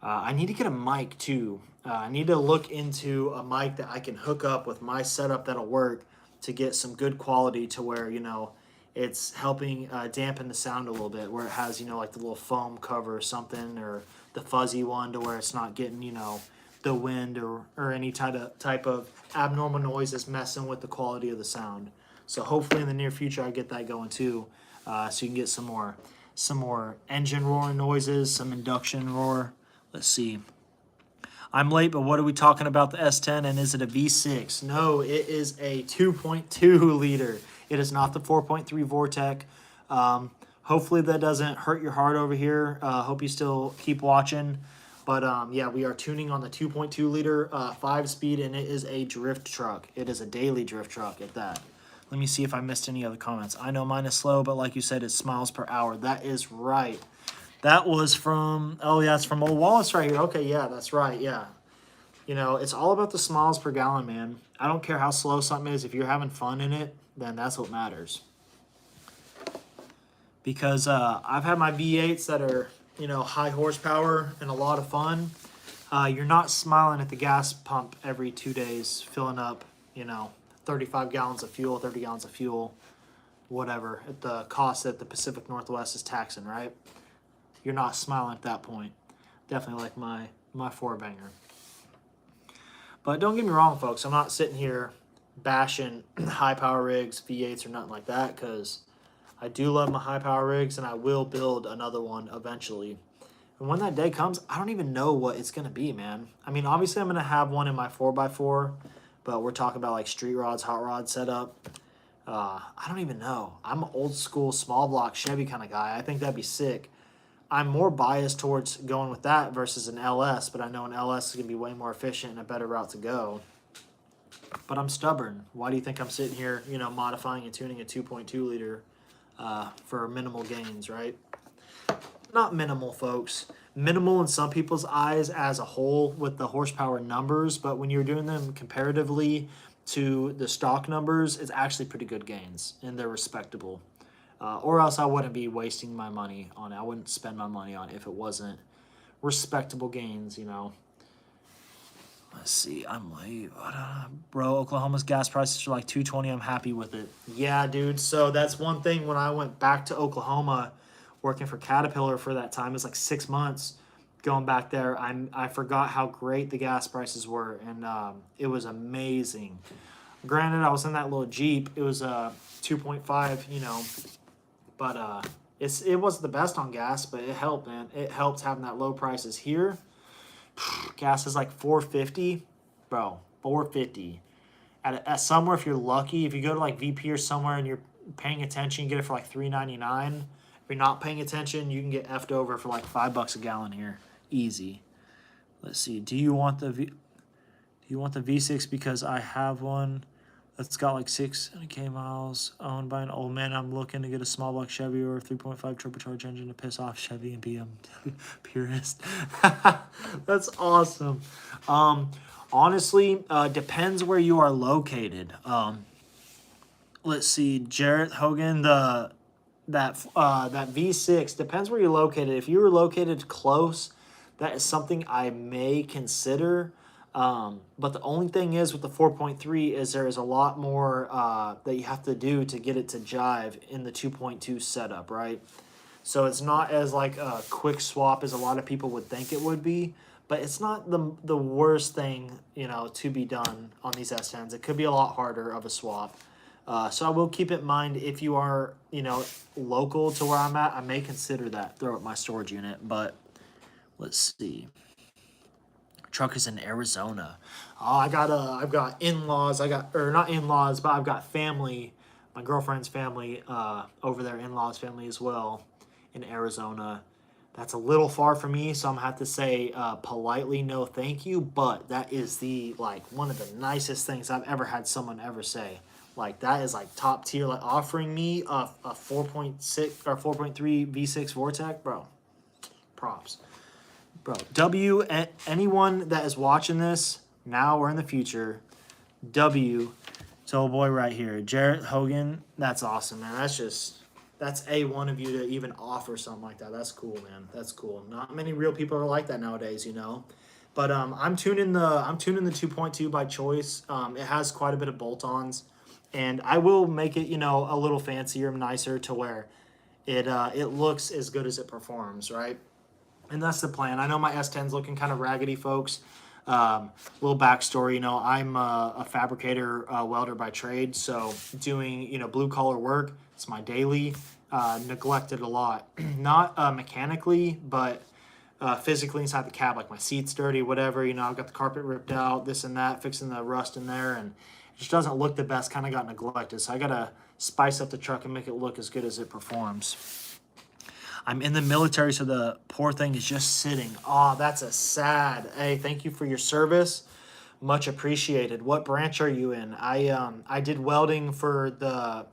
I need to get a mic too. I need to look into a mic that I can hook up with my setup that'll work to get some good quality to where, you know, it's helping dampen the sound a little bit, where it has, you know, like the little foam cover or something, or the fuzzy one to where it's not getting, you know, the wind or any type of abnormal noises messing with the quality of the sound. So hopefully in the near future I get that going too, so you can get some more engine roar noises, some induction roar. Let's see. I'm late, but what are we talking about the S10, and is it a V6? No, it is a 2.2 liter. It is not the 4.3 Vortec. Hopefully that doesn't hurt your heart over here. Hope you still keep watching. But yeah, we are tuning on the 2.2 liter 5-speed, and it is a drift truck. It is a daily drift truck at that. Let me see if I missed any other comments. I know mine is slow, but like you said, it's miles per hour. That is right. That was from, oh yeah, it's from Old Wallace right here. Okay, yeah, that's right, yeah. You know, it's all about the miles per gallon, man. I don't care how slow something is. If you're having fun in it, then that's what matters. Because I've had my V8s that are, you know, high horsepower and a lot of fun. You're not smiling at the gas pump every 2 days, filling up, you know, 35 gallons of fuel, 30 gallons of fuel, whatever, at the cost that the Pacific Northwest is taxing, right? You're not smiling at that point. Definitely like my four-banger. But don't get me wrong, folks. I'm not sitting here bashing high-power rigs, V8s, or nothing like that, because I do love my high-power rigs, and I will build another one eventually. And when that day comes, I don't even know what it's going to be, man. I mean, obviously I'm going to have one in my 4x4, but we're talking about like street rods, hot rod setup. I don't even know. I'm an old-school, small-block Chevy kind of guy. I think that'd be sick. I'm more biased towards going with that versus an LS, but I know an LS is going to be way more efficient and a better route to go. But I'm stubborn. Why do you think I'm sitting here, you know, modifying and tuning a 2.2 liter for minimal gains, right? Not minimal, folks. Minimal in some people's eyes as a whole with the horsepower numbers, but when you're doing them comparatively to the stock numbers, it's actually pretty good gains, and they're respectable. Or else I wouldn't be wasting my money on it. I wouldn't spend my money on it if it wasn't respectable gains, you know. Let's see. I'm late. Bro, Oklahoma's gas prices are like $2.20. I'm happy with it. Yeah, dude. So that's one thing when I went back to Oklahoma working for Caterpillar for that time. It was like 6 months going back there. I forgot how great the gas prices were, and it was amazing. Granted, I was in that little Jeep. It was a 2.5, you know. But it wasn't the best on gas, but it helped, man. It helped having that low prices here. Gas is like $4.50, bro. $4.50. At somewhere, if you're lucky, if you go to like VP or somewhere and you're paying attention, you get it for like $3.99. If you're not paying attention, you can get effed over for like $5 a gallon here, easy. Let's see. Do you want the V6 because I have one that's got like 6K miles owned by an old man. I'm looking to get a small block Chevy or a 3.5 turbocharged engine to piss off Chevy and BMW purist. That's awesome. Honestly, depends where you are located. Let's see, Jarrett Hogan, that V6 depends where you're located. If you were located close, that is something I may consider. But the only thing is with the 4.3 is there is a lot more that you have to do to get it to jive in the 2.2 setup, right? So it's not as like a quick swap as a lot of people would think it would be, but it's not the worst thing, you know, to be done on these S10s. It could be a lot harder of a swap. So I will keep it in mind if you are, you know, local to where I'm at, I may consider that, throw up my storage unit, but let's see. Truck is in Arizona. Oh, I've got in-laws. Or not in-laws, but I've got family, my girlfriend's family over there, in-laws family as well in Arizona. That's a little far for me, so I'm gonna have to say politely no thank you, but that is the like one of the nicest things I've ever had someone ever say. Like that is like top tier, like offering me a 4.6 or 4.3 V6 Vortec, bro. Props. Bro, anyone that is watching this now or in the future, W to old boy right here, Jarrett Hogan. That's awesome, man. That's A1 of you to even offer something like that. That's cool, man. That's cool. Not many real people are like that nowadays, you know. But I'm tuning the 2.2 by choice. It has quite a bit of bolt-ons, and I will make it, you know, a little fancier, nicer to where it looks as good as it performs, right? And that's the plan. I know my S10's looking kind of raggedy, folks. Little backstory, you know, I'm a fabricator welder by trade, so doing, you know, blue collar work, it's my daily. Neglected a lot, not mechanically, but physically inside the cab, like my seat's dirty, whatever, you know, I've got the carpet ripped out, this and that, fixing the rust in there, and it just doesn't look the best, kind of got neglected. So I got to spice up the truck and make it look as good as it performs. I'm in the military, so the poor thing is just sitting. Oh, that's a sad. Hey, thank you for your service. Much appreciated. What branch are you in? I did welding for the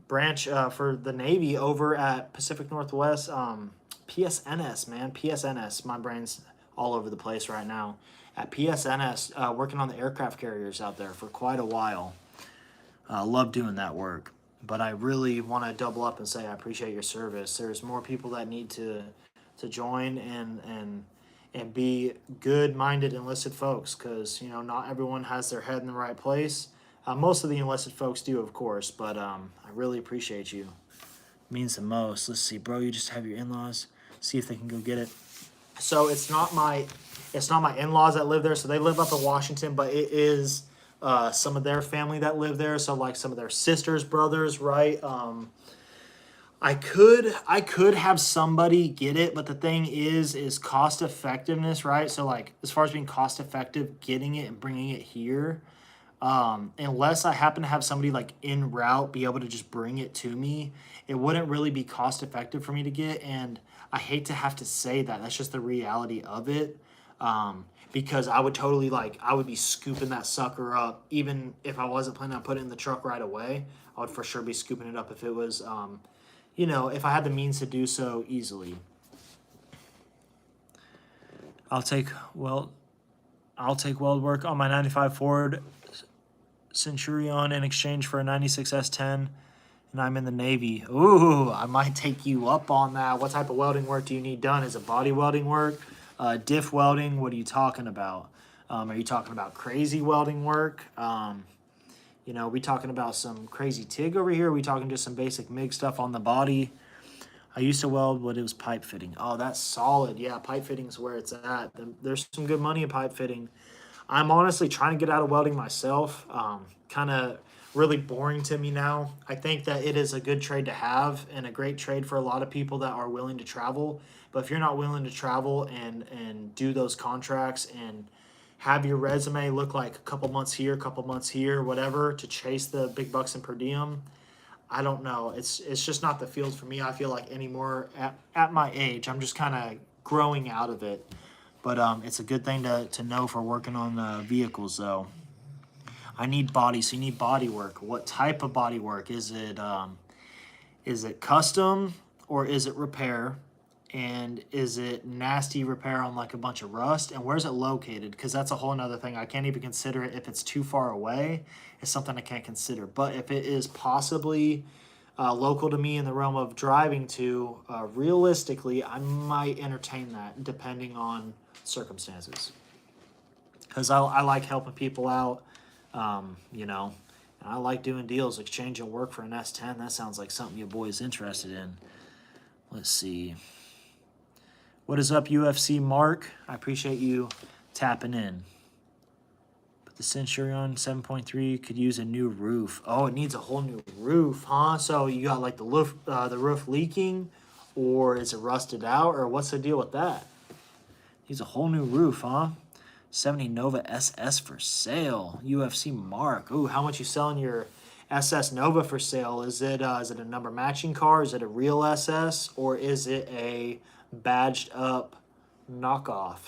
branch for the Navy over at Pacific Northwest. PSNS, man. PSNS. My brain's all over the place right now. At PSNS, working on the aircraft carriers out there for quite a while. Love doing that work. But I really want to double up and say I appreciate your service. There's more people that need to join and be good-minded enlisted folks, because you know not everyone has their head in the right place. Most of the enlisted folks do, of course, but I really appreciate you. It means the most. Let's see, bro. You just have your in-laws. See if they can go get it. So it's not my in-laws that live there. So they live up in Washington, but it is. Some of their family that live there, so like some of their sisters, brothers, right? I could have somebody get it, but the thing is cost effectiveness, right? So like as far as being cost effective, getting it and bringing it here, unless I happen to have somebody like en route be able to just bring it to me, it wouldn't really be cost effective for me to get. And I hate to have to say that. That's just the reality of it. Because I would totally I would be scooping that sucker up, even if I wasn't planning on putting it in the truck right away. I would for sure be scooping it up if it was, you know, if I had the means to do so easily. I'll take weld work on my 95 Ford Centurion in exchange for a 96 S10, and I'm in the Navy. Ooh, I might take you up on that. What type of welding work do you need done? Is it body welding work? Diff welding, what are you talking about? Are you talking about crazy welding work? You know, are we talking about some crazy TIG over here? Are we talking just some basic MIG stuff on the body? I used to weld, but it was pipe fitting. Oh, that's solid. Yeah, pipe fitting is where it's at. There's some good money in pipe fitting. I'm honestly trying to get out of welding myself. Kind of really boring to me now. I think that it is a good trade to have and a great trade for a lot of people that are willing to travel. But if you're not willing to travel and do those contracts and have your resume look like a couple months here, whatever, to chase the big bucks in per diem, I don't know. It's just not the field for me. I feel like anymore at my age, I'm just kind of growing out of it. But it's a good thing to know for working on vehicles, though. I need body, so you need body work. What type of body work? Is it custom or is it repair? And is it nasty repair on like a bunch of rust? And where's it located? Because that's a whole nother thing. I can't even consider it if it's too far away. It's something I can't consider. But if it is possibly local to me in the realm of driving to, realistically, I might entertain that depending on circumstances. Because I like helping people out, you know. And I like doing deals, exchanging work for an S10. That sounds like something your boy is interested in. Let's see. What is up, UFC Mark? I appreciate you tapping in. But the Centurion 7.3 could use a new roof. Oh, it needs a whole new roof, huh? So you got like the roof leaking, or is it rusted out, or what's the deal with that? Needs a whole new roof, huh? 70 Nova SS for sale. UFC Mark. Ooh, how much you selling your SS Nova for sale? Is it a number matching car? Is it a real SS, or is it a badged up knockoff,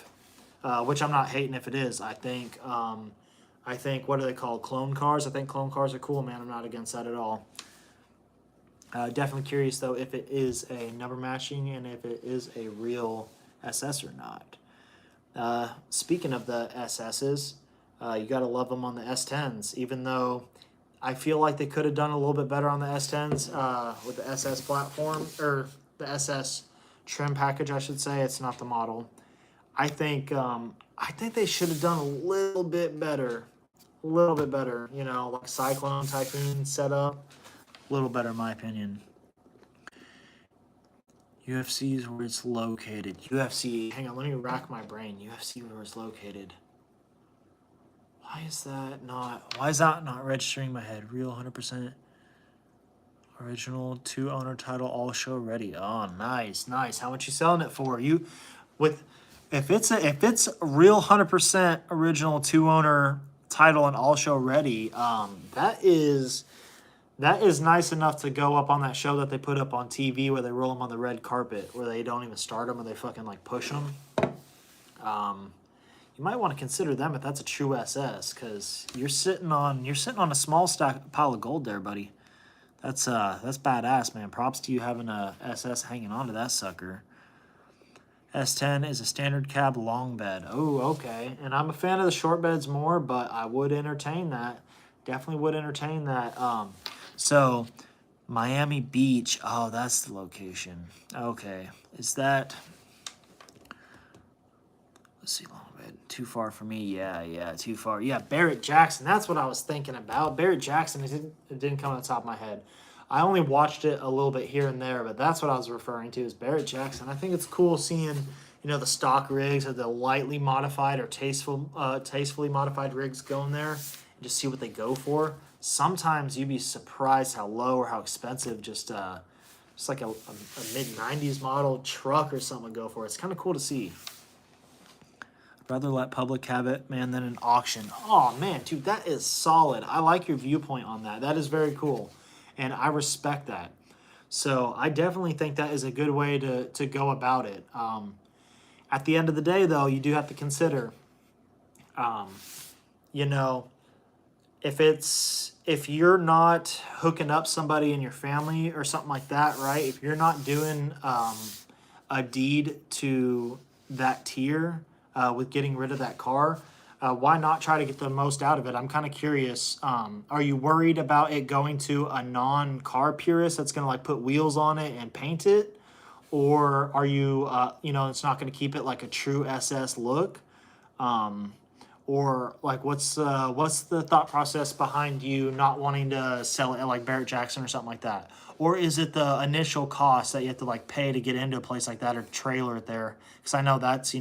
which I'm not hating if it is. I think what are they called? Clone cars. I think clone cars are cool, man. I'm not against that at all. Definitely curious though if it is a number matching and if it is a real SS or not. Speaking of the SSs, you gotta love them on the S10s. Even though I feel like they could have done a little bit better on the S10s with the SS platform or the SS trim package, I should say. It's not the model. I think they should have done a little bit better. You know, like Cyclone Typhoon setup. A little better, in my opinion. UFC is where it's located. UFC. Hang on, let me rack my brain. UFC where it's located. Why is that not registering in my head? Real 100% original 2-owner title, all show ready. Oh, nice. How much you selling it for? If it's real 100% original 2-owner title and all show ready, that is nice enough to go up on that show that they put up on TV where they roll them on the red carpet, where they don't even start them and they fucking like push them. You might want to consider them if that's a true SS, because you're sitting on a small pile of gold there, buddy. That's badass, man. Props to you having a SS hanging on to that sucker. S10 is a standard cab long bed. Oh, okay. And I'm a fan of the short beds more, but I would entertain that. Definitely would entertain that. So Miami Beach. Oh, that's the location. Okay. Is that... Let's see, long bed. Too far for me. Yeah, too far. Yeah, Barrett Jackson. That's what I was thinking about. Barrett Jackson. It didn't come on the top of my head. I only watched it a little bit here and there, but that's what I was referring to is Barrett Jackson. I think it's cool seeing, the stock rigs or the lightly modified or tastefully modified rigs going there and just see what they go for. Sometimes you'd be surprised how low or how expensive just like a mid-90s model truck or something would go for. It's kind of cool to see. I'd rather let public have it, man, than an auction. Oh, man, dude, that is solid. I like your viewpoint on that. That is very cool. And I respect that. So I definitely think that is a good way to go about it. At the end of the day, though, you do have to consider, if you're not hooking up somebody in your family or something like that, right? If you're not doing a deed to that tier with getting rid of that car, why not try to get the most out of it? I'm kind of curious. Are you worried about it going to a non-car purist that's going to like put wheels on it and paint it? Or are you, it's not going to keep it like a true SS look? Or like what's the thought process behind you not wanting to sell it at like Barrett Jackson or something like that? Or is it the initial cost that you have to like pay to get into a place like that or trailer it there? Because I know that's,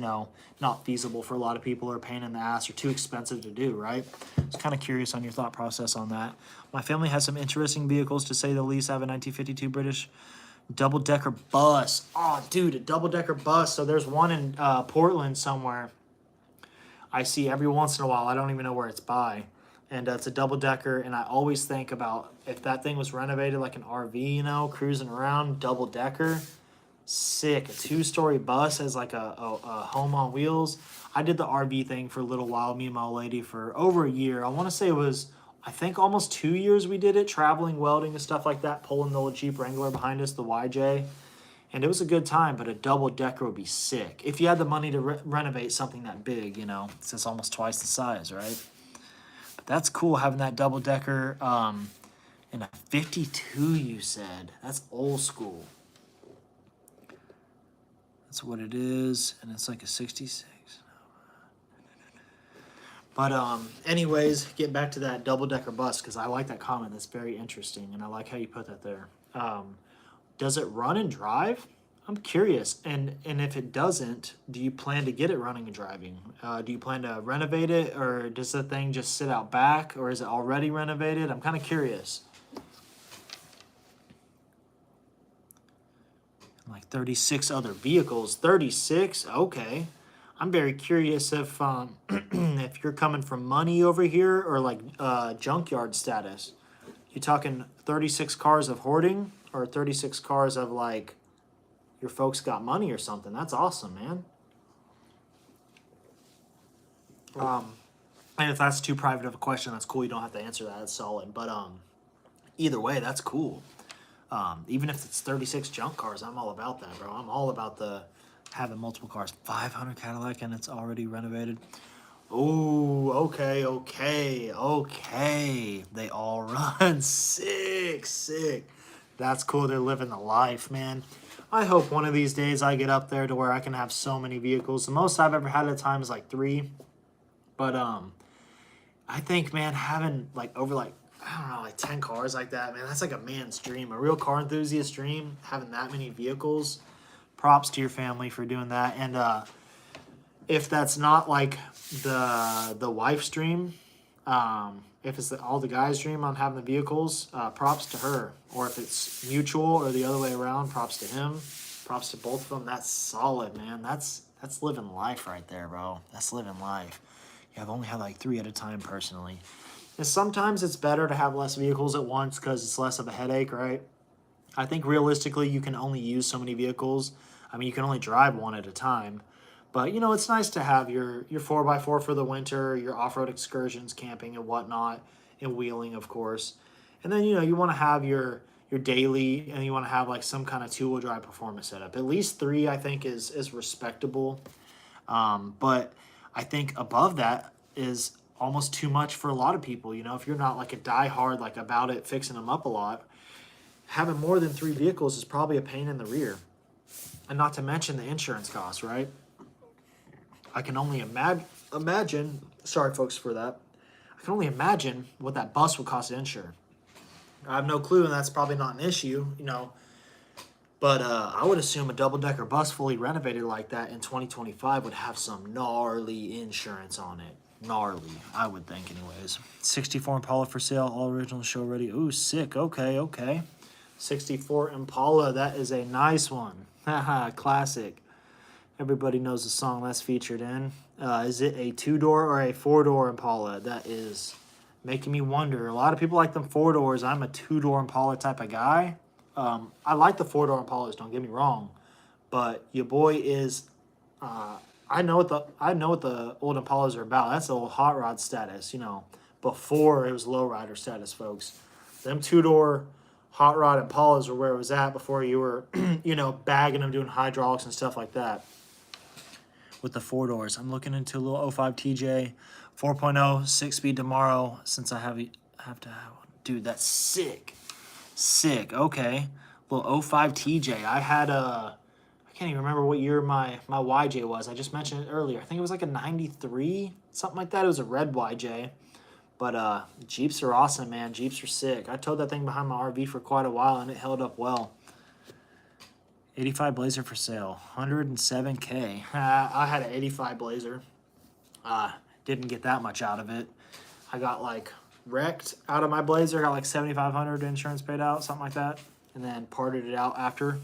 not feasible for a lot of people or a pain in the ass or too expensive to do, right? I was kind of curious on your thought process on that. My family has some interesting vehicles, to say the least. I have a 1952 British double-decker bus. Oh, dude, a double-decker bus. So there's one in Portland somewhere I see every once in a while. I don't even know where it's by. And it's a double-decker, and I always think about if that thing was renovated like an RV, cruising around, double-decker, sick. A 2-story bus as like a home on wheels. I did the RV thing for a little while, me and my old lady, for over a year. I want to say it was, I think almost 2 years we did it, traveling, welding, and stuff like that, pulling the old Jeep Wrangler behind us, the YJ. And it was a good time, but a double-decker would be sick. If you had the money to renovate something that big, it's almost twice the size, right? But that's cool having that double-decker in a 52, you said. That's old school. That's what it is, and it's like a 66. But anyways, get back to that double-decker bus, because I like that comment. That's very interesting, and I like how you put that there. Does it run and drive? I'm curious. And if it doesn't, do you plan to get it running and driving? Do you plan to renovate it, or does the thing just sit out back, or is it already renovated? I'm kind of curious. Like 36 other vehicles. 36? Okay. I'm very curious if if you're coming from money over here or like junkyard status. You talking 36 cars of hoarding or 36 cars of like your folks got money or something. That's awesome, man. And if that's too private of a question, that's cool. You don't have to answer that. That's solid. But either way, that's cool. Even if it's 36 junk cars, I'm all about that, bro. I'm all about the having multiple cars. 500 Cadillac and it's already renovated. Oh, okay. They all run. Sick. That's cool. They're living the life, man. I hope one of these days I get up there to where I can have so many vehicles. The most I've ever had at a time is like 3. But I think, man, having like over like, I don't know, like 10 cars like that, man, that's like a man's dream. A real car enthusiast dream, having that many vehicles. Props to your family for doing that. And if that's not like the wife's dream, if it's all the guy's dream on having the vehicles, props to her. Or if it's mutual or the other way around, props to him. Props to both of them. That's solid, man. That's living life right there, bro. That's living life. Yeah, I've only had like 3 at a time personally. And sometimes it's better to have less vehicles at once because it's less of a headache, right? I think realistically you can only use so many vehicles. I mean, you can only drive one at a time. But, you know, it's nice to have your 4x4 for the winter, your off-road excursions, camping and whatnot, and wheeling, of course. And then, you know, you want to have your daily, and you want to have like some kind of two-wheel drive performance setup. At least 3, I think, is respectable. But I think above that is almost too much for a lot of people. You know, if you're not like a diehard, like about it, fixing them up a lot, having more than 3 vehicles is probably a pain in the rear. And not to mention the insurance costs, right? I can only imagine, sorry folks for that, I can only imagine what that bus would cost to insure. I have no clue, and that's probably not an issue, you know. But I would assume a double-decker bus fully renovated like that in 2025 would have some gnarly insurance on it. Gnarly, I would think anyways. 64 Impala for sale, all original, show ready. Ooh, sick, okay. 64 Impala, that is a nice one. Haha, classic. Everybody knows the song that's featured in. Is it a 2-door or a 4-door Impala? That is making me wonder. A lot of people like them 4-doors. I'm a 2-door Impala type of guy. I like the 4-door Impalas, don't get me wrong, but your boy is. I know what the old Impalas are about. That's the old hot rod status, you know, before it was lowrider status, folks. Them 2-door hot rod Impalas were where it was at before you were, you know, bagging them, doing hydraulics and stuff like that. With the 4-doors, I'm looking into a little 05 TJ, 4.0, 6-speed tomorrow. Since I have to have one, dude, that's sick. Okay. Little 05 TJ. I had I can't even remember what year my YJ was. I just mentioned it earlier. I think it was like a 93, something like that. It was a red YJ. But Jeeps are awesome, man. Jeeps are sick. I towed that thing behind my RV for quite a while, and it held up well. 85 Blazer for sale. 107K. I had an 85 Blazer. Didn't get that much out of it. I got like wrecked out of my Blazer. Got like 7,500 insurance paid out, something like that, and then parted it out after.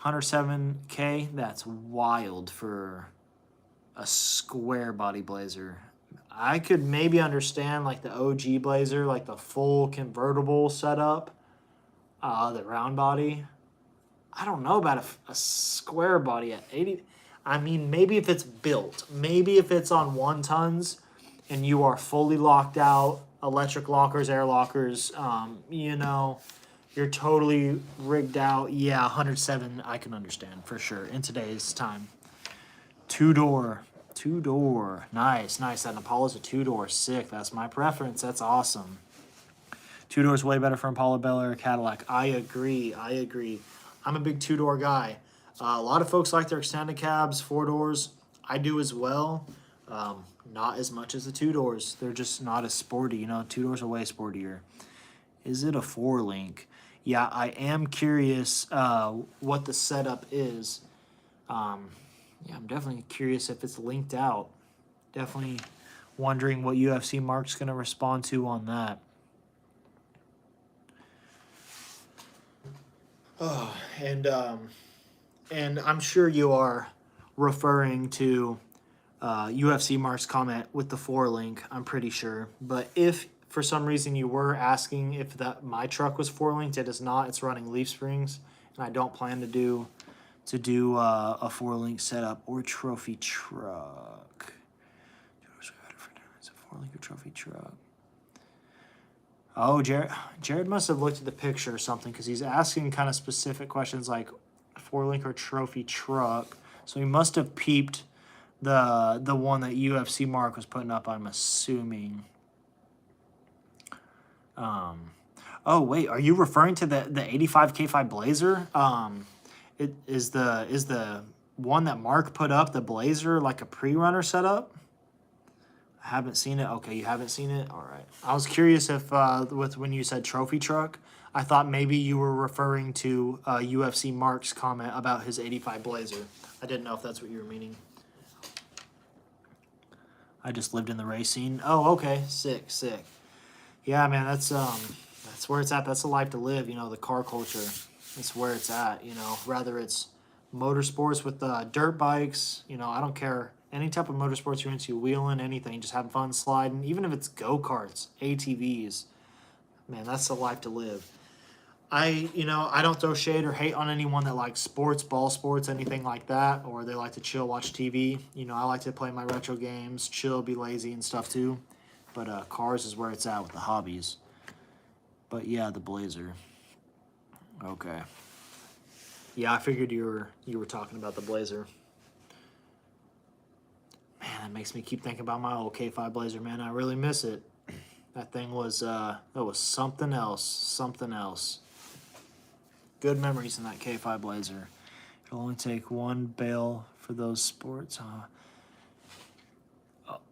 107K. That's wild for a square body Blazer. I could maybe understand like the OG Blazer, like the full convertible setup, the round body. I don't know about a square body at 80. I mean, maybe if it's built, maybe if it's on 1 tons and you are fully locked out, electric lockers, air lockers, you know, you're totally rigged out. Yeah, 107, I can understand for sure in today's time. 2-door. Nice. That Impala's a 2-door. Sick. That's my preference. That's awesome. 2-door's way better for Impala, Bel Air, Cadillac. I agree. I'm a big 2-door guy. A lot of folks like their extended cabs, 4-doors. I do as well. Not as much as the 2-doors. They're just not as sporty. You know, 2-doors are way sportier. Is it a 4-link? Yeah, I am curious what the setup is. Yeah, I'm definitely curious if it's linked out. Definitely wondering what UFC Mark's going to respond to on that. Oh, and I'm sure you are referring to UFC Mark's comment with the 4-link, I'm pretty sure. But if for some reason you were asking if my truck was 4-linked, it is not. It's running leaf springs, and I don't plan to do to do a 4-link setup or trophy truck. It's a 4-link or trophy truck. Oh, Jared must have looked at the picture or something because he's asking kind of specific questions like 4-link or trophy truck. So he must have peeped the one that UFC Mark was putting up, I'm assuming. Oh wait, are you referring to the 85 K5 Blazer? It is the one that Mark put up, the Blazer, like a pre-runner setup? I haven't seen it. Okay, you haven't seen it? All right. I was curious if with when you said trophy truck, I thought maybe you were referring to UFC Mark's comment about his 85 Blazer. I didn't know if that's what you were meaning. I just lived in the racing. Oh, okay. Sick. Yeah, man, that's where it's at. That's a life to live, the car culture. That's where it's at, Rather it's motorsports with dirt bikes, I don't care. Any type of motorsports you're into, wheeling, anything, just having fun sliding, even if it's go-karts, ATVs. Man, that's the life to live. I don't throw shade or hate on anyone that likes sports, ball sports, anything like that, or they like to chill, watch TV. I like to play my retro games, chill, be lazy and stuff too. But cars is where it's at with the hobbies. But yeah, the Blazer. Okay. Yeah, I figured you were talking about the Blazer. Man, that makes me keep thinking about my old K5 Blazer, man. I really miss it. That thing was something else. Good memories in that K5 Blazer. It'll only take one bale for those sports, huh?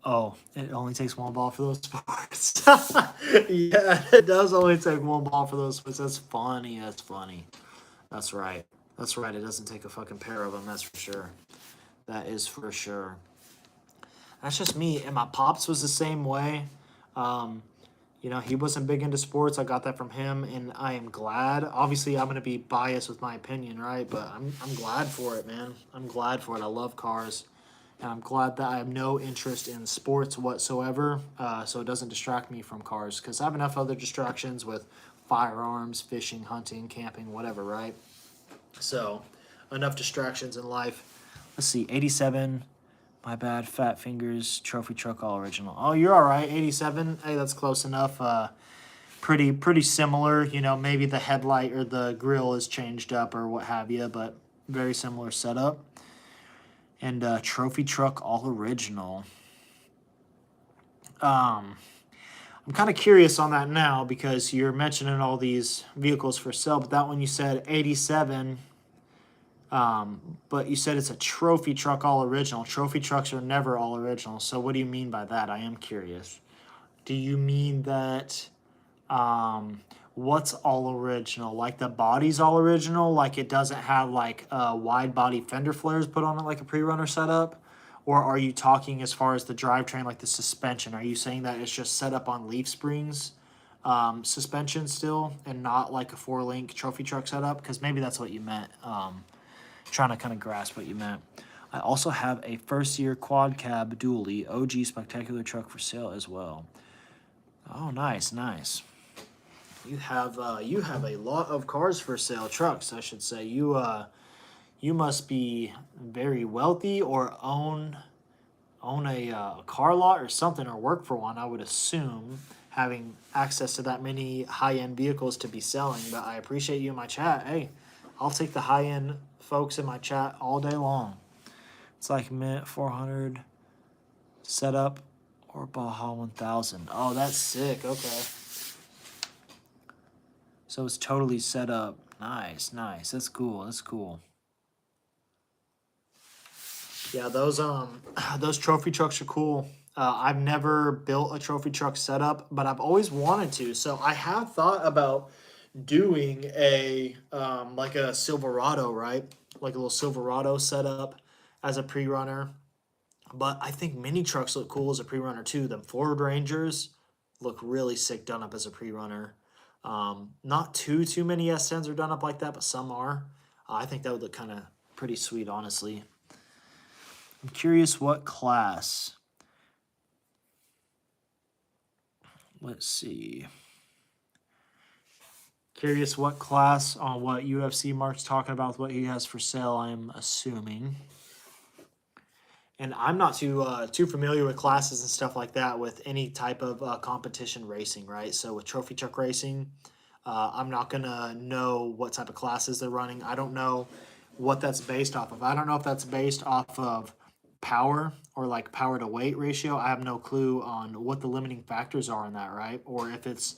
Oh, it only takes one ball for those sports. Yeah, it does only take one ball for those sports. That's funny. That's right. It doesn't take a fucking pair of them, that's for sure. That is for sure. That's just me. And my pops was the same way. He wasn't big into sports. I got that from him, and I am glad. Obviously, I'm going to be biased with my opinion, right? But I'm glad for it, man. I'm glad for it. I love cars. And I'm glad that I have no interest in sports whatsoever, so it doesn't distract me from cars, because I have enough other distractions with firearms, fishing, hunting, camping, whatever, right? So, enough distractions in life. Let's see, 87, my bad, Fat Fingers, Trophy Truck, all original. Oh, you're all right, 87. Hey, that's close enough. Pretty similar, maybe the headlight or the grill is changed up or what have you, but very similar setup. And Trophy Truck, all original. I'm kind of curious on that now because you're mentioning all these vehicles for sale, but that one you said 87, but you said it's a trophy truck all original. Trophy trucks are never all original. So what do you mean by that? I am curious. Do you mean that what's all original? Like the body's all original? Like it doesn't have like wide body fender flares put on it like a pre-runner setup? Or are you talking as far as the drivetrain, like the suspension? Are you saying that it's just set up on leaf springs suspension still and not like a 4-link trophy truck setup? Because maybe that's what you meant. Trying to kind of grasp what you meant. I also have a first-year quad cab dually OG spectacular truck for sale as well. Oh, nice. You have a lot of cars for sale, trucks, I should say. You must be very wealthy or own a car lot or something, or work for one, I would assume, having access to that many high-end vehicles to be selling. But I appreciate you in my chat. Hey, I'll take the high-end folks in my chat all day long. It's like Mint 400 setup or Baja 1000. Oh, that's sick. Okay. So it's totally set up. Nice. That's cool. Yeah, those trophy trucks are cool. I've never built a trophy truck setup, but I've always wanted to. So I have thought about doing a like a Silverado, right? Like a little Silverado setup as a pre-runner. But I think mini trucks look cool as a pre-runner too. Them Ford Rangers look really sick done up as a pre-runner. Not too many S10s are done up like that, but some are. I think that would look kind of pretty sweet, honestly. I'm curious what class. Let's see. Curious what class on what UFC Mark's talking about, what he has for sale, I'm assuming. And I'm not too familiar with classes and stuff like that with any type of competition racing, right? So with trophy truck racing, I'm not gonna know what type of classes they're running. I don't know what that's based off of. I don't know if that's based off of power or like power to weight ratio. I have no clue on what the limiting factors are in that, right? Or if it's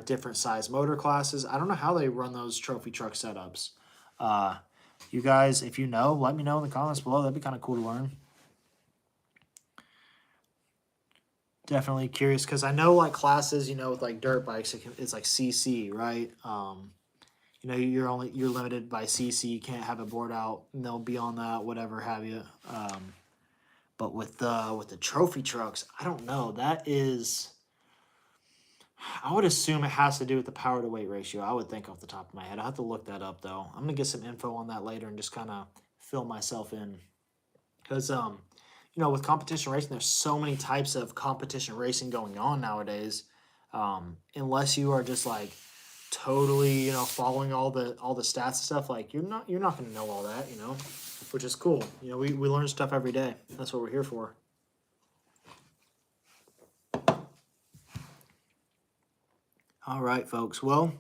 different size motor classes. I don't know how they run those trophy truck setups. You guys, if you know, let me know in the comments below. That'd be kind of cool to learn. Definitely curious because I know like classes, with like dirt bikes, it's like CC, right? You're limited by CC. You can't have a board out, and they'll be on that, whatever have you. But with the trophy trucks, I don't know. I would assume it has to do with the power to weight ratio. I would think off the top of my head. I have to look that up though. I'm gonna get some info on that later and just kind of fill myself in because with competition racing, there's so many types of competition racing going on nowadays. Unless you are just like totally, following all the stats and stuff, like you're not going to know all that, which is cool. We learn stuff every day. That's what we're here for. All right, folks. Well,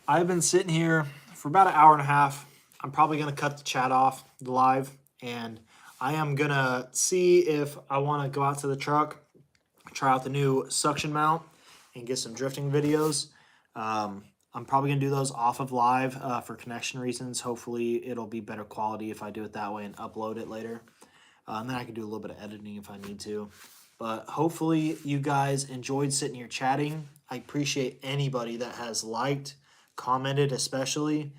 I've been sitting here for about an hour and a half. I'm probably going to cut the chat off the live, and I am going to see if I want to go out to the truck, try out the new suction mount, and get some drifting videos. I'm probably going to do those off of live for connection reasons. Hopefully, it'll be better quality if I do it that way and upload it later. And then I can do a little bit of editing if I need to. But hopefully, you guys enjoyed sitting here chatting. I appreciate anybody that has liked, commented especially.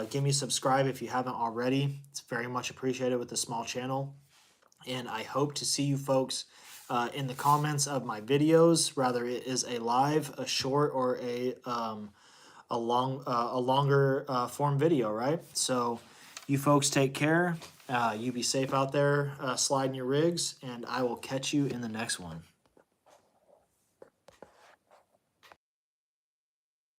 Give me a subscribe if you haven't already. It's very much appreciated with the small channel. And I hope to see you folks in the comments of my videos, whether it is a live, a short, or a longer form video, right? So you folks take care. You be safe out there sliding your rigs, and I will catch you in the next one.